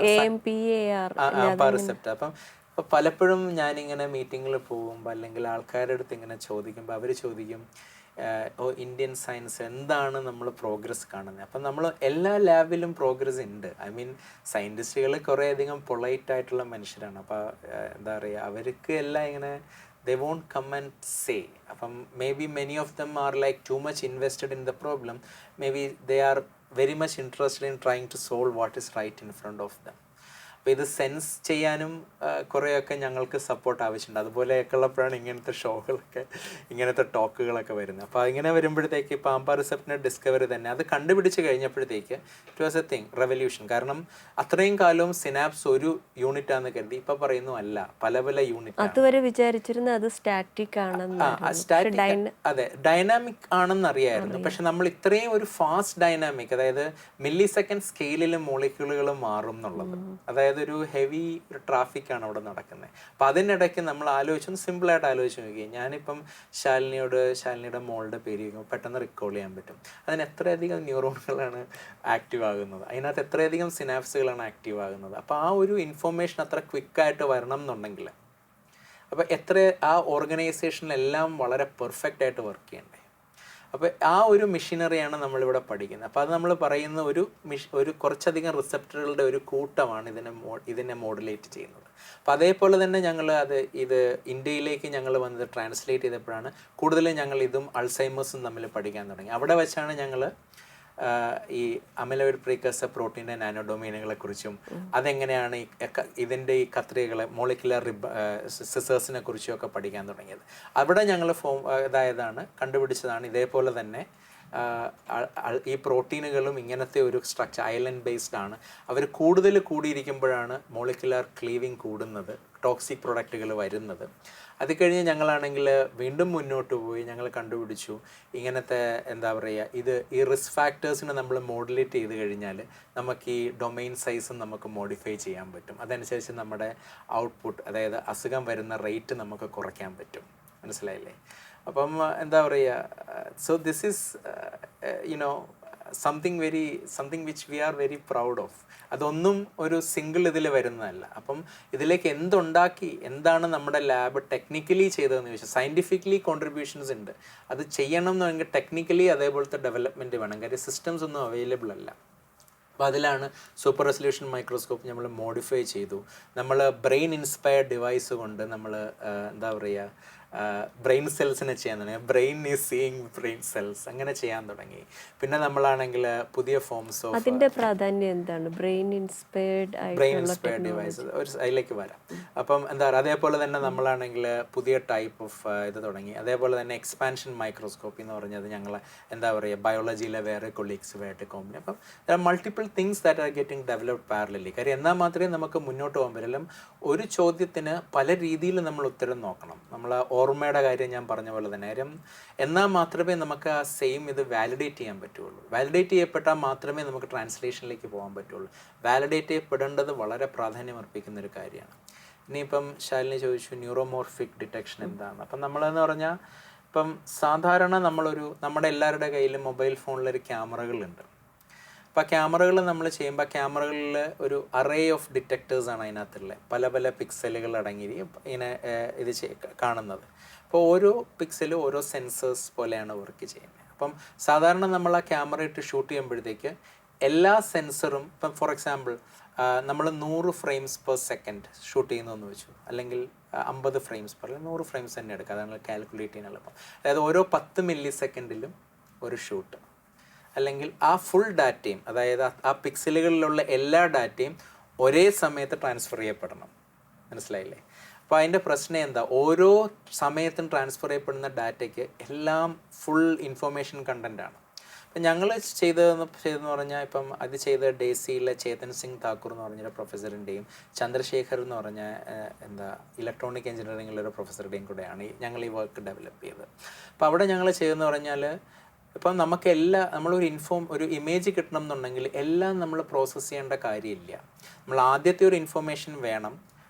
റിസെപ്റ്റ്. അപ്പം ഇപ്പോൾ പലപ്പോഴും ഞാനിങ്ങനെ മീറ്റിങ്ങിൽ പോകുമ്പോൾ അല്ലെങ്കിൽ ആൾക്കാരുടെ അടുത്ത് ഇങ്ങനെ ചോദിക്കുമ്പോൾ അവർ ചോദിക്കും, ഇന്ത്യൻ സയൻസ് എന്താണ് നമ്മൾ പ്രോഗ്രസ് കാണുന്നത്? അപ്പം നമ്മൾ എല്ലാ ലാബിലും പ്രോഗ്രസ് ഉണ്ട്. ഐ മീൻ സയൻറ്റിസ്റ്റുകൾ കുറേയധികം പൊളൈറ്റായിട്ടുള്ള മനുഷ്യരാണ്. അപ്പോൾ എന്താ പറയുക, അവർക്ക് എല്ലാം ഇങ്ങനെ they won't come and say. അപ്പം maybe many of them are like too much invested in the problem. Maybe they are very much interested in trying to solve what is right in front of them. അപ്പോൾ ഇത് sense ചെയ്യാനും കുറേയൊക്കെ ഞങ്ങൾക്ക് support ആവശ്യമുണ്ട്. അതുപോലെയൊക്കെ ഉള്ളപ്പോഴാണ് ഇങ്ങനത്തെ ഷോകളൊക്കെ, ഇങ്ങനത്തെ ടോക്കുകളൊക്കെ വരുന്നത്. അപ്പോൾ ഇങ്ങനെ വരുമ്പോഴത്തേക്ക് പാമ്പ റിസപ്റ്റിൻ്റെ ഡിസ്കവറി തന്നെ അത് കണ്ടുപിടിച്ച് കഴിഞ്ഞപ്പോഴത്തേക്ക് it was A thing, revolution. കാരണം അത്രയും കാലവും സിനാപ്സ് ഒരു യൂണിറ്റാന്ന് കരുതി, ഇപ്പം പറയുന്നു അല്ല, പല പല യൂണിറ്റ്.
അതുവരെ വിചാരിച്ചിരുന്നത് അത് സ്റ്റാറ്റിക് ആണെന്ന്.
അതെ, ഡൈനാമിക് ആണെന്ന് അറിയായിരുന്നു. പക്ഷെ നമ്മൾ ഇത്രയും ഒരു ഫാസ്റ്റ് ഡൈനാമിക്, അതായത് മില്ലി സെക്കൻഡ് സ്കെയിലിൽ മോളിക്യൂളുകൾ മാറും എന്നുള്ളത്, അതായത് ഒരു ഹെവി ഒരു ട്രാഫിക്കാണ് അവിടെ നടക്കുന്നത്. അപ്പോൾ അതിനിടയ്ക്ക് നമ്മൾ ആലോചിച്ചൊന്ന് സിമ്പിളായിട്ട് ആലോചിച്ച് നോക്കി. ഞാനിപ്പം ശാലിനിയുടെ മോളുടെ പേര് ചോദിക്കുമ്പോൾ പെട്ടെന്ന് റിക്കോൾ ചെയ്യാൻ പറ്റും. അതിന് എത്രയധികം ന്യൂറോണുകളാണ് ആക്റ്റീവ് ആകുന്നത്, അതിനകത്ത് എത്രയധികം സിനാപ്സുകളാണ് ആക്റ്റീവ് ആകുന്നത്. അപ്പോൾ ആ ഒരു ഇൻഫോർമേഷൻ അത്ര ക്വിക്കായിട്ട് വരണം എന്നുണ്ടെങ്കിൽ അപ്പോൾ ആ ഓർഗനൈസേഷനിലെല്ലാം വളരെ പെർഫെക്റ്റ് ആയിട്ട് വർക്ക് ചെയ്യണ്ടേ. അപ്പോൾ ആ ഒരു മെഷീനറിയാണ് നമ്മളിവിടെ പഠിക്കുന്നത്. അപ്പോൾ അത് നമ്മൾ പറയുന്ന ഒരു കുറച്ചധികം റിസപ്റ്ററുകളുടെ ഒരു കൂട്ടമാണ് ഇതിനെ മോഡുലേറ്റ് ചെയ്യുന്നത്. അപ്പോൾ അതേപോലെ തന്നെ ഞങ്ങൾ ഇത് ഇന്ത്യയിലേക്ക് ഞങ്ങൾ വന്നത് ട്രാൻസ്ലേറ്റ് ചെയ്തപ്പോഴാണ് കൂടുതലും ഞങ്ങൾ ഇതും അൾസൈമേഴ്സും തമ്മിൽ പഠിക്കാൻ തുടങ്ങി. അവിടെ വെച്ചാണ് ഞങ്ങൾ ഈ അമിലോയിഡ് പ്രീകഴ്സർ പ്രോട്ടീൻ്റെ നാനോ ഡൊമൈനുകളെ കുറിച്ചും അതെങ്ങനെയാണ് ഇതിൻ്റെ ഈ കത്രികകളെ മോളിക്കുലർ സിസേഴ്സിനെ കുറിച്ചും ഒക്കെ പഠിക്കാൻ തുടങ്ങിയത്. അവിടെ ഞങ്ങൾ കണ്ടുപിടിച്ചതാണ് ഇതേപോലെ തന്നെ ഈ പ്രോട്ടീനുകളും ഇങ്ങനത്തെ ഒരു സ്ട്രക്ചർ ഐലൻഡ് ബേസ്ഡ് ആണ്. അവർ കൂടുതൽ കൂടിയിരിക്കുമ്പോഴാണ് മോളിക്കുലർ ക്ലീവിങ് കൂടുന്നത്, ടോക്സിക് പ്രൊഡക്റ്റുകൾ വരുന്നത്. അത് കഴിഞ്ഞ് ഞങ്ങളാണെങ്കിൽ വീണ്ടും മുന്നോട്ട് പോയി ഞങ്ങൾ കണ്ടുപിടിച്ചു ഇങ്ങനത്തെ എന്താ പറയുക, ഈ റിസ്ക് ഫാക്ടേഴ്സിനെ നമ്മൾ മോഡുലേറ്റ് ചെയ്ത് കഴിഞ്ഞാൽ നമുക്ക് ഈ ഡൊമൈൻ സൈസും നമുക്ക് മോഡിഫൈ ചെയ്യാൻ പറ്റും. അതനുസരിച്ച് നമ്മുടെ ഔട്ട്പുട്ട്, അതായത് അസുഖം വരുന്ന റേറ്റ് നമുക്ക് കുറയ്ക്കാൻ പറ്റും. മനസ്സിലായില്ലേ? അപ്പം എന്താ പറയുക, so this is something which we are very proud of. അതൊന്നും ഒരു സിംഗിൾ ഇതിൽ വരുന്നതല്ല. അപ്പം ഇതിലേക്ക് എന്താണ് നമ്മുടെ ലാബ് ടെക്നിക്കലി ചെയ്തതെന്ന് ചോദിച്ചാൽ സയൻറ്റിഫിക്കലി കോൺട്രിബ്യൂഷൻസ് ഉണ്ട്. അത് ചെയ്യണം എന്നുണ്ടെങ്കിൽ ടെക്നിക്കലി അതേപോലത്തെ ഡെവലപ്മെൻറ്റ് വേണം. കാര്യം സിസ്റ്റംസ് ഒന്നും അവൈലബിൾ അല്ല. അപ്പോൾ അതിലാണ് സൂപ്പർ റെസൊല്യൂഷൻ മൈക്രോസ്കോപ്പ് നമ്മൾ മോഡിഫൈ ചെയ്തു. നമ്മൾ ബ്രെയിൻ ഇൻസ്പയർഡ് ഡിവൈസ് കൊണ്ട് നമ്മൾ എന്താ പറയുക, ബ്രെയിൻ സെൽസിനെ ചെയ്യാൻ തുടങ്ങി. Brain is seeing brain cells, അങ്ങനെ ചെയ്യാൻ തുടങ്ങി. പിന്നെ നമ്മളാണെങ്കിൽ പുതിയ ഫോംസ് ഓഫ്
അതിൻ്റെ പ്രാധാന്യം എന്താണ്? ബ്രെയിൻ ഇൻസ്പയർഡ്
ഡിവൈസ് അതിലേക്ക് വരാം. അപ്പം എന്താ പറയുക, അതേപോലെ തന്നെ നമ്മളാണെങ്കിൽ പുതിയ ടൈപ്പ് ഓഫ് ഇത് തുടങ്ങി. അതേപോലെ തന്നെ എക്സ്പാൻഷൻ മൈക്രോസ്കോപ്പി എന്ന് പറഞ്ഞത് ഞങ്ങൾ എന്താ പറയുക, ബയോളജിയിലെ വേറെ കൊളീഗ്സുമായിട്ട് കോമ്പിനി. അപ്പം multiple things that are getting developed parallelly. കാര്യം എന്നാൽ മാത്രമേ നമുക്ക് മുന്നോട്ട് പോകാൻ പറ്റില്ല. ഒരു ചോദ്യത്തിന് പല രീതിയിൽ നമ്മൾ ഉത്തരം നോക്കണം. നമ്മൾ ഓർമ്മയുടെ കാര്യം ഞാൻ പറഞ്ഞ പോലെ തന്നെ, കാര്യം എന്നാൽ മാത്രമേ നമുക്ക് ആ സെയിം ഇത് വാലിഡേറ്റ് ചെയ്യാൻ പറ്റുള്ളൂ. വാലിഡേറ്റ് ചെയ്യപ്പെട്ടാൽ മാത്രമേ നമുക്ക് ട്രാൻസ്ലേഷനിലേക്ക് പോകാൻ പറ്റുള്ളൂ. വാലിഡേറ്റ് ചെയ്യപ്പെടേണ്ടത് വളരെ പ്രാധാന്യം അർപ്പിക്കുന്ന ഒരു കാര്യമാണ്. ഇനിയിപ്പം ശാലിനി ചോദിച്ചു ന്യൂറോമോർഫിക് ഡിറ്റക്ഷൻ എന്താണ്. അപ്പം നമ്മളെന്ന് പറഞ്ഞാൽ ഇപ്പം സാധാരണ നമ്മുടെ എല്ലാവരുടെ കയ്യിലും മൊബൈൽ ഫോണിലൊരു ക്യാമറകളുണ്ട്. അപ്പോൾ ആ ക്യാമറകൾ നമ്മൾ ചെയ്യുമ്പോൾ ക്യാമറകളിൽ ഒരു അറേ ഓഫ് ഡിറ്റക്ടേഴ്സാണ് അതിനകത്തുള്ളത്. പല പല പിക്സലുകൾ അടങ്ങി ഇങ്ങനെ ഇത് കാണുന്നത്. അപ്പോൾ ഓരോ പിക്സലും ഓരോ സെൻസേഴ്സ് പോലെയാണ് വർക്ക് ചെയ്യുന്നത്. അപ്പം സാധാരണ നമ്മൾ ആ ക്യാമറ ഇട്ട് ഷൂട്ട് ചെയ്യുമ്പോഴത്തേക്ക് എല്ലാ സെൻസറും ഇപ്പം ഫോർ എക്സാമ്പിൾ നമ്മൾ 100 ഫ്രെയിംസ് പെർ സെക്കൻഡ് ഷൂട്ട് ചെയ്യുന്നതെന്ന് വെച്ചു, അല്ലെങ്കിൽ 50 ഫ്രെയിംസ് പെർ 100 ഫ്രെയിംസ് തന്നെ എടുക്കുക, അതാണ് കാൽക്കുലേറ്റ് ചെയ്യാനുള്ള. അതായത് ഓരോ 10 മില്ലി സെക്കൻഡിലും ഒരു ഷൂട്ട്, അല്ലെങ്കിൽ ആ ഫുൾ ഡാറ്റയും, അതായത് ആ പിക്സലുകളിലുള്ള എല്ലാ ഡാറ്റയും ഒരേ സമയത്ത് ട്രാൻസ്ഫർ ചെയ്യപ്പെടണം. മനസ്സിലായില്ലേ? അപ്പോൾ അതിൻ്റെ പ്രശ്നം എന്താ, ഓരോ സമയത്തും ട്രാൻസ്ഫർ ചെയ്യപ്പെടുന്ന ഡാറ്റയ്ക്ക് എല്ലാം ഫുൾ ഇൻഫോർമേഷൻ കണ്ടൻറ്റാണ്. അപ്പം ഞങ്ങൾ ചെയ്തതെന്ന് പറഞ്ഞാൽ ഇപ്പം അത് ചെയ്ത ഡേസിയിലെ ചേതൻ സിംഗ് താക്കൂർ എന്ന് പറഞ്ഞൊരു പ്രൊഫസറിൻ്റെയും ചന്ദ്രശേഖർ എന്ന് പറഞ്ഞ ഇലക്ട്രോണിക് എഞ്ചിനീയറിംഗിലൊരു പ്രൊഫസറുടെയും കൂടെയാണ് ഞങ്ങൾ ഈ വർക്ക് ഡെവലപ്പ് ചെയ്തത്. അപ്പോൾ അവിടെ ഞങ്ങൾ ചെയ്തതെന്ന് പറഞ്ഞാൽ ഇപ്പം നമുക്ക് ഒരു ഇമേജ് കിട്ടണം എന്നുണ്ടെങ്കിൽ എല്ലാം നമ്മൾ പ്രോസസ്സ് ചെയ്യേണ്ട കാര്യമില്ല. നമ്മൾ ആദ്യത്തെ ഒരു ഇൻഫോർമേഷൻ വേണം,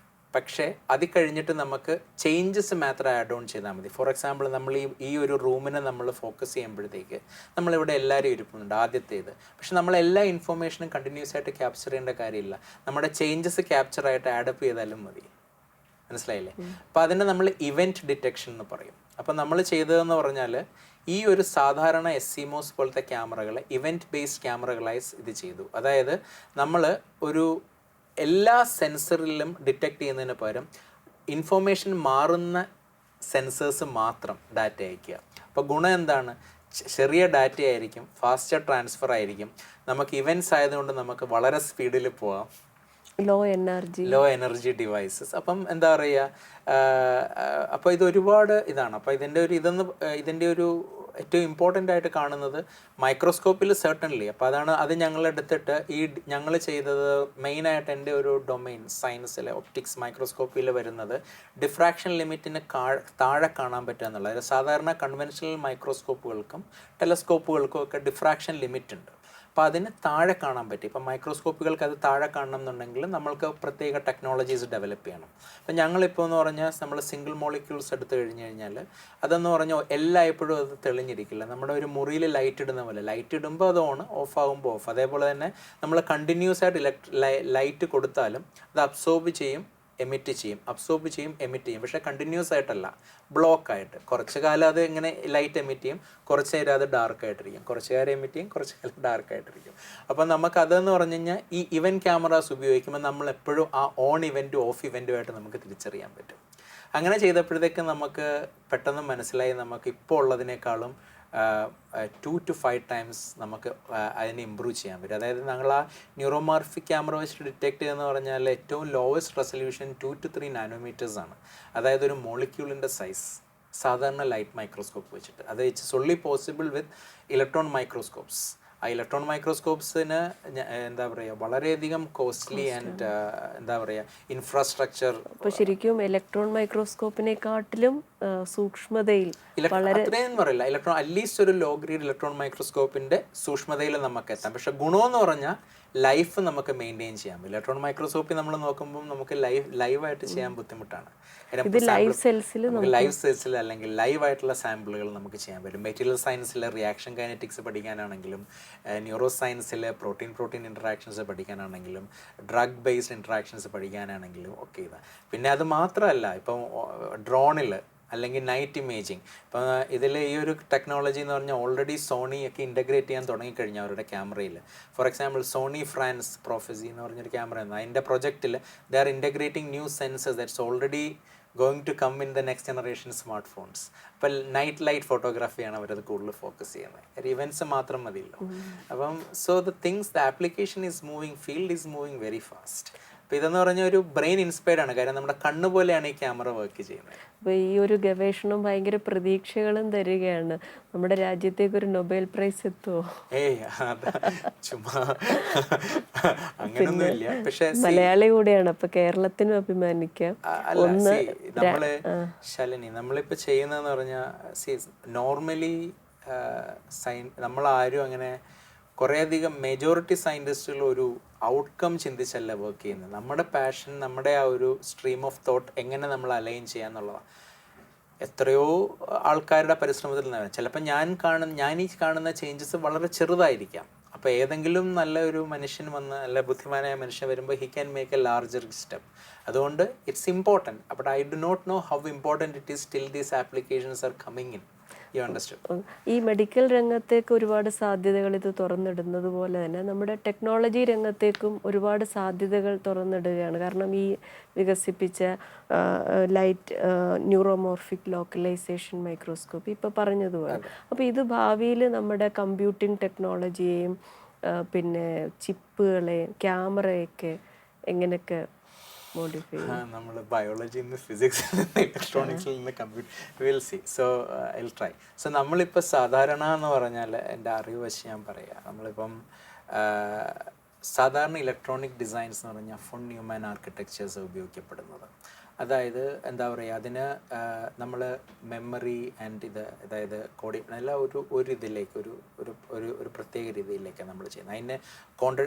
പക്ഷേ അത് കഴിഞ്ഞിട്ട് നമുക്ക് ചേഞ്ചസ് മാത്രം ആഡ് ഓൺ ചെയ്താൽ മതി. ഫോർ എക്സാമ്പിൾ നമ്മൾ ഈ ഒരു റൂമിനെ നമ്മൾ ഫോക്കസ് ചെയ്യുമ്പോഴത്തേക്ക് നമ്മളിവിടെ എല്ലാവരും ഇരിപ്പുന്നുണ്ട് ആദ്യത്തേത്, പക്ഷെ നമ്മൾ എല്ലാ ഇൻഫോർമേഷനും കണ്ടിന്യൂസ് ആയിട്ട് ക്യാപ്ചർ ചെയ്യേണ്ട കാര്യമില്ല. നമ്മുടെ ചേഞ്ചസ് ക്യാപ്ചറായിട്ട് ആഡപ്പ് ചെയ്താലും മതി. മനസ്സിലായില്ലേ? അപ്പോൾ അതിനെ നമ്മൾ ഇവൻറ്റ് ഡിറ്റക്ഷൻ എന്ന് പറയും. അപ്പോൾ നമ്മൾ ചെയ്തതെന്ന് പറഞ്ഞാൽ ഈ ഒരു സാധാരണ SCMOS പോലത്തെ ക്യാമറകളെ ഇവൻറ്റ് ബേസ്ഡ് ക്യാമറകളായി ഇത് ചെയ്തു. അതായത് നമ്മൾ എല്ലാ സെൻസറിലും ഡിറ്റക്ട് ചെയ്യുന്നതിന് പകരം ഇൻഫോർമേഷൻ മാറുന്ന സെൻസേഴ്സ് മാത്രം ഡാറ്റ അയക്കുക. അപ്പോൾ ഗുണം എന്താണ്, ചെറിയ ഡാറ്റ ആയിരിക്കും, ഫാസ്റ്റർ ട്രാൻസ്ഫർ ആയിരിക്കും, നമുക്ക് ഇവൻറ്റ്സ് ആയതുകൊണ്ട് നമുക്ക് വളരെ സ്പീഡിൽ പോവാം, ലോ എനർജി ഡിവൈസസ്. അപ്പം എന്താ പറയുക, അപ്പോൾ ഇത് ഒരുപാട് ഇതാണ്. അപ്പോൾ ഇതിൻ്റെ ഒരു ഏറ്റവും ഇമ്പോർട്ടൻ്റ് ആയിട്ട് കാണുന്നത് മൈക്രോസ്കോപ്പിൽ സെർട്ടൺലി. അപ്പോൾ അത് ഞങ്ങളെടുത്തിട്ട് ഞങ്ങൾ ചെയ്തത് മെയിനായിട്ട് എൻ്റെ ഒരു ഡൊമൈൻ സയൻസിലെ ഒപ്റ്റിക്സ് മൈക്രോസ്കോപ്പിൽ വരുന്നത് ഡിഫ്രാക്ഷൻ ലിമിറ്റിന് താഴെ കാണാൻ പറ്റുക എന്നുള്ളത്. അതായത് സാധാരണ കൺവെൻഷണൽ മൈക്രോസ്കോപ്പുകൾക്കും ടെലസ്കോപ്പുകൾക്കും ഒക്കെ ഡിഫ്രാക്ഷൻ ലിമിറ്റ് ഉണ്ട്. അപ്പോൾ അതിന് താഴെ കാണാൻ പറ്റും. ഇപ്പം മൈക്രോസ്കോപ്പുകൾക്ക് അത് താഴെ കാണണം എന്നുണ്ടെങ്കിൽ നമ്മൾക്ക് പ്രത്യേക ടെക്നോളജീസ് ഡെവലപ്പ് ചെയ്യണം. അപ്പം ഞങ്ങളിപ്പോൾ എന്ന് പറഞ്ഞാൽ നമ്മൾ സിംഗിൾ മോളിക്യൂൾസ് എടുത്തു കഴിഞ്ഞാൽ അതെന്ന് പറഞ്ഞാൽ എല്ലായ്പ്പോഴും അത് തെളിഞ്ഞിരിക്കില്ല. നമ്മുടെ ഒരു മുറിയിൽ ലൈറ്റ് ഇടുന്ന പോലെ, ലൈറ്റ് ഇടുമ്പോൾ അത് ഓഫ് ആകുമ്പോൾ ഓഫ്. അതേപോലെ തന്നെ നമ്മൾ കണ്ടിന്യൂസ് ആയിട്ട് ലൈറ്റ് കൊടുത്താലും അത് അബ്സോർബ് ചെയ്യും, എമിറ്റ് ചെയ്യും, അബ്സോർബ് ചെയ്യും, എമിറ്റ് ചെയ്യും. പക്ഷേ കണ്ടിന്യൂസ് ആയിട്ടല്ല, ബ്ലോക്കായിട്ട്. കുറച്ച് കാലം അത് ഇങ്ങനെ ലൈറ്റ് എമിറ്റ് ചെയ്യും, കുറച്ച് നേരം അത് ഡാർക്കായിട്ടിരിക്കും, കുറച്ച് നേരം എമിറ്റ് ചെയ്യും, കുറച്ച് കാലം ഡാർക്കായിട്ടിരിക്കും. അപ്പം നമുക്കതെന്ന് പറഞ്ഞു കഴിഞ്ഞാൽ ഈ ഇവൻറ്റ് ക്യാമറാസ് ഉപയോഗിക്കുമ്പോൾ നമ്മൾ എപ്പോഴും ആ ഓൺ ഇവൻറ്റും ഓഫ് ഇവൻറ്റുമായിട്ട് നമുക്ക് തിരിച്ചറിയാൻ പറ്റും. അങ്ങനെ ചെയ്തപ്പോഴത്തേക്ക് നമുക്ക് പെട്ടെന്ന് മനസ്സിലായി നമുക്ക് ഇപ്പോൾ ഉള്ളതിനേക്കാളും 2 to 5 times നമുക്ക് അതിനെ ഇമ്പ്രൂവ് ചെയ്യാൻ പറ്റും. അതായത് ഞങ്ങൾ ആ ന്യൂറോമോർഫിക് ക്യാമറ വെച്ചിട്ട് ഡിറ്റക്ട് ചെയ്യുകയെന്ന് പറഞ്ഞാൽ ഏറ്റവും ലോവസ്റ്റ് റെസൊല്യൂഷൻ 2 to 3 നാനോമീറ്റേഴ്സ് ആണ്. അതായത് ഒരു മോളിക്യൂളിൻ്റെ സൈസ് സാധാരണ ലൈറ്റ് മൈക്രോസ്കോപ്പ് വെച്ചിട്ട്. അത് it's only possible with electron microscopes. ആ ഇലക്ട്രോൺ മൈക്രോസ്കോപ്സിന് എന്താ പറയുക, വളരെയധികം കോസ്റ്റ്ലി ആൻഡ് എന്താ പറയുക ഇൻഫ്രാസ്ട്രക്ചർ.
അപ്പോൾ ശരിക്കും ഇലക്ട്രോൺ മൈക്രോസ്കോപ്പിനെക്കാട്ടിലും സൂക്ഷ്മതയിൽ
അത്രയും പറയില്ല, ഇലക്ട്രോൺ അറ്റ്ലീസ്റ്റ് ഒരു ലോ ഗ്രേഡ് ഇലക്ട്രോൺ മൈക്രോസ്കോപ്പിന്റെ സൂക്ഷ്മതയിൽ നമുക്ക് എത്താം. പക്ഷെ ഗുണമെന്ന് പറഞ്ഞാൽ ലൈഫ് നമുക്ക് മെയിൻറ്റെയിൻ ചെയ്യാം. ഇലക്ട്രോൺ മൈക്രോസ്കോപ്പിൽ നമ്മൾ നോക്കുമ്പോൾ നമുക്ക് ലൈവായിട്ട് ചെയ്യാൻ ബുദ്ധിമുട്ടാണ്. ലൈവ് സെൽസിൽ അല്ലെങ്കിൽ ലൈവായിട്ടുള്ള സാമ്പിളുകൾ നമുക്ക് ചെയ്യാൻ പറ്റും. മെറ്റീരിയൽ സയൻസിലെ റിയാക്ഷൻ കൈനറ്റിക്സ് പഠിക്കാനാണെങ്കിലും, ന്യൂറോ സയൻസിലെ പ്രോട്ടീൻ ഇൻട്രാക്ഷൻസ് പഠിക്കാനാണെങ്കിലും, ഡ്രഗ് ബേസ്ഡ് ഇൻട്രാക്ഷൻസ് പഠിക്കാനാണെങ്കിലും ഒക്കെ ഇതാണ്. പിന്നെ അത് മാത്രമല്ല, ഇപ്പം ഡ്രോണിൽ അല്ലെങ്കിൽ നൈറ്റ് ഇമേജിങ്, ഇപ്പോൾ ഇതിൽ ഈ ഒരു ടെക്നോളജി എന്ന് പറഞ്ഞാൽ ഓൾറെഡി സോണി ഒക്കെ ഇൻ്റഗ്രേറ്റ് ചെയ്യാൻ തുടങ്ങിക്കഴിഞ്ഞു അവരുടെ ക്യാമറയിൽ. For example Sony France Prophesee എന്ന് പറഞ്ഞൊരു ക്യാമറ ആണ്. അതിൻ്റെ പ്രൊജക്റ്റിൽ they are integrating new sensors that's already going to come in the next generation smart phones. അപ്പോൾ നൈറ്റ് ലൈറ്റ് ഫോട്ടോഗ്രാഫിയാണ് അവരത് കൂടുതൽ ഫോക്കസ് ചെയ്യുന്നത്. ഇവൻറ്റ്സ് മാത്രം മതിയല്ലോ. അപ്പം the application is moving, field is moving very fast. അപ്പോൾ ഇതെന്ന് പറഞ്ഞാൽ ഒരു ബ്രെയിൻ ഇൻസ്പയർഡ് ആണ്. കാര്യം നമ്മുടെ കണ്ണ് പോലെയാണ് ഈ ക്യാമറ വർക്ക് ചെയ്യുന്നത്.
അപ്പോൾ ഈ ഒരു ഗവേഷണം ഭയങ്കര പ്രതീക്ഷകളും തരികയാണ്. നമ്മുടെ രാജ്യത്തേക്ക് ഒരു നൊബേൽ പ്രൈസ് എത്തുമോ?
ചുമ്മാ അങ്ങനൊന്നുമില്ല. പക്ഷെ
മലയാളി കൂടെയാണ്, അപ്പൊ കേരളത്തിനും അഭിമാനിക്കാം.
ശാലിനി, നമ്മളിപ്പോൾ ചെയ്യുന്നതെന്ന് പറഞ്ഞാൽ നോർമലി നമ്മളാരും അങ്ങനെ കുറേയധികം മെജോറിറ്റി സയൻറ്റിസ്റ്റുകൾ ഒരു ഔട്ട്കം ചിന്തിച്ചല്ല വർക്ക് ചെയ്യുന്നത്. നമ്മുടെ പാഷൻ, നമ്മുടെ ആ ഒരു സ്ട്രീം ഓഫ് തോട്ട് എങ്ങനെ നമ്മൾ അലൈൻ ചെയ്യാന്നുള്ളതാണ്. എത്രയോ ആൾക്കാരുടെ പരിശ്രമത്തിൽ നിന്നാണ്. ചിലപ്പോൾ ഞാൻ ഈ കാണുന്ന ചേഞ്ചസ് വളരെ ചെറുതായിരിക്കാം. അപ്പോൾ ഏതെങ്കിലും നല്ല ഒരു മനുഷ്യൻ വന്ന്, നല്ല ബുദ്ധിമാനായ മനുഷ്യൻ വരുമ്പോൾ he can make a larger step. അതുകൊണ്ട് it's important. But I do not know how important it is still these applications are coming in. You understand?
ഈ മെഡിക്കൽ രംഗത്തേക്ക് ഒരുപാട് സാധ്യതകൾ ഇത് തുറന്നിടുന്നത് പോലെ തന്നെ നമ്മുടെ ടെക്നോളജി രംഗത്തേക്കും ഒരുപാട് സാധ്യതകൾ തുറന്നിടുകയാണ്. കാരണം ഈ വികസിപ്പിച്ച ലൈറ്റ് ന്യൂറോമോർഫിക് ലോക്കലൈസേഷൻ മൈക്രോസ്കോപ്പി ഇപ്പോൾ പറഞ്ഞതുപോലെ. അപ്പോൾ ഇത് ഭാവിയിൽ നമ്മുടെ കമ്പ്യൂട്ടിംഗ് ടെക്നോളജിയെയും പിന്നെ ചിപ്പുകളെയും ക്യാമറയൊക്കെ എങ്ങനെയൊക്കെ മോഡിഫൈ ചെയ്യും?
നമ്മൾ ബയോളജിയിൽ നിന്ന് ഫിസിക്സിൽ നിന്ന് ഇലക്ട്രോണിക്സിൽ നിന്ന് computer will see. So I will try. So നമ്മളിപ്പോൾ സാധാരണ എന്ന് പറഞ്ഞാൽ, എൻ്റെ അറിവ് വെച്ച് ഞാൻ പറയാം, നമ്മളിപ്പം സാധാരണ ഇലക്ട്രോണിക് ഡിസൈൻസ് എന്ന് പറഞ്ഞാൽ ഫൺ ന്യൂമാൻ ആർക്കിടെക്ചേഴ്സ് ഉപയോഗിക്കപ്പെടുന്നത്. അതായത് എന്താ പറയുക, അതിന് നമ്മൾ മെമ്മറി ആൻഡ് അതായത് എല്ലാം ഒരു ഇതിലേക്ക് ഒരു പ്രത്യേക രീതിയിലേക്കാണ് നമ്മൾ ചെയ്യുന്നത്.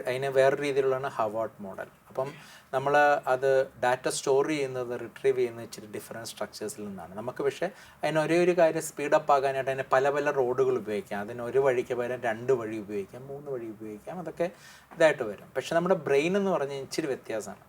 അതിന് വേറെ രീതിയിലുള്ളതാണ് ഹവാർഡ് മോഡൽ. അപ്പം നമ്മൾ അത് ഡാറ്റ സ്റ്റോർ ചെയ്യുന്നത്, റിട്രീവ് ചെയ്യുന്നത് ഇച്ചിരി ഡിഫറെൻറ്റ് സ്ട്രക്ചേഴ്സിൽ നിന്നാണ്. നമുക്ക് പക്ഷേ അതിന് ഒരേ ഒരു കാര്യം സ്പീഡപ്പ് ആകാനായിട്ട് അതിന് പല പല റോഡുകൾ ഉപയോഗിക്കാം. അതിന് ഒരു വഴിക്ക് പകരം 2 വഴി ഉപയോഗിക്കാം, 3 വഴി ഉപയോഗിക്കാം. അതൊക്കെ ഇതായിട്ട് വരും. പക്ഷെ നമ്മുടെ ബ്രെയിൻ എന്ന് പറഞ്ഞാൽ ഇച്ചിരി വ്യത്യാസമാണ്.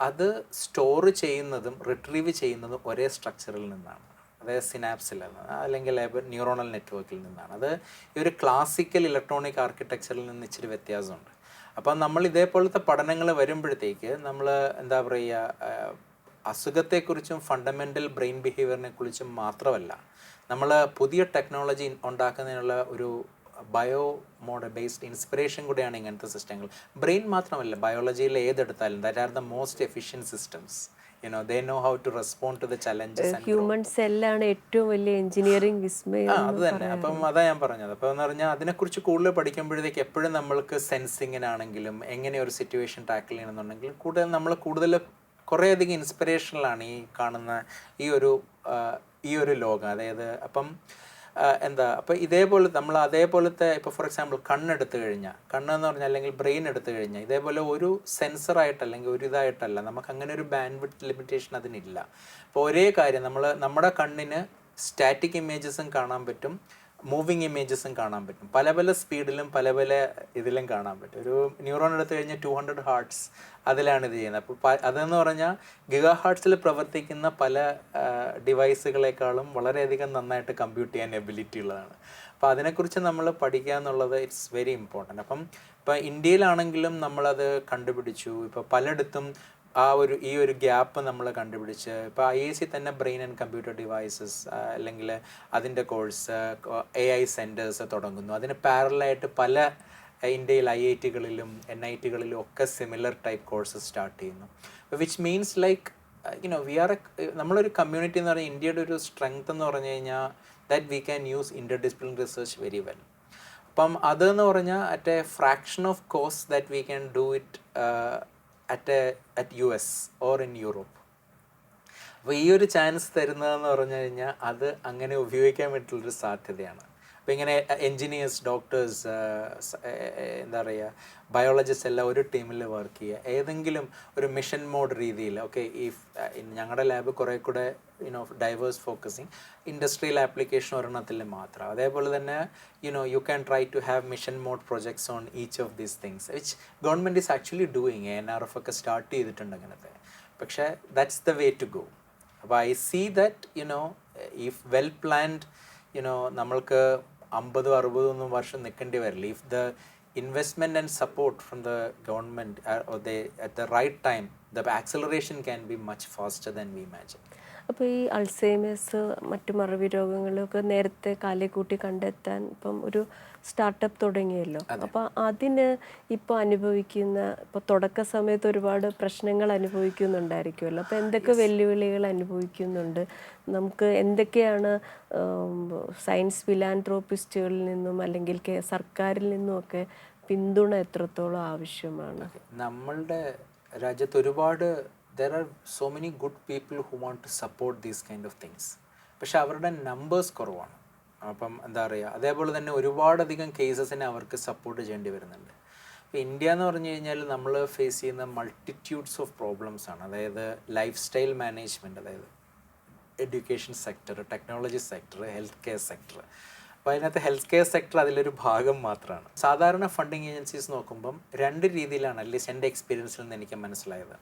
അത് സ്റ്റോർ ചെയ്യുന്നതും റിട്രീവ് ചെയ്യുന്നതും ഒരേ സ്ട്രക്ചറിൽ നിന്നാണ്. അതായത് സിനാപ്സിൽ അല്ലെങ്കിൽ ന്യൂറോണൽ നെറ്റ്വർക്കിൽ നിന്നാണ്. അത് ഈ ഒരു ക്ലാസിക്കൽ ഇലക്ട്രോണിക് ആർക്കിടെക്ചറിൽ നിന്ന് ഇച്ചിരി വ്യത്യാസമുണ്ട്. അപ്പം നമ്മൾ ഇതേപോലത്തെ പഠനങ്ങൾ വരുമ്പോഴത്തേക്ക് നമ്മൾ എന്താ പറയുക, അസുഖത്തെക്കുറിച്ചും ഫണ്ടമെൻ്റൽ ബ്രെയിൻ ബിഹേവിയറിനെ കുറിച്ചും മാത്രമല്ല, നമ്മൾ പുതിയ ടെക്നോളജി ഉണ്ടാക്കുന്നതിനുള്ള ഒരു ബയോ മോഡൽ ബേസ്ഡ് ഇൻസ്പിറേഷൻ കൂടെയാണ് ഇങ്ങനത്തെ സിസ്റ്റങ്ങൾ. ബ്രെയിൻ മാത്രമല്ല, ബയോളജിയിൽ ഏതെടുത്താലും that are the most efficient systems. they know how to respond to the challenges and
human സെല്ലാണ് ഏറ്റവും വലിയ എഞ്ചിനീയറിംഗ് വിസ്മയം.
അത് തന്നെ. അപ്പം അതാ ഞാൻ പറഞ്ഞത്. അപ്പോൾ എന്ന് പറഞ്ഞാൽ അതിനെക്കുറിച്ച് കൂടുതൽ പഠിക്കുമ്പോഴത്തേക്ക് എപ്പോഴും നമ്മൾക്ക് സെൻസിങ്ങിനാണെങ്കിലും എങ്ങനെ ഒരു സിറ്റുവേഷൻ ടാക്കിൾ ചെയ്യണമെന്നുണ്ടെങ്കിലും കൂടുതൽ കുറേയധികം ഇൻസ്പിറേഷനിലാണ് ഈ കാണുന്ന ഈ ഒരു ലോകം. അതായത് അപ്പം അപ്പോൾ അതേപോലത്തെ ഇപ്പോൾ ഫോർ എക്സാമ്പിൾ കണ്ണെന്ന് പറഞ്ഞാൽ അല്ലെങ്കിൽ ബ്രെയിൻ എടുത്തു കഴിഞ്ഞാൽ ഇതേപോലെ ഒരു സെൻസറായിട്ട് അല്ലെങ്കിൽ ഒരു ഇതായിട്ടല്ല, നമുക്ക് അങ്ങനെ ഒരു ബാൻഡ്വിഡ്ത്ത് ലിമിറ്റേഷൻ അതിനില്ല. അപ്പോൾ ഒരേ കാര്യം നമ്മുടെ കണ്ണിന് സ്റ്റാറ്റിക് ഇമേജസും കാണാൻ പറ്റും, മൂവിങ് ഇമേജസും കാണാൻ പറ്റും. പല പല സ്പീഡിലും പല പല ഇതിലും കാണാൻ പറ്റും. ഒരു ന്യൂറോൺ എടുത്തു കഴിഞ്ഞാൽ 200 ഹേർട്സ് അതിലാണ് ഇത് ചെയ്യുന്നത്. അപ്പോൾ അതെന്ന് പറഞ്ഞാൽ ഗിഗാ ഹേർട്സിൽ പ്രവർത്തിക്കുന്ന പല ഡിവൈസുകളെക്കാളും വളരെയധികം നന്നായിട്ട് കമ്പ്യൂട്ട് ചെയ്യാൻ എബിലിറ്റി ഉള്ളതാണ്. അപ്പോൾ അതിനെക്കുറിച്ച് നമ്മൾ പഠിക്കുക എന്നുള്ളത് ഇറ്റ്സ് വെരി ഇമ്പോർട്ടൻറ്റ്. ഇപ്പോൾ ഇന്ത്യയിലാണെങ്കിലും നമ്മളത് കണ്ടുപിടിച്ചു. ഇപ്പോൾ പലയിടത്തും ഈ ഒരു ഗ്യാപ്പ് നമ്മൾ കണ്ടുപിടിച്ച് ഇപ്പോൾ IISc തന്നെ ബ്രെയിൻ ആൻഡ് കമ്പ്യൂട്ടർ ഡിവൈസസ് അല്ലെങ്കിൽ അതിൻ്റെ കോഴ്സ് AI സെൻറ്റേഴ്സ് തുടങ്ങുന്നു. അതിന് പാരലായിട്ട് പല ഇന്ത്യയിൽ IITകളിലും NITകളിലും ഒക്കെ സിമിലർ ടൈപ്പ് കോഴ്സസ് സ്റ്റാർട്ട് ചെയ്യുന്നു. വിച്ച് മീൻസ് ലൈക്ക് നമ്മളൊരു കമ്മ്യൂണിറ്റി എന്ന് പറഞ്ഞാൽ ഇന്ത്യയുടെ ഒരു സ്ട്രെങ്ത് എന്ന് പറഞ്ഞു കഴിഞ്ഞാൽ that we can use interdisciplinary research very well. അപ്പം അതെന്ന് പറഞ്ഞാൽ at a fraction of cost that we can do it at US or in Europe. അപ്പോൾ ഈ ഒരു ചാൻസ് തരുന്നതെന്ന് പറഞ്ഞു കഴിഞ്ഞാൽ അത് അങ്ങനെ ഉപയോഗിക്കാൻ വേണ്ടിയിട്ടുള്ളൊരു സാധ്യതയാണ്. അപ്പോൾ ഇങ്ങനെ എൻജിനീയേഴ്സ്, ഡോക്ടേഴ്സ്, എന്താ പറയുക, ബയോളജിസ്റ്റ് എല്ലാം ഒരു ടീമിൽ വർക്ക് ചെയ്യുക, ഏതെങ്കിലും ഒരു മിഷൻ മോഡ് രീതിയിൽ. ഓക്കെ, ഞങ്ങളുടെ ലാബ് കുറേ കൂടെ ഡൈവേഴ്സ് ഫോക്കസിങ്, ഇൻഡസ്ട്രിയൽ ആപ്ലിക്കേഷൻ ഒരെണ്ണത്തിൽ മാത്രം. അതേപോലെ തന്നെ you can try to have mission mode projects on each of these things, which government is actually doing. NRF ഒക്കെ സ്റ്റാർട്ട് ചെയ്തിട്ടുണ്ട് അങ്ങനത്തെ. പക്ഷേ that's the way to go. അപ്പോൾ I see that if well planned, നമ്മൾക്ക് 50-60 വർഷം നിൽക്കേണ്ടി വരില്ല. If the investment and support from the government at the right time, the acceleration can be much faster than we imagine.
അപ്പോൾ ഈ Alzheimer's മറ്റു മറവി രോഗങ്ങളൊക്കെ നേരത്തെ കാലേക്കൂട്ടി കണ്ടെത്താൻ ഇപ്പം ഒരു സ്റ്റാർട്ടപ്പ് തുടങ്ങിയല്ലോ. അപ്പോൾ അതിന് ഇപ്പോൾ തുടക്ക സമയത്ത് ഒരുപാട് പ്രശ്നങ്ങൾ അനുഭവിക്കുന്നുണ്ടായിരിക്കുമല്ലോ. അപ്പോൾ എന്തൊക്കെ വെല്ലുവിളികൾ അനുഭവിക്കുന്നുണ്ട്? നമുക്ക് എന്തൊക്കെയാണ് സയൻസ് ഫിലാൻത്രോപ്പിസ്റ്റുകളിൽ നിന്നും അല്ലെങ്കിൽ സർക്കാരിൽ നിന്നുമൊക്കെ പിന്തുണ എത്രത്തോളം ആവശ്യമാണ്?
നമ്മളുടെ രാജ്യത്ത് there are so many good people who want to support these kind of things. പക്ഷെ അവരുടെ നമ്പേഴ്സ് കുറവാണ്. അപ്പം എന്താ പറയുക, അതേപോലെ തന്നെ ഒരുപാടധികം കേസസിനെ അവർക്ക് സപ്പോർട്ട് ചെയ്യേണ്ടി വരുന്നുണ്ട്. ഇപ്പോൾ ഇന്ത്യ എന്ന് പറഞ്ഞു കഴിഞ്ഞാൽ നമ്മൾ ഫേസ് ചെയ്യുന്ന മൾട്ടിറ്റ്യൂഡ്സ് ഓഫ് പ്രോബ്ലംസ് ആണ്. അതായത് ലൈഫ് സ്റ്റൈൽ മാനേജ്മെൻറ്റ്, അതായത് education sector, technology sector, health care sector. അപ്പോൾ അതിനകത്ത് ഹെൽത്ത് കെയർ സെക്ടർ അതിലൊരു ഭാഗം മാത്രമാണ്. സാധാരണ ഫണ്ടിങ് ഏജൻസീസ് നോക്കുമ്പം രണ്ട് രീതിയിലാണ് അറ്റ്ലീസ്റ്റ് എൻ്റെ എക്സ്പീരിയൻസിൽ നിന്ന് എനിക്ക് മനസ്സിലായത്.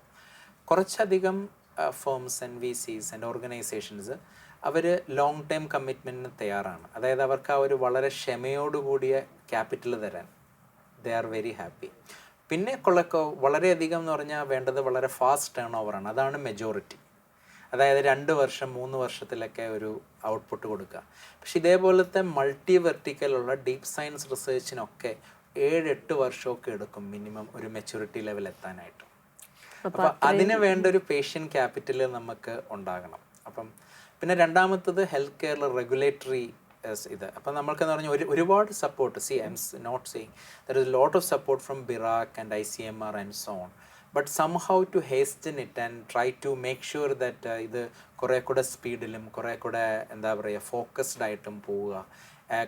കുറച്ചധികം firms and VCs and organisations അവർ ലോങ് ടൈം കമ്മിറ്റ്മെൻറ്റിന് തയ്യാറാണ്. അതായത് അവർക്ക് ആ ഒരു വളരെ ക്ഷമയോടുകൂടിയ ക്യാപിറ്റൽ തരാൻ ദേ ആർ വെരി ഹാപ്പി. പിന്നെ വളരെയധികം എന്ന് പറഞ്ഞാൽ വേണ്ടത് വളരെ ഫാസ്റ്റ് ടേൺ ഓവറാണ്. അതാണ് മെജോറിറ്റി. അതായത് 2 വർഷം 3 വർഷത്തിലൊക്കെ ഒരു ഔട്ട്പുട്ട് കൊടുക്കുക. പക്ഷെ ഇതേപോലത്തെ മൾട്ടി വെർട്ടിക്കലുള്ള ഡീപ്പ് സയൻസ് റിസർച്ചിനൊക്കെ 7-8 വർഷമൊക്കെ എടുക്കും മിനിമം ഒരു മെച്യൂരിറ്റി ലെവൽ എത്താനായിട്ട്. അപ്പം അതിന് വേണ്ട ഒരു പേഷ്യൻ്റ് ക്യാപിറ്റൽ നമുക്ക് ഉണ്ടാകണം. അപ്പം പിന്നെ രണ്ടാമത്തത് ഹെൽത്ത് കെയറിൽ റെഗുലേറ്ററി ഇത്. അപ്പം നമ്മൾക്കെന്ന് പറഞ്ഞാൽ ഒരുപാട് support. I'm not saying there is lot of support from BIRAC and ICMR and so on. But somehow to hasten it and try to make sure that ഇത് കുറേ കൂടെ സ്പീഡിലും കുറേ കൂടെ എന്താ പറയുക ഫോക്കസ്ഡ് ആയിട്ടും പോവുക.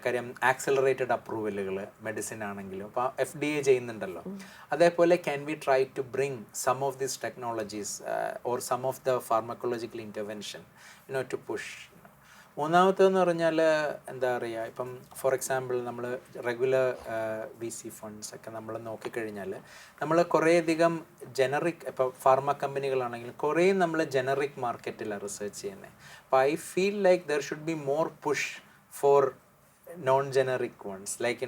കാര്യം ആക്സിലറേറ്റഡ് അപ്രൂവലുകൾ മെഡിസിൻ ആണെങ്കിലും അപ്പോൾ FDA ചെയ്യുന്നുണ്ടല്ലോ. അതേപോലെ can we try to bring some of these technologies or some of the pharmacological intervention to push. മൂന്നാമത്തേതെന്ന് പറഞ്ഞാൽ എന്താ പറയുക, ഇപ്പം ഫോർ എക്സാമ്പിൾ നമ്മൾ റെഗുലർ VC ഫണ്ട്സ് ഒക്കെ നമ്മൾ നോക്കിക്കഴിഞ്ഞാൽ നമ്മൾ കുറേയധികം ജനറിക്, ഇപ്പോൾ ഫാർമ കമ്പനികളാണെങ്കിലും കുറേ നമ്മൾ ജനറിക് മാർക്കറ്റിലാണ് റിസർച്ച് ചെയ്യുന്നത്. അപ്പോൾ I feel like there should be more push for non generic ones like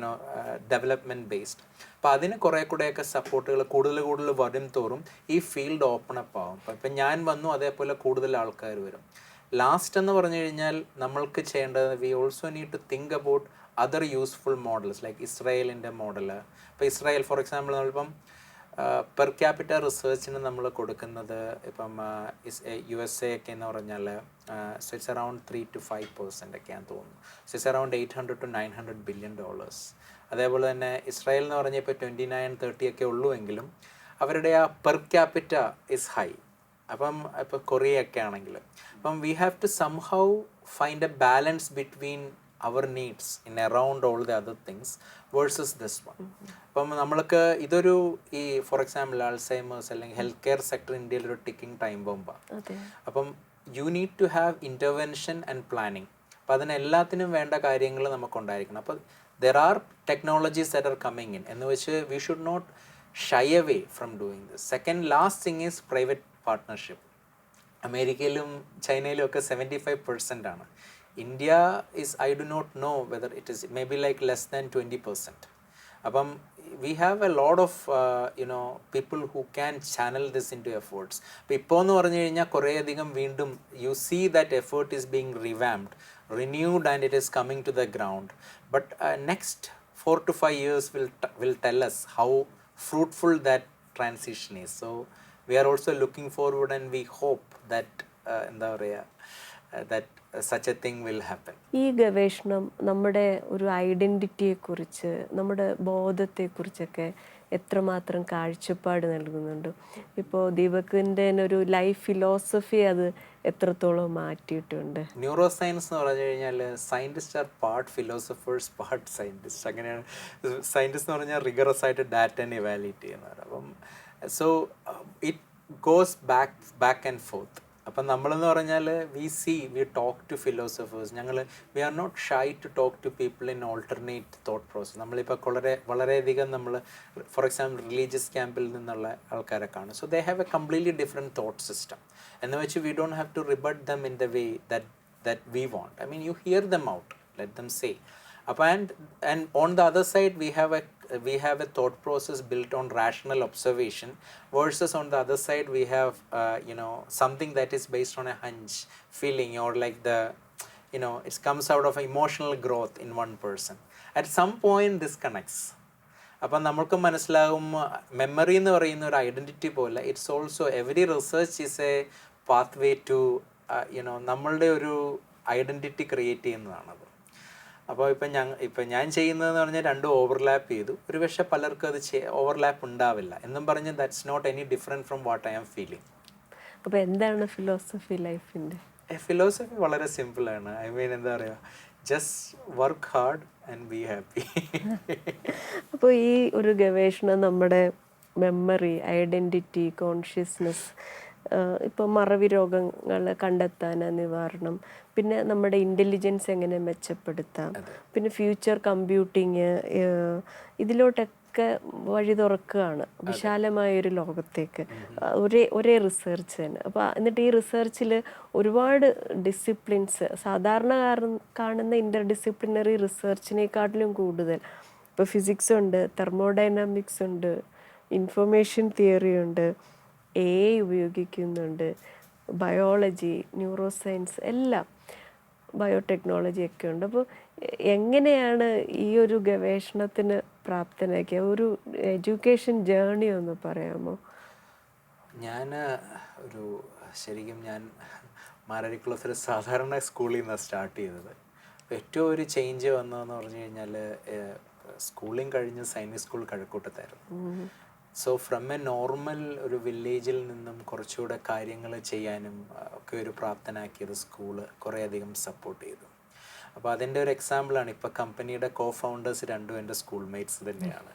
development based. അപ്പോൾ അതിന് കുറേ കൂടെയൊക്കെ സപ്പോർട്ടുകൾ കൂടുതൽ വരും തോറും ഈ ഫീൽഡ് ഓപ്പൺ അപ്പ് ആവും. ഇപ്പം ഞാൻ വന്നു, അതേപോലെ കൂടുതൽ ആൾക്കാർ വരും. ലാസ്റ്റ് എന്ന് പറഞ്ഞു കഴിഞ്ഞാൽ നമ്മൾക്ക് ചെയ്യേണ്ടത് we also need to think about other useful models like ഇസ്രായേലിൻ്റെ മോഡൽ. ഇപ്പോൾ ഇസ്രായേൽ ഫോർ എക്സാമ്പിൾ നമ്മളിപ്പം പെർ ക്യാപിറ്റ റിസർച്ചിന് നമ്മൾ കൊടുക്കുന്നത് ഇപ്പം USA ഒക്കെ എന്ന് പറഞ്ഞാൽ സോ ഇറ്റ്സ് അറൗണ്ട് 3-5% ഒക്കെയാണെന്ന് തോന്നുന്നു. So it's around $800 to $900 billion. അതേപോലെ തന്നെ ഇസ്രായേൽ എന്ന് പറഞ്ഞാൽ ഇപ്പോൾ 29-30 ഒക്കെ ഉള്ളൂ എങ്കിലും അവരുടെ ആ പെർ ക്യാപിറ്റ ഇസ് ഹൈ. അപ്പം ഇപ്പോൾ കൊറിയയൊക്കെ ആണെങ്കിൽ അപ്പം we have to somehow find a balance between our needs in around all the other things versus this one. അപ്പം നമ്മൾക്ക് ഇതൊരു ഈ ഫോർ എക്സാമ്പിൾ ആൾസൈമേഴ്സ് അല്ലെങ്കിൽ ഹെൽത്ത് കെയർ സെക്ടർ ഇന്ത്യയിൽ ഒരു ടിക്കിംഗ് ടൈം ബോംബാണ്. അപ്പം you need to have intervention and planning. അപ്പം അതിനെല്ലാത്തിനും വേണ്ട കാര്യങ്ങൾ നമുക്കുണ്ടായിരിക്കണം. അപ്പോൾ there are technologies that are coming in എന്ന് വെച്ച് we should not shy away from doing this. Second last thing is private partnership. അമേരിക്കയിലും ചൈനയിലും ഒക്കെ 75% ആണ്. India is I do not know whether it is may be like less than 20%. അപ്പം we have a lot of people who can channel this into efforts. അപ്പോൾ ഇപ്പോൾ എന്ന് പറഞ്ഞു കഴിഞ്ഞാൽ കുറേയധികം വീണ്ടും you see that effort is being revamped, renewed, and it is coming to the ground. But next 4 to 5 years will tell us how fruitful that transition is. So we are also looking forward and we hope that that such a thing will happen.
ഈ ഗവേഷണം നമ്മുടെ ഒരു ഐഡൻറ്റിറ്റിയെക്കുറിച്ച്, നമ്മുടെ ബോധത്തെക്കുറിച്ചൊക്കെ എത്രമാത്രം കാഴ്ചപ്പാട് നൽകുന്നുണ്ട്? ഇപ്പോൾ ദീപകിൻ്റെ ഒരു ലൈഫ് ഫിലോസഫി അത് എത്രത്തോളം മാറ്റിയിട്ടുണ്ട്?
ന്യൂറോ സയൻസ് എന്ന് പറഞ്ഞു കഴിഞ്ഞാൽ scientist are part philosophers part scientist. അങ്ങനെയാണ്. സയൻറ്റിസ്റ്റ് എന്ന് പറഞ്ഞാൽ റിഗറസ് ആയിട്ട് ഡാറ്റനെ ഇവാലുവേറ്റ് ചെയ്യുന്നവർ. അപ്പം so it goes back and forth. അപ്പം നമ്മളെന്ന് പറഞ്ഞാൽ we talk to philosophers. We are not shy to talk to people in alternate thought process. നമ്മളിപ്പോൾ വളരെയധികം നമ്മൾ ഫോർ എക്സാമ്പിൾ റിലീജിയസ് ക്യാമ്പിൽ നിന്നുള്ള ആൾക്കാരെ കാണും. So they have a completely different thought system. എന്ന് വെച്ച് we don't have to rebut them in the way that we want. I mean, you hear them out, let them say. And on the other side we have a thought process built on rational observation, versus on the other side we have something that is based on a hunch, feeling, or like it comes out of emotional growth in one person. At some point this connects. അപ്പം നമ്മൾക്ക് മനസ്സിലാകും memory എന്ന് പറയുന്ന ഒരു identity പോലെ it's also every research is a pathway to നമ്മളുടെ ഒരു identity create ചെയ്യുന്നതാണത്. അപ്പോൾ ഇപ്പം ഞാൻ ചെയ്യുന്നതെന്ന് പറഞ്ഞാൽ രണ്ടും ഓവർലാപ്പ് ചെയ്തു. ഒരുപക്ഷെ പലർക്കും അത് ഓവർലാപ്പ് ഉണ്ടാവില്ല എന്നും പറഞ്ഞ് that's not any different from what I am feeling.
അപ്പോൾ എന്താണ് ഫിലോസഫി ലൈഫിൻ്റെ?
ഫിലോസഫി വളരെ സിമ്പിളാണ്. ഐ മീൻ എന്താ പറയുക, just work hard and be happy.
അപ്പോൾ ഈ ഒരു ഗവേഷണം നമ്മുടെ മെമ്മറി, ഐഡൻറ്റിറ്റി, കോൺഷ്യസ്നെസ്, ഇപ്പോൾ മറവി രോഗങ്ങൾ കണ്ടെത്താൻ നിവാരണം, പിന്നെ നമ്മുടെ ഇൻ്റലിജൻസ് എങ്ങനെ മെച്ചപ്പെടുത്താം, പിന്നെ ഫ്യൂച്ചർ കമ്പ്യൂട്ടിങ്, ഇതിലോട്ടൊക്കെ വഴി തുറക്കുകയാണ് വിശാലമായൊരു ലോകത്തേക്ക്. ഒരേ റിസർച്ച് തന്നെ. അപ്പോൾ എന്നിട്ട് ഈ റിസർച്ചിൽ ഒരുപാട് ഡിസിപ്ലിൻസ്, സാധാരണ കാണുന്ന ഇൻ്റർ ഡിസിപ്ലിനറി റിസർച്ചിനെക്കാട്ടിലും കൂടുതൽ ഇപ്പോൾ ഫിസിക്സ് ഉണ്ട്, തെർമോഡൈനാമിക്സ് ഉണ്ട്, ഇൻഫർമേഷൻ തിയറി ഉണ്ട്, AI ഉപയോഗിക്കുന്നുണ്ട്, ബയോളജി, ന്യൂറോ സയൻസ്, എല്ലാം, ബയോടെക്നോളജി ഒക്കെ ഉണ്ട്. അപ്പോൾ എങ്ങനെയാണ് ഈ ഒരു ഗവേഷണത്തിന് പ്രാപ്തനാക്കിയ ഒരു എഡ്യൂക്കേഷൻ ജേർണി ഒന്ന് പറയാമോ?
ശരിക്കും ഞാൻ മാരാരിക്കുളത്തിൽ സാധാരണ സ്കൂളിൽ നിന്നാണ് സ്റ്റാർട്ട് ചെയ്തത്. ഏറ്റവും ഒരു ചേഞ്ച് വന്നതെന്ന് പറഞ്ഞു കഴിഞ്ഞാൽ സ്കൂളിങ് കഴിഞ്ഞ് സൈനിക് സ്കൂൾ കഴക്കൂട്ടത്തായിരുന്നു. സോ ഫ്രം എ നോർമൽ ഒരു വില്ലേജിൽ നിന്നും കുറച്ചുകൂടെ കാര്യങ്ങൾ ചെയ്യാനും ഒക്കെ ഒരു പ്രാപ്തനാക്കിയത് സ്കൂള് കുറേയധികം സപ്പോർട്ട് ചെയ്തു. അപ്പോൾ അതിൻ്റെ ഒരു എക്സാമ്പിളാണ് ഇപ്പോൾ കമ്പനിയുടെ ഫൗണ്ടേഴ്സ് രണ്ടും എൻ്റെ സ്കൂൾ മേറ്റ്സ് തന്നെയാണ്.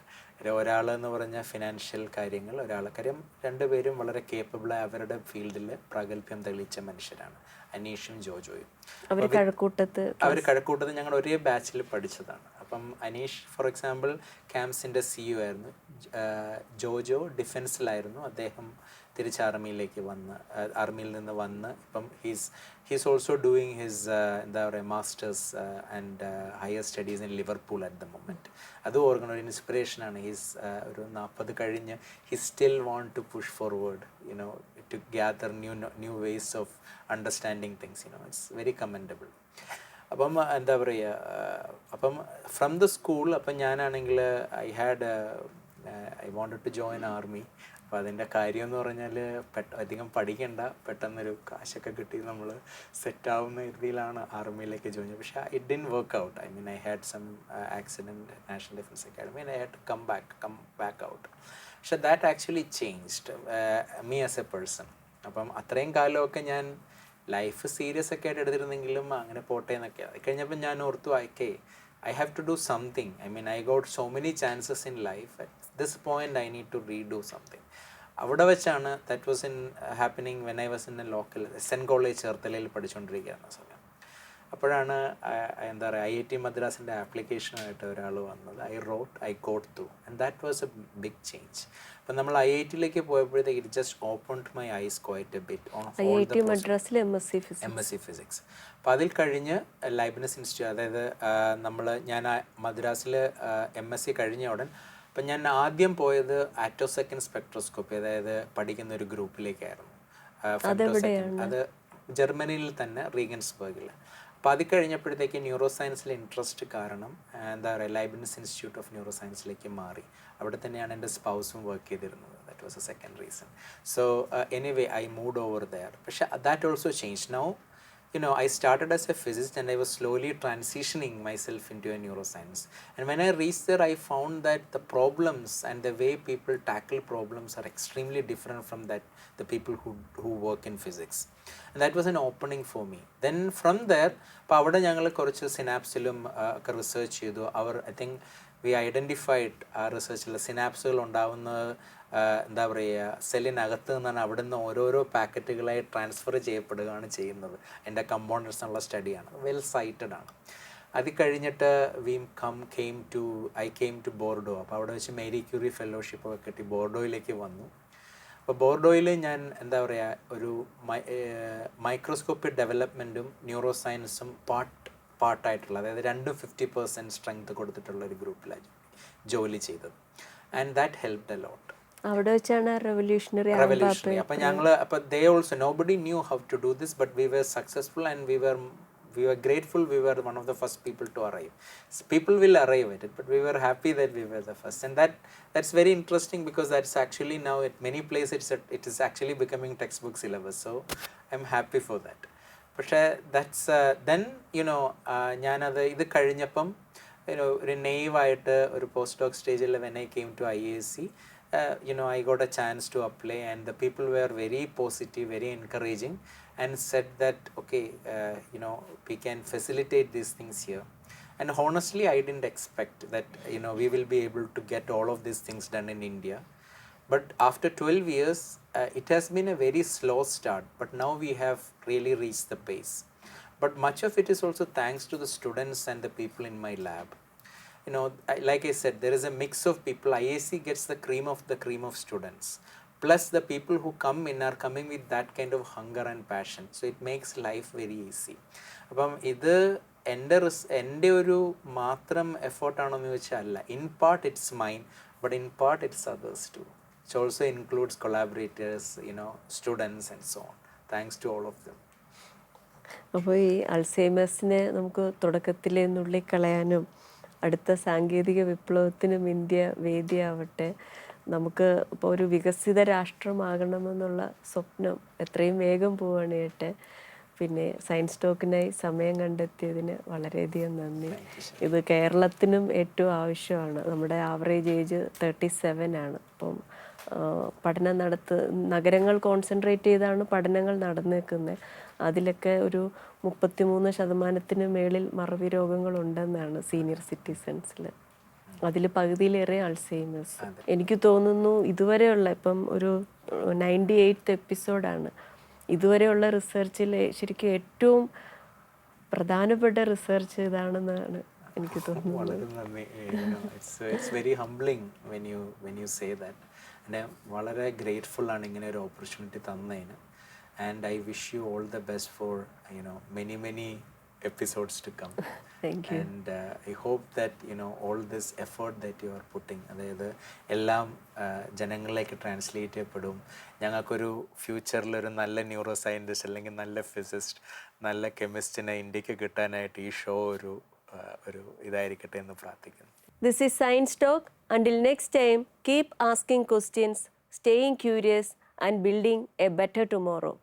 ഒരാളെന്ന് പറഞ്ഞാൽ ഫിനാൻഷ്യൽ കാര്യങ്ങൾ, കാര്യം രണ്ടുപേരും വളരെ കേപ്പബിളായ അവരുടെ ഫീൽഡിൽ പ്രാഗൽഭ്യം തെളിയിച്ച മനുഷ്യരാണ്, അനീഷും ജോജോയും. അവർ കഴക്കൂട്ടത്ത് ഞങ്ങൾ ഒരേ ബാച്ചിൽ പഠിച്ചതാണ്. അപ്പം അനീഷ് ഫോർ എക്സാമ്പിൾ ക്യാമ്പ്സിൻ്റെ CEO ആയിരുന്നു, ജോജോ ഡിഫൻസിലായിരുന്നു. അദ്ദേഹം തിരിച്ച് ആർമിയിൽ നിന്ന് വന്ന് ഇപ്പം ഹീസ് ഓൾസോ ഡൂയിങ് ഹിസ് എന്താ പറയുക masters and higher studies in Liverpool at the moment. അത് ഓർക്കണം, ഒരു ഇൻസ്പിറേഷനാണ്. ഒരു 40 കഴിഞ്ഞ് he still want to push forward, you know, to gather new ways of understanding things, you know, it's very commendable. അപ്പം എന്താ പറയുക, അപ്പം ഫ്രം ദ സ്കൂൾ അപ്പം ഞാനാണെങ്കിൽ I wanted to join army. അപ്പോൾ അതിൻ്റെ കാര്യം എന്ന് പറഞ്ഞാൽ അധികം പഠിക്കണ്ട, പെട്ടെന്നൊരു കാശൊക്കെ കിട്ടി നമ്മൾ സെറ്റാവുന്ന രീതിയിലാണ് ആർമിയിലേക്ക് ജോയിൻ ചെയ്തത്. പക്ഷേ it didn't work out. I had some accident, National Defence Academy, I had to come back out. പക്ഷേ that actually changed me as a person. അപ്പം അത്രയും കാലമൊക്കെ ഞാൻ ലൈഫ് സീരിയസ് ഒക്കെ ആയിട്ട് എടുത്തിരുന്നെങ്കിലും അങ്ങനെ പോട്ടെ എന്നൊക്കെ. അത് കഴിഞ്ഞപ്പോൾ ഞാൻ ഓർത്തു, I have to do something. I got so many chances in life. At this point, I need to redo something. അവിടെ വെച്ചാണ് that was happening when I was in A local SN college ചേർത്തലയിൽ പഠിച്ചുകൊണ്ടിരിക്കുകയാണ് സമയം. അപ്പോഴാണ് എന്താ പറയുക IIT മദ്രാസിൻ്റെ ആപ്ലിക്കേഷനായിട്ട് ഒരാൾ വന്നത്. I got through and that was a big change. അപ്പം നമ്മൾ IITയിലേക്ക് പോയപ്പോഴത്തേക്ക് it just opened my eyes quite a bit on
IIT മദ്രാസിലെ
MSc ഫിസിക്സ്. അപ്പോൾ അതിൽ കഴിഞ്ഞ് ലൈബ്നിസ് ഇൻസ്റ്റിറ്റ്യൂട്ട്, അതായത് ഞാൻ മദ്രാസിൽ MSc കഴിഞ്ഞ ഉടൻ അപ്പം ഞാൻ ആദ്യം പോയത് ആറ്റോസെക്കൻഡ് സ്പെക്ട്രോസ്കോപ്പി, അതായത് പഠിക്കുന്ന ഒരു ഗ്രൂപ്പിലേക്കായിരുന്നു. അത് ജർമ്മനിയിൽ തന്നെ റീഗൻസ്ബർഗിൽ. അപ്പോൾ അത് കഴിഞ്ഞപ്പോഴത്തേക്ക് ന്യൂറോ സയൻസിലെ ഇൻട്രസ്റ്റ് കാരണം എന്താ പറയുക ലൈബ്നിസ് ഇൻസ്റ്റിറ്റ്യൂട്ട് ഓഫ് ന്യൂറോ സയൻസിലേക്ക് മാറി. അവിടെ തന്നെയാണ് എൻ്റെ സ്പൗസും വർക്ക് ചെയ്തിരുന്നത്. That was a second reason. So anyway I moved over there. പക്ഷേ that also change now. I started as a physicist and I was slowly transitioning myself into a neuroscience. And when I reached there, I found that the problems and the way people tackle problems are extremely different from the people who work in physics. And that was an opening for me. Then from there, അപ്പോൾ അവിടെ ഞങ്ങൾ കുറച്ച് സിനാപ്സിലും ഒക്കെ research ചെയ്തു. I think we identified ആ റിസർച്ചിൽ സിനാപ്സുകൾ ഉണ്ടാവുന്ന എന്താ പറയുക സെല്ലിനകത്ത് നിന്നാണ് അവിടെ നിന്ന് ഓരോരോ പാക്കറ്റുകളായി ട്രാൻസ്ഫർ ചെയ്യപ്പെടുകയാണ് ചെയ്യുന്നത്. അതിൻ്റെ കമ്പോണൻസ് ഉള്ള സ്റ്റഡിയാണ്, വെൽ സൈറ്റഡ് ആണ്. അത് കഴിഞ്ഞിട്ട് ഐ കെയിം ടു ബോർഡോ. അപ്പോൾ അവിടെ വെച്ച് മേരി ക്യൂറി ഫെലോഷിപ്പ് ഒക്കെ കിട്ടി, ബോർഡോയിലേക്ക് വന്നു. അപ്പോൾ ബോർഡോയിൽ ഞാൻ എന്താ പറയുക ഒരു മൈക്രോസ്കോപ്പി ഡെവലപ്മെൻറ്റും ന്യൂറോ സയൻസും പാർട്ടായിട്ടുള്ള, അതായത് രണ്ടും 50% സ്ട്രെങ്ത് കൊടുത്തിട്ടുള്ള ഒരു ഗ്രൂപ്പിലാണ് ജോലി ചെയ്തത്. And that helped a lot.
അവിടെ വെച്ചാണ് റെവല്യൂഷണറി.
അപ്പം ഞങ്ങൾ they also nobody knew how to do this, but we were successful and we were grateful. We were one of the first people to arrive. People will arrive at it, but we were happy that we were the first. And that's very interesting because that's actually now at many places it is actually becoming textbook syllabus. So I'm happy for that. പക്ഷേ that's then ഞാനത് ഇത് കഴിഞ്ഞപ്പം ഒരു നെയ്വായിട്ട് ഒരു post doc സ്റ്റേജിൽ when I came to IISc I got a chance to apply, and the people were very positive, very encouraging, and said that okay, we can facilitate these things here. And honestly, I didn't expect that we will be able to get all of these things done in India. But after 12 years, it has been a very slow start, but now we have really reached the pace. But much of it is also thanks to the students and the people in my lab. Like I said, there is a mix of people. IAC gets the cream of students. Plus the people who come in are coming with that kind of hunger and passion. So it makes life very easy. അപ്പം ഇത് എൻ്റെ ഒരു മാത്രം എഫേർട്ടാണെന്ന് ചോദിച്ചാൽ അല്ല. In part it's mine, but in part it's others too. It also includes collaborators, students and so on. Thanks to all of them.
അപ്പോൾ ഈ അൾസൈമേഴ്സിനെ നമുക്ക് തുടക്കത്തിലേ നുള്ളിക്കളയാനും അടുത്ത സാങ്കേതിക വിപ്ലവത്തിനും ഇന്ത്യ വേദിയാവട്ടെ. നമുക്ക് ഇപ്പോൾ ഒരു വികസിത രാഷ്ട്രമാകണമെന്നുള്ള സ്വപ്നം എത്രയും വേഗം പോവുകയാണ് ചെയ്യട്ടെ. പിന്നെ സയൻസ് ടോക്കിനായി സമയം കണ്ടെത്തിയതിന് വളരെയധികം നന്ദി. ഇത് കേരളത്തിനും ഏറ്റവും ആവശ്യമാണ്. നമ്മുടെ ആവറേജ് ഏജ് 37 ആണ്. അപ്പം പഠനം നഗരങ്ങൾ കോൺസെൻട്രേറ്റ് ചെയ്താണ് പഠനങ്ങൾ നടന്നേക്കുന്നത്. അതിലൊക്കെ ഒരു 33% മേളിൽ മറവി രോഗങ്ങളുണ്ടെന്നാണ് സീനിയർ സിറ്റിസൺസിൽ. അതിൽ പകുതിയിലേറെ അൾസൈമേഴ്സ്. എനിക്ക് തോന്നുന്നു ഇതുവരെയുള്ള ഇപ്പം ഒരു 98th എപ്പിസോഡാണ്. ഇതുവരെയുള്ള റിസർച്ചിൽ ശരിക്കും ഏറ്റവും പ്രധാനപ്പെട്ട റിസർച്ച് ഇതാണെന്നാണ് എനിക്ക് തോന്നുന്നത്.
വളരെ നന്ദി. It's very humbling when you say that. ഞാൻ വളരെ ഗ്രേറ്റ്ഫുൾ ആണ് ഇങ്ങനെ ഒരു ഓപ്പർച്യൂണിറ്റി തന്നതിന്. And I wish you all the best for many episodes to come.
Thank you.
And I hope that all this effort that you are putting, അതായത് എല്ലാം ജനങ്ങളിലേക്ക് translate ചെയ്യപ്പെടും. ഞങ്ങൾക്കൊരു ഫ്യൂച്ചറിൽ ഒരു നല്ല ന്യൂറോ സയൻറ്റിസ്റ്റ് അല്ലെങ്കിൽ നല്ല ഫിസിസ്റ്റ്, നല്ല കെമിസ്റ്റിനെ ഇന്ത്യക്ക് കിട്ടാനായിട്ട് ഈ ഷോ ഒരു ഇതായിരിക്കട്ടെ എന്ന് പ്രാർത്ഥിക്കുന്നു.
This is Science Talk. Until next time, keep asking questions, staying curious and building a better tomorrow.